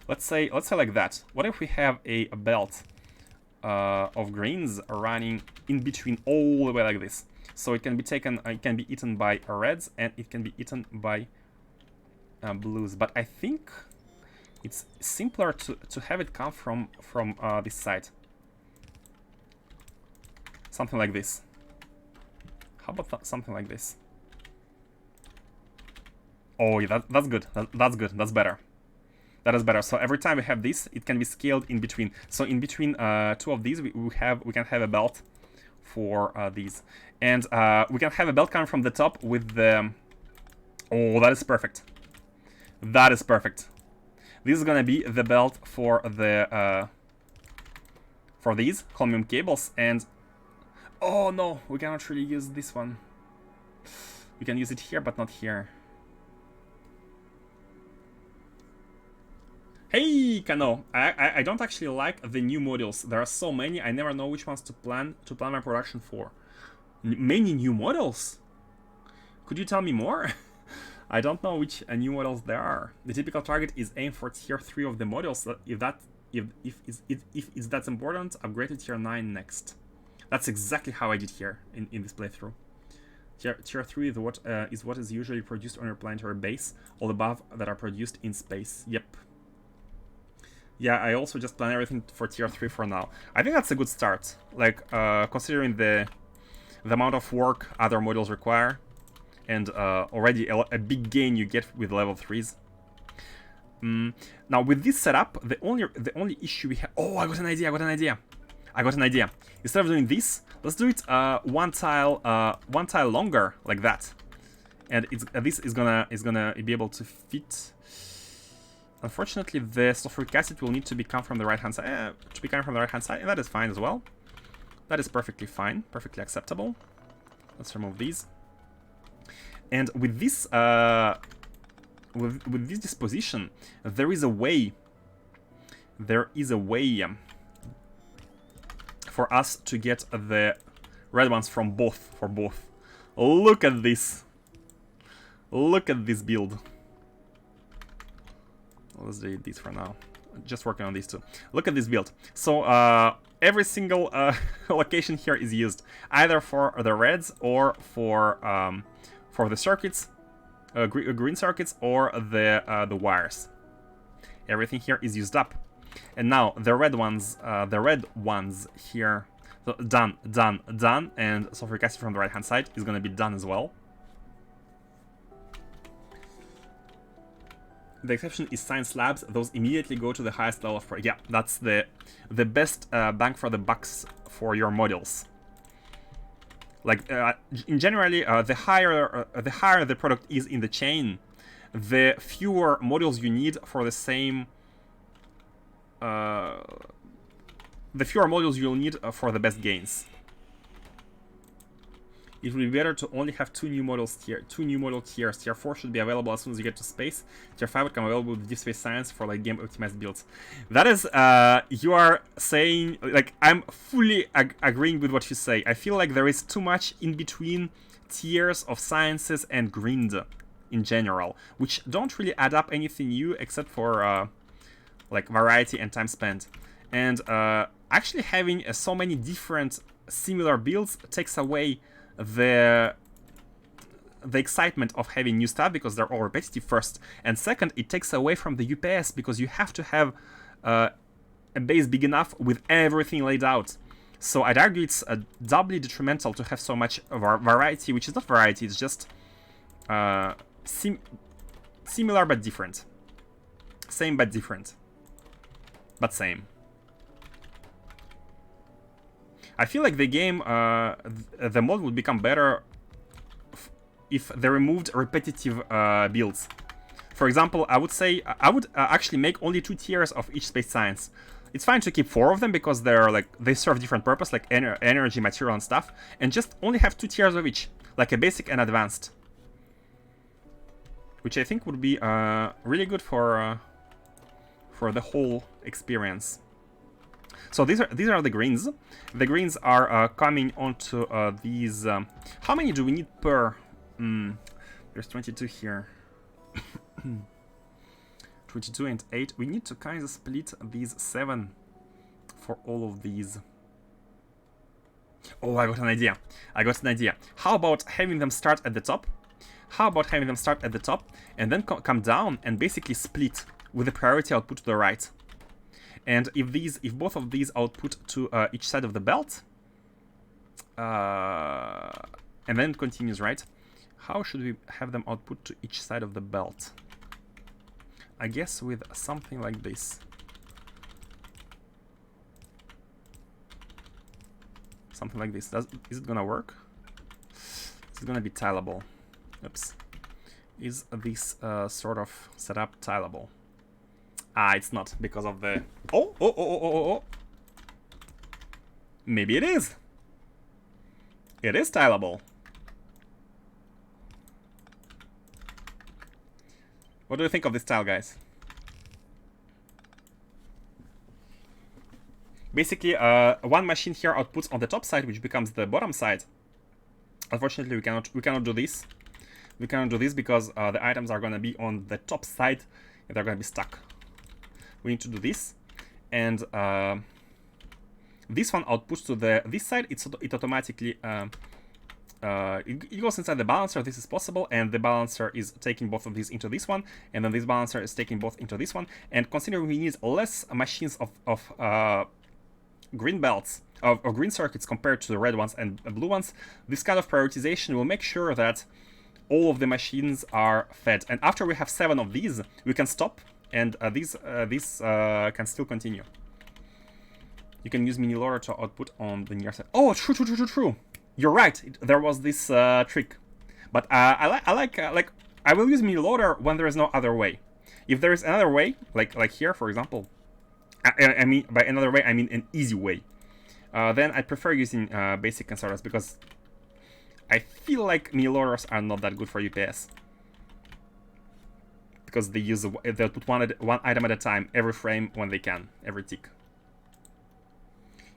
Let's say like that. What if we have a belt of greens running in between all the way like this? So it can be taken, it can be eaten by reds and it can be eaten by blues. But I think it's simpler to have it come from this side. Something like this. How about something like this? Oh, yeah, that's good. That's good. That's better. That is better. So every time we have this, it can be scaled in between. So in between 2 of these, we can have a belt for these, and we can have a belt coming from the top with the. Oh, that is perfect. That is perfect. This is gonna be the belt for the for these chromium cables, and oh no, we cannot really use this one. We can use it here, but not here. Hey, Kano, I don't actually like the new modules. There are so many, I never know which ones to plan my production for. Many new models? Could you tell me more? I don't know which new models there are. The typical target is aim for tier 3 of the models. If it's that important, upgrade to tier 9 next. That's exactly how I did here in this playthrough. Tier 3 is what is usually produced on your planetary base, all above that are produced in space. Yep. Yeah, I also just plan everything for tier 3 for now. I think that's a good start. Like, considering the amount of work other modules require, and already a big gain you get with level 3s. Now with this setup, the only issue we have. Oh, I got an idea. Instead of doing this, let's do it one tile longer, like that. And this is gonna be able to fit. Unfortunately, the sulfuric acid will need to come from the right hand side. And that is fine as well. That is perfectly fine, perfectly acceptable. Let's remove these. And with this, with this disposition, there is a way. For us to get the red ones for both. Look at this. Look at this build. Let's delete these for now. Just working on these two. Look at this build. So every single location here is used either for the reds or for the circuits, green circuits, or the wires. Everything here is used up. And now the red ones here, so done, done, done, and sulfuric acid from the right hand side is gonna be done as well. The exception is science labs. Those immediately go to the highest level of yeah, that's the best bang for the bucks for your modules. Like in generally, the higher the product is in the chain, the fewer modules you need for the same. The fewer modules you'll need for the best gains. It would be better to only have two new model tiers. Tier 4 should be available as soon as you get to space. Tier 5 would come available with deep space science for like game optimized builds. That is, you are saying, like, I'm fully agreeing with what you say. I feel like there is too much in between tiers of sciences and grind in general, which don't really add up anything new except for like variety and time spent. And actually having so many different similar builds takes away the excitement of having new stuff, because they're all repetitive first, and second, it takes away from the UPS because you have to have a base big enough with everything laid out. So I'd argue it's doubly detrimental to have so much variety, which is not variety, it's just similar but different. Same but different. But same. I feel like the game, the mod would become better if they removed repetitive builds. For example, I would say I would actually make only 2 tiers of each space science. It's fine to keep 4 of them because they're like they serve different purpose, like energy, material, and stuff, and just only have 2 tiers of each, like a basic and advanced, which I think would be really good for the whole experience. So these are the greens. The greens are coming onto these. How many do we need per? There's 22 here. 22 and 8. We need to kind of split these 7 for all of these. Oh, I got an idea. How about having them start at the top? And then come down and basically split with the priority output to the right. And if both of these output to each side of the belt, and then it continues, right? How should we have them output to each side of the belt? I guess with something like this. Something like this. Is it gonna work? Is it gonna be tileable? Oops. Is this sort of setup tileable? It's not, because of the... Oh! Maybe it is. It is tileable. What do you think of this tile, guys? Basically, one machine here outputs on the top side, which becomes the bottom side. Unfortunately, we cannot do this. We cannot do this because the items are going to be on the top side and they're going to be stuck. We need to do this, and this one outputs to this side. It automatically it goes inside the balancer. This is possible, and the balancer is taking both of these into this one, and then this balancer is taking both into this one. And considering we need less machines of green belts of green circuits compared to the red ones and blue ones, this kind of prioritization will make sure that all of the machines are fed. And after we have 7 of these, we can stop. And these can still continue. You can use mini loader to output on the near side. Oh, true. You're right. There was this trick, but I will use mini loader when there is no other way. If there is another way, like here, for example, I mean by another way I mean an easy way. Then I prefer using basic consorters because I feel like mini loaders are not that good for UPS. Because they'll put one item at a time every frame when they can, every tick.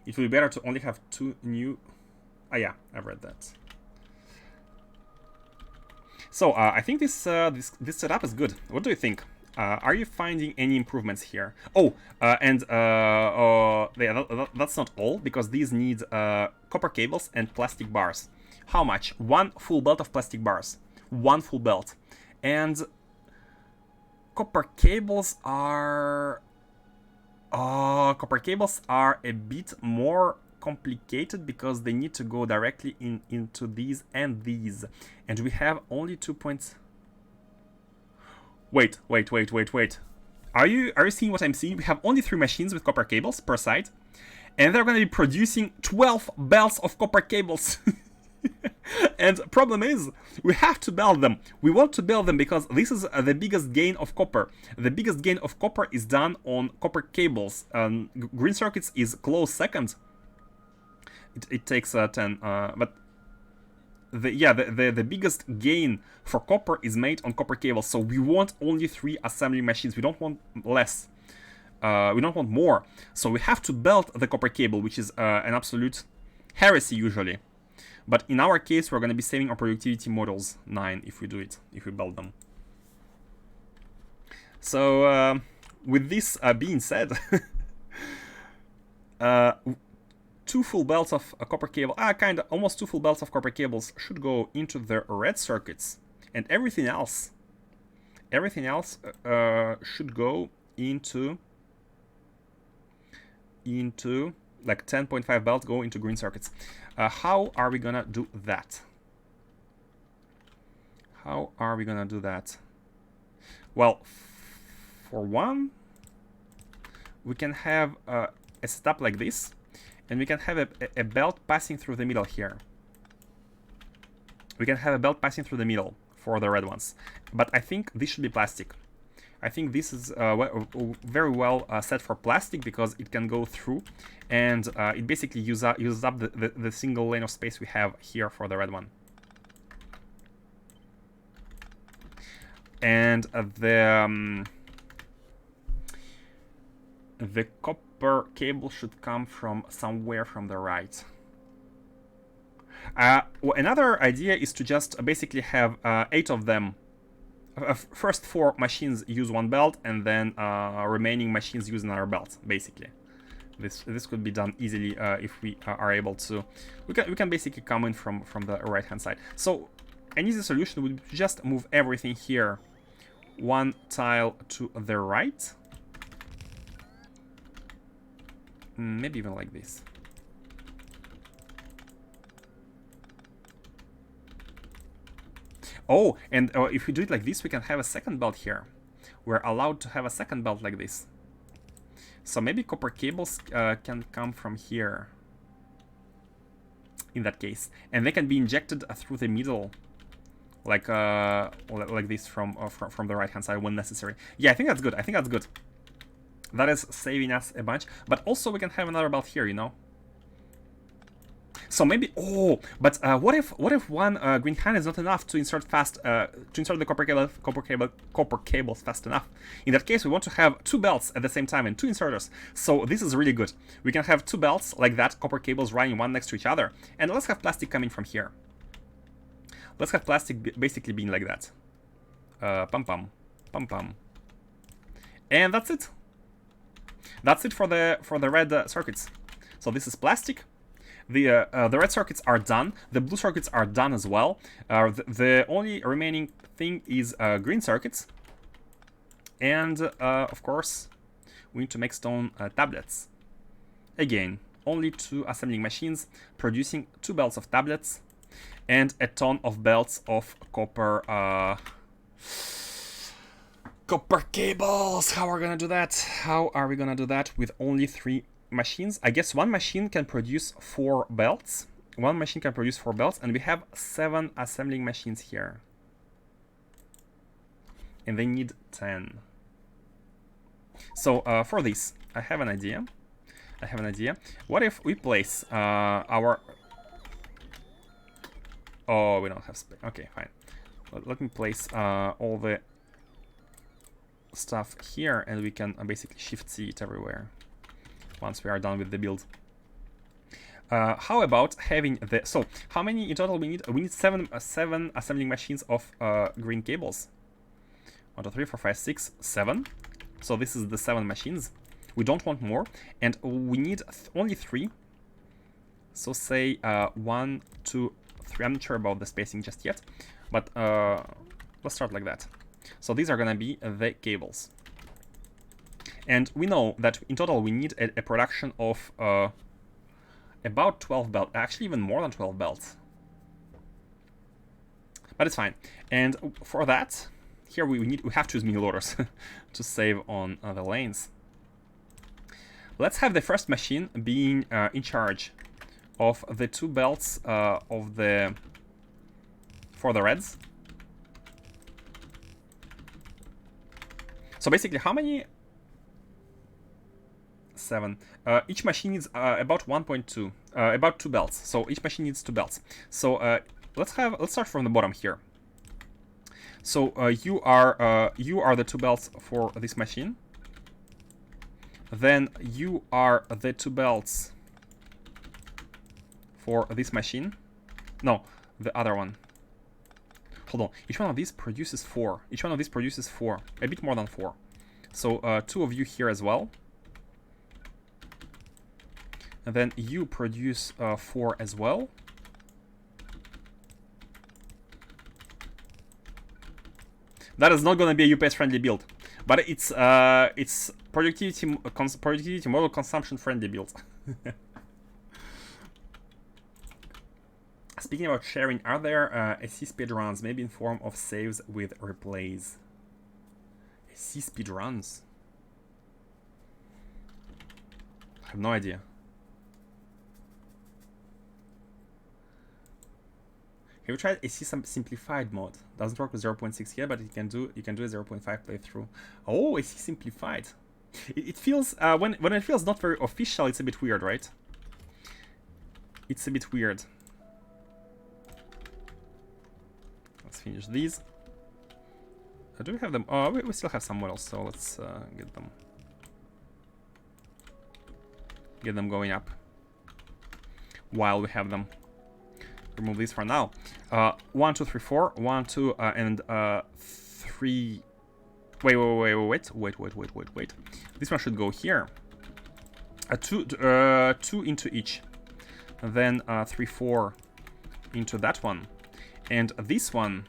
It would be better to only have 2 new... yeah, I've read that. So I think this setup is good. What do you think? Are you finding any improvements here? Oh, and yeah, that's not all, because these need copper cables and plastic bars. How much? 1 full belt of plastic bars. 1 full belt. And copper cables are Copper cables are a bit more complicated because they need to go directly into these and these, and we have only 2 points. Wait. Are you seeing what I'm seeing? We have only 3 machines with copper cables per side, and they're going to be producing 12 belts of copper cables. And problem is, we have to build them. We want to build them because this is the biggest gain of copper. The biggest gain of copper is done on copper cables. Green circuits is close second. It takes 10, but the biggest gain for copper is made on copper cables. So we want only 3 assembly machines. We don't want less. We don't want more. So we have to belt the copper cable, which is an absolute heresy usually. But in our case, we're going to be saving our productivity models 9 if we do it, if we build them. So with this being said, 2 full belts of copper cable, almost 2 full belts of copper cables should go into the red circuits, and everything else should go into like 10.5 belts go into green circuits. How are we gonna do that? Well, for one, we can have a setup like this, and we can have a belt passing through the middle here. We can have a belt passing through the middle for the red ones, but I think this should be plastic. I think this is very well set for plastic because it can go through, and it basically uses up the single lane of space we have here for the red one. And the copper cable should come from somewhere from the right. Another idea is to just basically have 8 of them. First 4 machines use 1 belt, and then remaining machines use another belt. Basically, this could be done easily if we are able to. We can basically come in from the right hand side. So an easy solution would be just move everything here 1 tile to the right. Maybe even like this. Oh, and if we do it like this, we can have a second belt here. We're allowed to have a second belt like this. So maybe copper cables can come from here. In that case, and they can be injected through the middle, like this from the right hand side when necessary. Yeah, I think that's good. That is saving us a bunch. But also we can have another belt here, you know. So maybe, but what if one green hand is not enough to insert the copper cables fast enough? In that case, we want to have 2 belts at the same time and 2 inserters. So this is really good. We can have 2 belts like that, copper cables running one next to each other, and let's have plastic coming from here. Let's have plastic basically being like that. Pum pum, pum pum, and that's it. That's it for the red circuits. So this is plastic. The red circuits are done. The blue circuits are done as well. The only remaining thing is green circuits. And of course, we need to make stone tablets. Again, only 2 assembling machines producing 2 belts of tablets and a ton of belts of copper cables. How are we gonna do that? How are we gonna do that with only 3 machines? I guess 1 machine can produce 4 belts. 1 machine can produce 4 belts, and we have 7 assembling machines here. And they need 10. So for this, I have an idea. What if we place our... Oh, we don't have space. Okay, fine. Let me place all the stuff here, and we can basically shift-C it everywhere once we are done with the build. How about having the... So, how many in total we need? We need 7 assembling machines of green cables. 1, 2, 3, 4, 5, 6, 7. So this is the 7 machines. We don't want more, and we need only 3. So say 1, 2, 3. I'm not sure about the spacing just yet, but let's start like that. So these are gonna be the cables. And we know that in total we need a production of about 12 belts, actually even more than 12 belts. But it's fine. And for that, here we have to use mini loaders to save on the lanes. Let's have the first machine being in charge of the 2 belts for the reds. So basically, how many? 7. Each machine needs about 1.2, about 2 belts. So each machine needs 2 belts. So let's start from the bottom here. So you are the 2 belts for this machine. Then you are the 2 belts for this machine. No, the other one. Hold on. Each one of these produces 4. Each one of these produces 4. A bit more than 4. So 2 of you here as well. And then you produce 4 as well. That is not going to be a UPS friendly build, but it's productivity model consumption friendly build. Speaking about sharing, are there SC speedruns, maybe in form of saves with replays? SC speedruns? I have no idea. Have you tried SC simplified mode? Doesn't work with 0.6 here, but you can do a 0.5 playthrough. Oh, SC simplified. It feels when it feels not very official, it's a bit weird, right? It's a bit weird. Let's finish these. Do we have them? Oh, we still have some models, so let's get them going up while we have them. Remove these for now. 1, 2, 3, 4. 1, 2, and 3. Wait. This one should go here. 2 into each. And then 3, 4 into that one. And this one.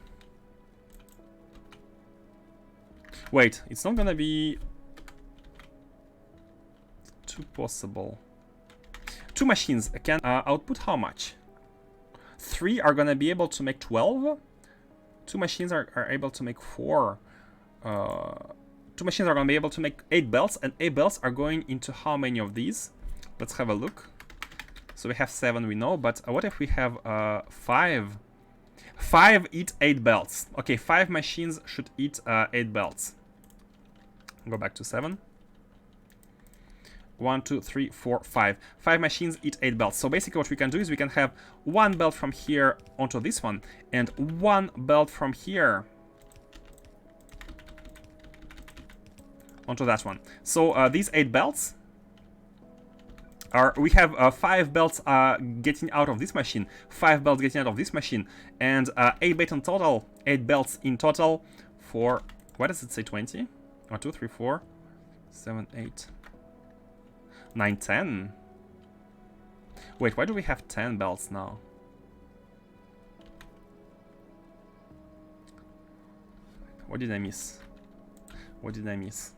Wait, it's not gonna be 2 possible. 2 machines can output how much? 3 are gonna be able to make 12. 2 machines are able to make 4. 2 machines are gonna be able to make 8 belts, and 8 belts are going into how many of these? Let's have a look. So we have 7, we know, but what if we have 5? 5 eat 8 belts. Okay, 5 machines should eat 8 belts. Go back to 7. 1, 2, 3, 4, 5. 5 machines eat 8 belts. So basically what we can do is we can have 1 belt from here onto this one, and 1 belt from here onto that one. So these 8 belts are, we have 5 belts getting out of this machine, 5 belts getting out of this machine, and 8 belts in total, 8 belts in total for, what does it say, 20? 1, 2, 3, 4, 7, 8, 9, 10. Wait, why do we have 10 belts now? What did I miss? What did I miss?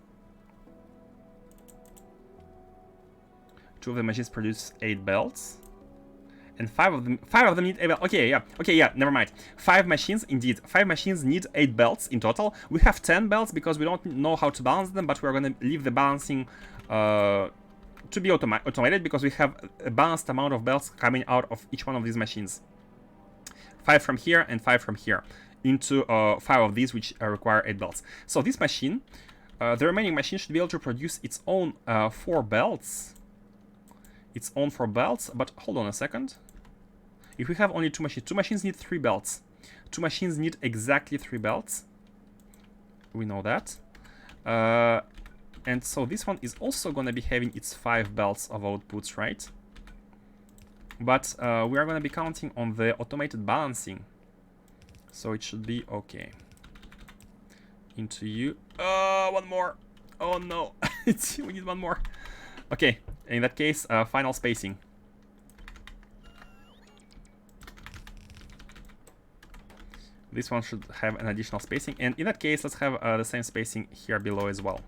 2 of the machines produce 8 belts, and 5 of them need 8 belts. Okay, yeah, never mind. 5 machines, indeed. 5 machines need 8 belts in total. We have 10 belts because we don't know how to balance them, but we're gonna leave the balancing to be automated because we have a balanced amount of belts coming out of each one of these machines. 5 from here and 5 from here into 5 of these which require 8 belts. So this machine, the remaining machine should be able to produce its own 4 belts. Its own 4 belts, but hold on a second. If we have only 2 machines need 3 belts. 2 machines need exactly 3 belts. We know that. And so this one is also going to be having its 5 belts of outputs, right? But we are going to be counting on the automated balancing. So it should be okay. Into you. One more. Oh no. We need one more. Okay, in that case, final spacing. This one should have an additional spacing, and in that case, let's have the same spacing here below as well.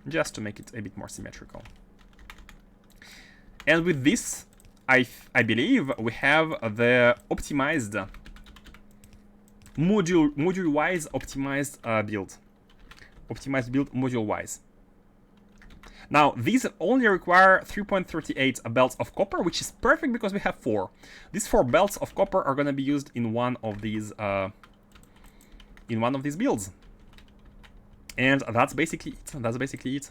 just to make it a bit more symmetrical. And with this, I believe we have the optimized, module-wise optimized build. Optimized build module-wise. Now, these only require 3.38 belts of copper, which is perfect because we have 4. These 4 belts of copper are going to be used in one of these builds. And that's basically it. That's basically it.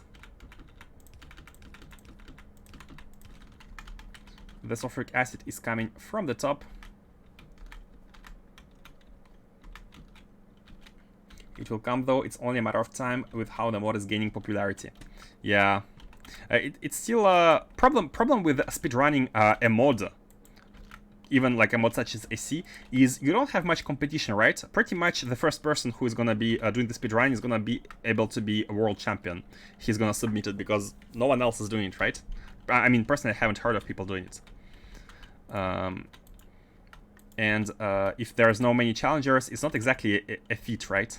The sulfuric acid is coming from the top. It will come, though. It's only a matter of time with how the mod is gaining popularity. Yeah. It's still a problem with speedrunning a mod, even like a mod such as AC, is you don't have much competition, right? Pretty much the first person who is going to be doing the speedrun is going to be able to be a world champion. He's going to submit it because no one else is doing it, right? I mean, personally, I haven't heard of people doing it. And if there's no many challengers, it's not exactly a feat, right?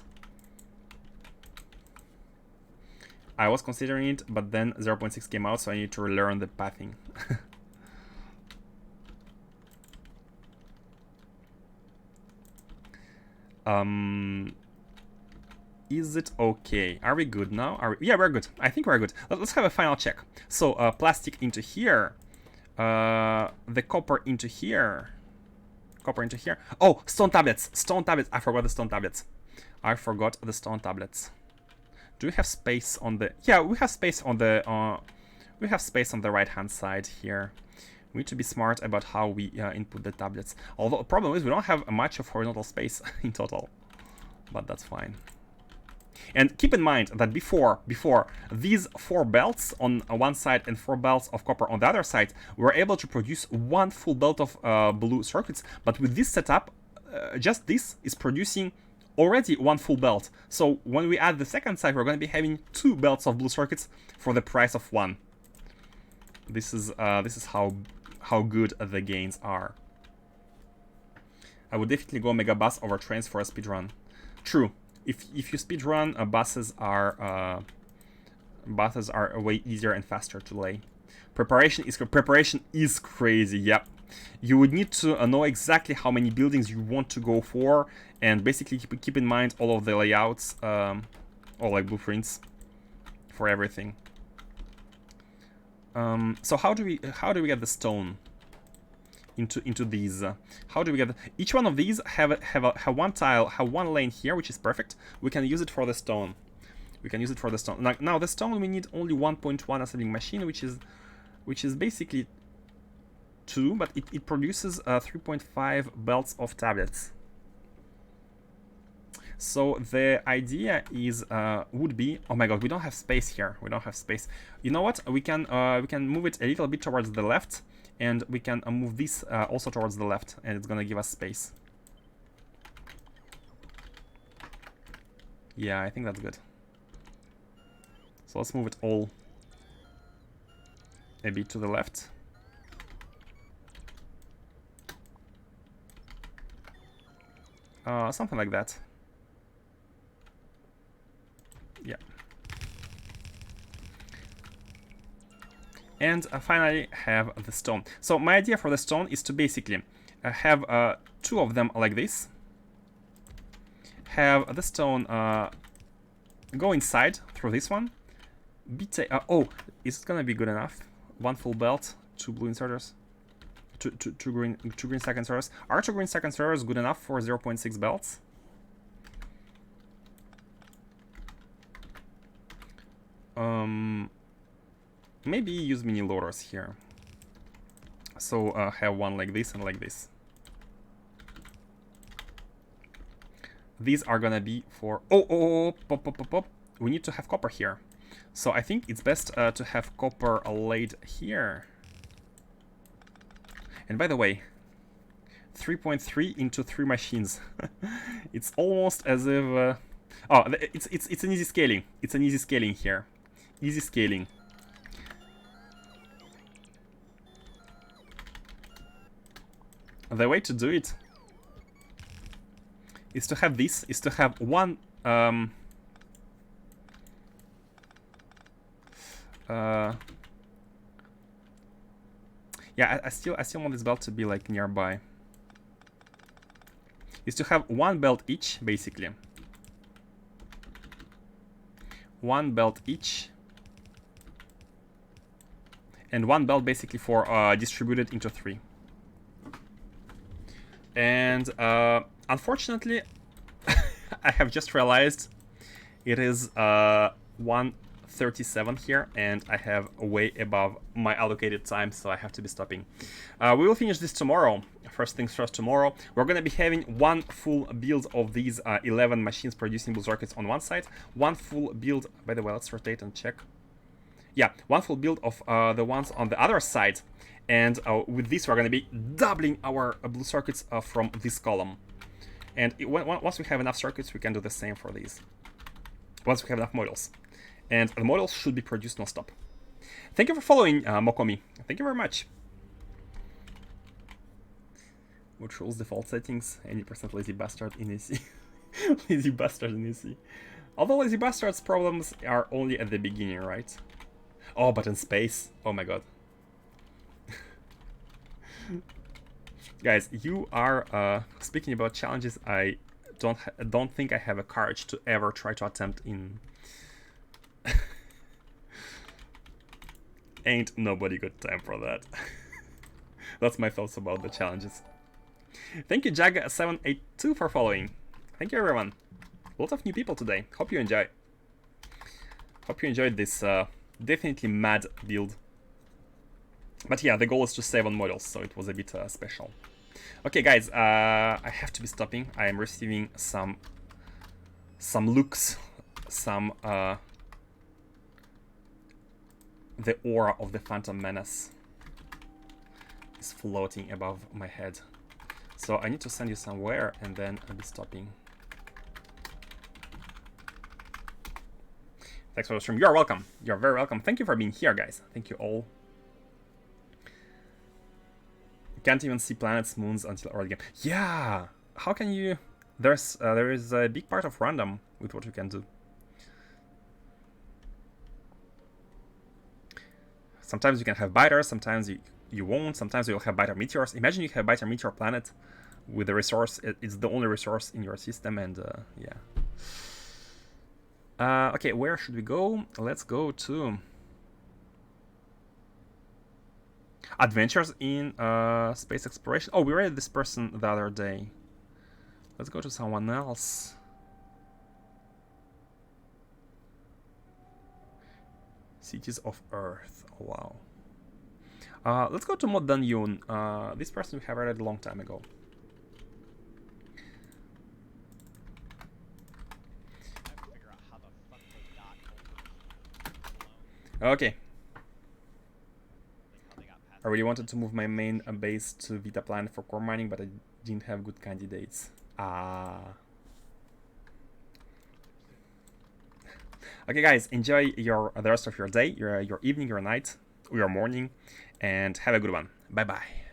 I was considering it, but then 0.6 came out, so I need to relearn the pathing. Is it okay? Are we good now? Yeah, we're good. I think we're good. Let's have a final check. So, plastic into here. The copper into here. Copper into here. Oh, stone tablets. Stone tablets. I forgot the stone tablets. I forgot the stone tablets. Do we have space on the... Yeah, we have space on the... we have space on the right-hand side here. We need to be smart about how we input the tablets. Although the problem is we don't have much of horizontal space in total. But that's fine. And keep in mind that before these 4 belts on one side and 4 belts of copper on the other side, we were able to produce 1 full belt of blue circuits. But with this setup, just this is producing already 1 full belt. So when we add the second side, we're going to be having 2 belts of blue circuits for the price of 1. This is how good the gains are. I would definitely go mega bus over trains for a speedrun. True. If you speedrun, buses are way easier and faster to lay. Preparation is crazy. Yep. You would need to know exactly how many buildings you want to go for, and basically keep in mind all of the layouts, or like blueprints for everything. So how do we get the stone into these? How do we get each one of these have one tile, have one lane here, which is perfect. We can use it for the stone. Now the stone we need only 1.1 assembling machine, which is basically 2, but it produces 3.5 belts of tablets. So the idea is would be, oh my god, we don't have space here. We don't have space. You know what? We can move it a little bit towards the left, and we can move this also towards the left, and it's gonna give us space. Yeah, I think that's good. So let's move it all a bit to the left. Something like that. Yeah. And finally have the stone. So my idea for the stone is to basically have 2 of them like this. Have the stone go inside through this one. Oh, is it gonna be good enough? 1 full belt, 2 blue inserters. Two green stack inserters. Are 2 green stack inserters good enough for 0.6 belts? Maybe use mini loaders here. So have one like this and like this. These are gonna be for pop. We need to have copper here. So I think it's best to have copper laid here. And by the way, 3.3 into 3 machines. It's almost as if oh, it's an easy scaling. It's an easy scaling here. Easy scaling. The way to do it is to have this, is to have one Yeah, I still want this belt to be like nearby. Is to have one belt each, basically. One belt each. And one belt basically for distributed into 3. And unfortunately, I have just realized it is 1:37 here, and I have way above my allocated time, so I have to be stopping. We will finish this tomorrow. First things first, tomorrow we're going to be having one full build of these 11 machines producing blue circuits on one side. One full build, by the way, let's rotate and check. Yeah, one full build of the ones on the other side. And with this, we're going to be doubling our blue circuits from this column. And once we have enough circuits, we can do the same for these. Once we have enough models. And the models should be produced non-stop. Thank you for following, Mokomi. Thank you very much. What rules default settings? Any % lazy bastard in AC. Lazy bastard in AC. Although lazy bastard's problems are only at the beginning, right? Oh, but in space. Oh my god. Guys, you are speaking about challenges I don't think I have a courage to ever try to attempt in. Ain't nobody got time for that. That's my thoughts about the challenges. Thank you, Jag782, for following. Thank you, everyone. A lot of new people today. Hope you enjoy. Hope you enjoyed this definitely mad build. But yeah, the goal is to save on models, so it was a bit special. Okay, guys, I have to be stopping. I am receiving some looks, the aura of the Phantom Menace is floating above my head. So I need to send you somewhere, and then I'll be stopping. Thanks for the stream. You're welcome. You're very welcome. Thank you for being here, guys. Thank you all. Can't even see planets, moons until early game. Yeah! How can you... there is a big part of random with what you can do. Sometimes you can have biters, sometimes you won't, sometimes you'll have biter meteors. Imagine you have biter meteor planet with the resource, it's the only resource in your system, and yeah. Okay, where should we go? Let's go to Adventures in Space Exploration. Oh, we read this person the other day. Let's go to someone else. Cities of Earth. Oh, wow. Let's go to Mod Dan Yoon. This person we have read a long time ago. Okay. I really wanted to move my main base to Vita Planet for core mining, but I didn't have good candidates. Okay, guys, enjoy the rest of your day, your evening, your night, or your morning, and have a good one. Bye-bye.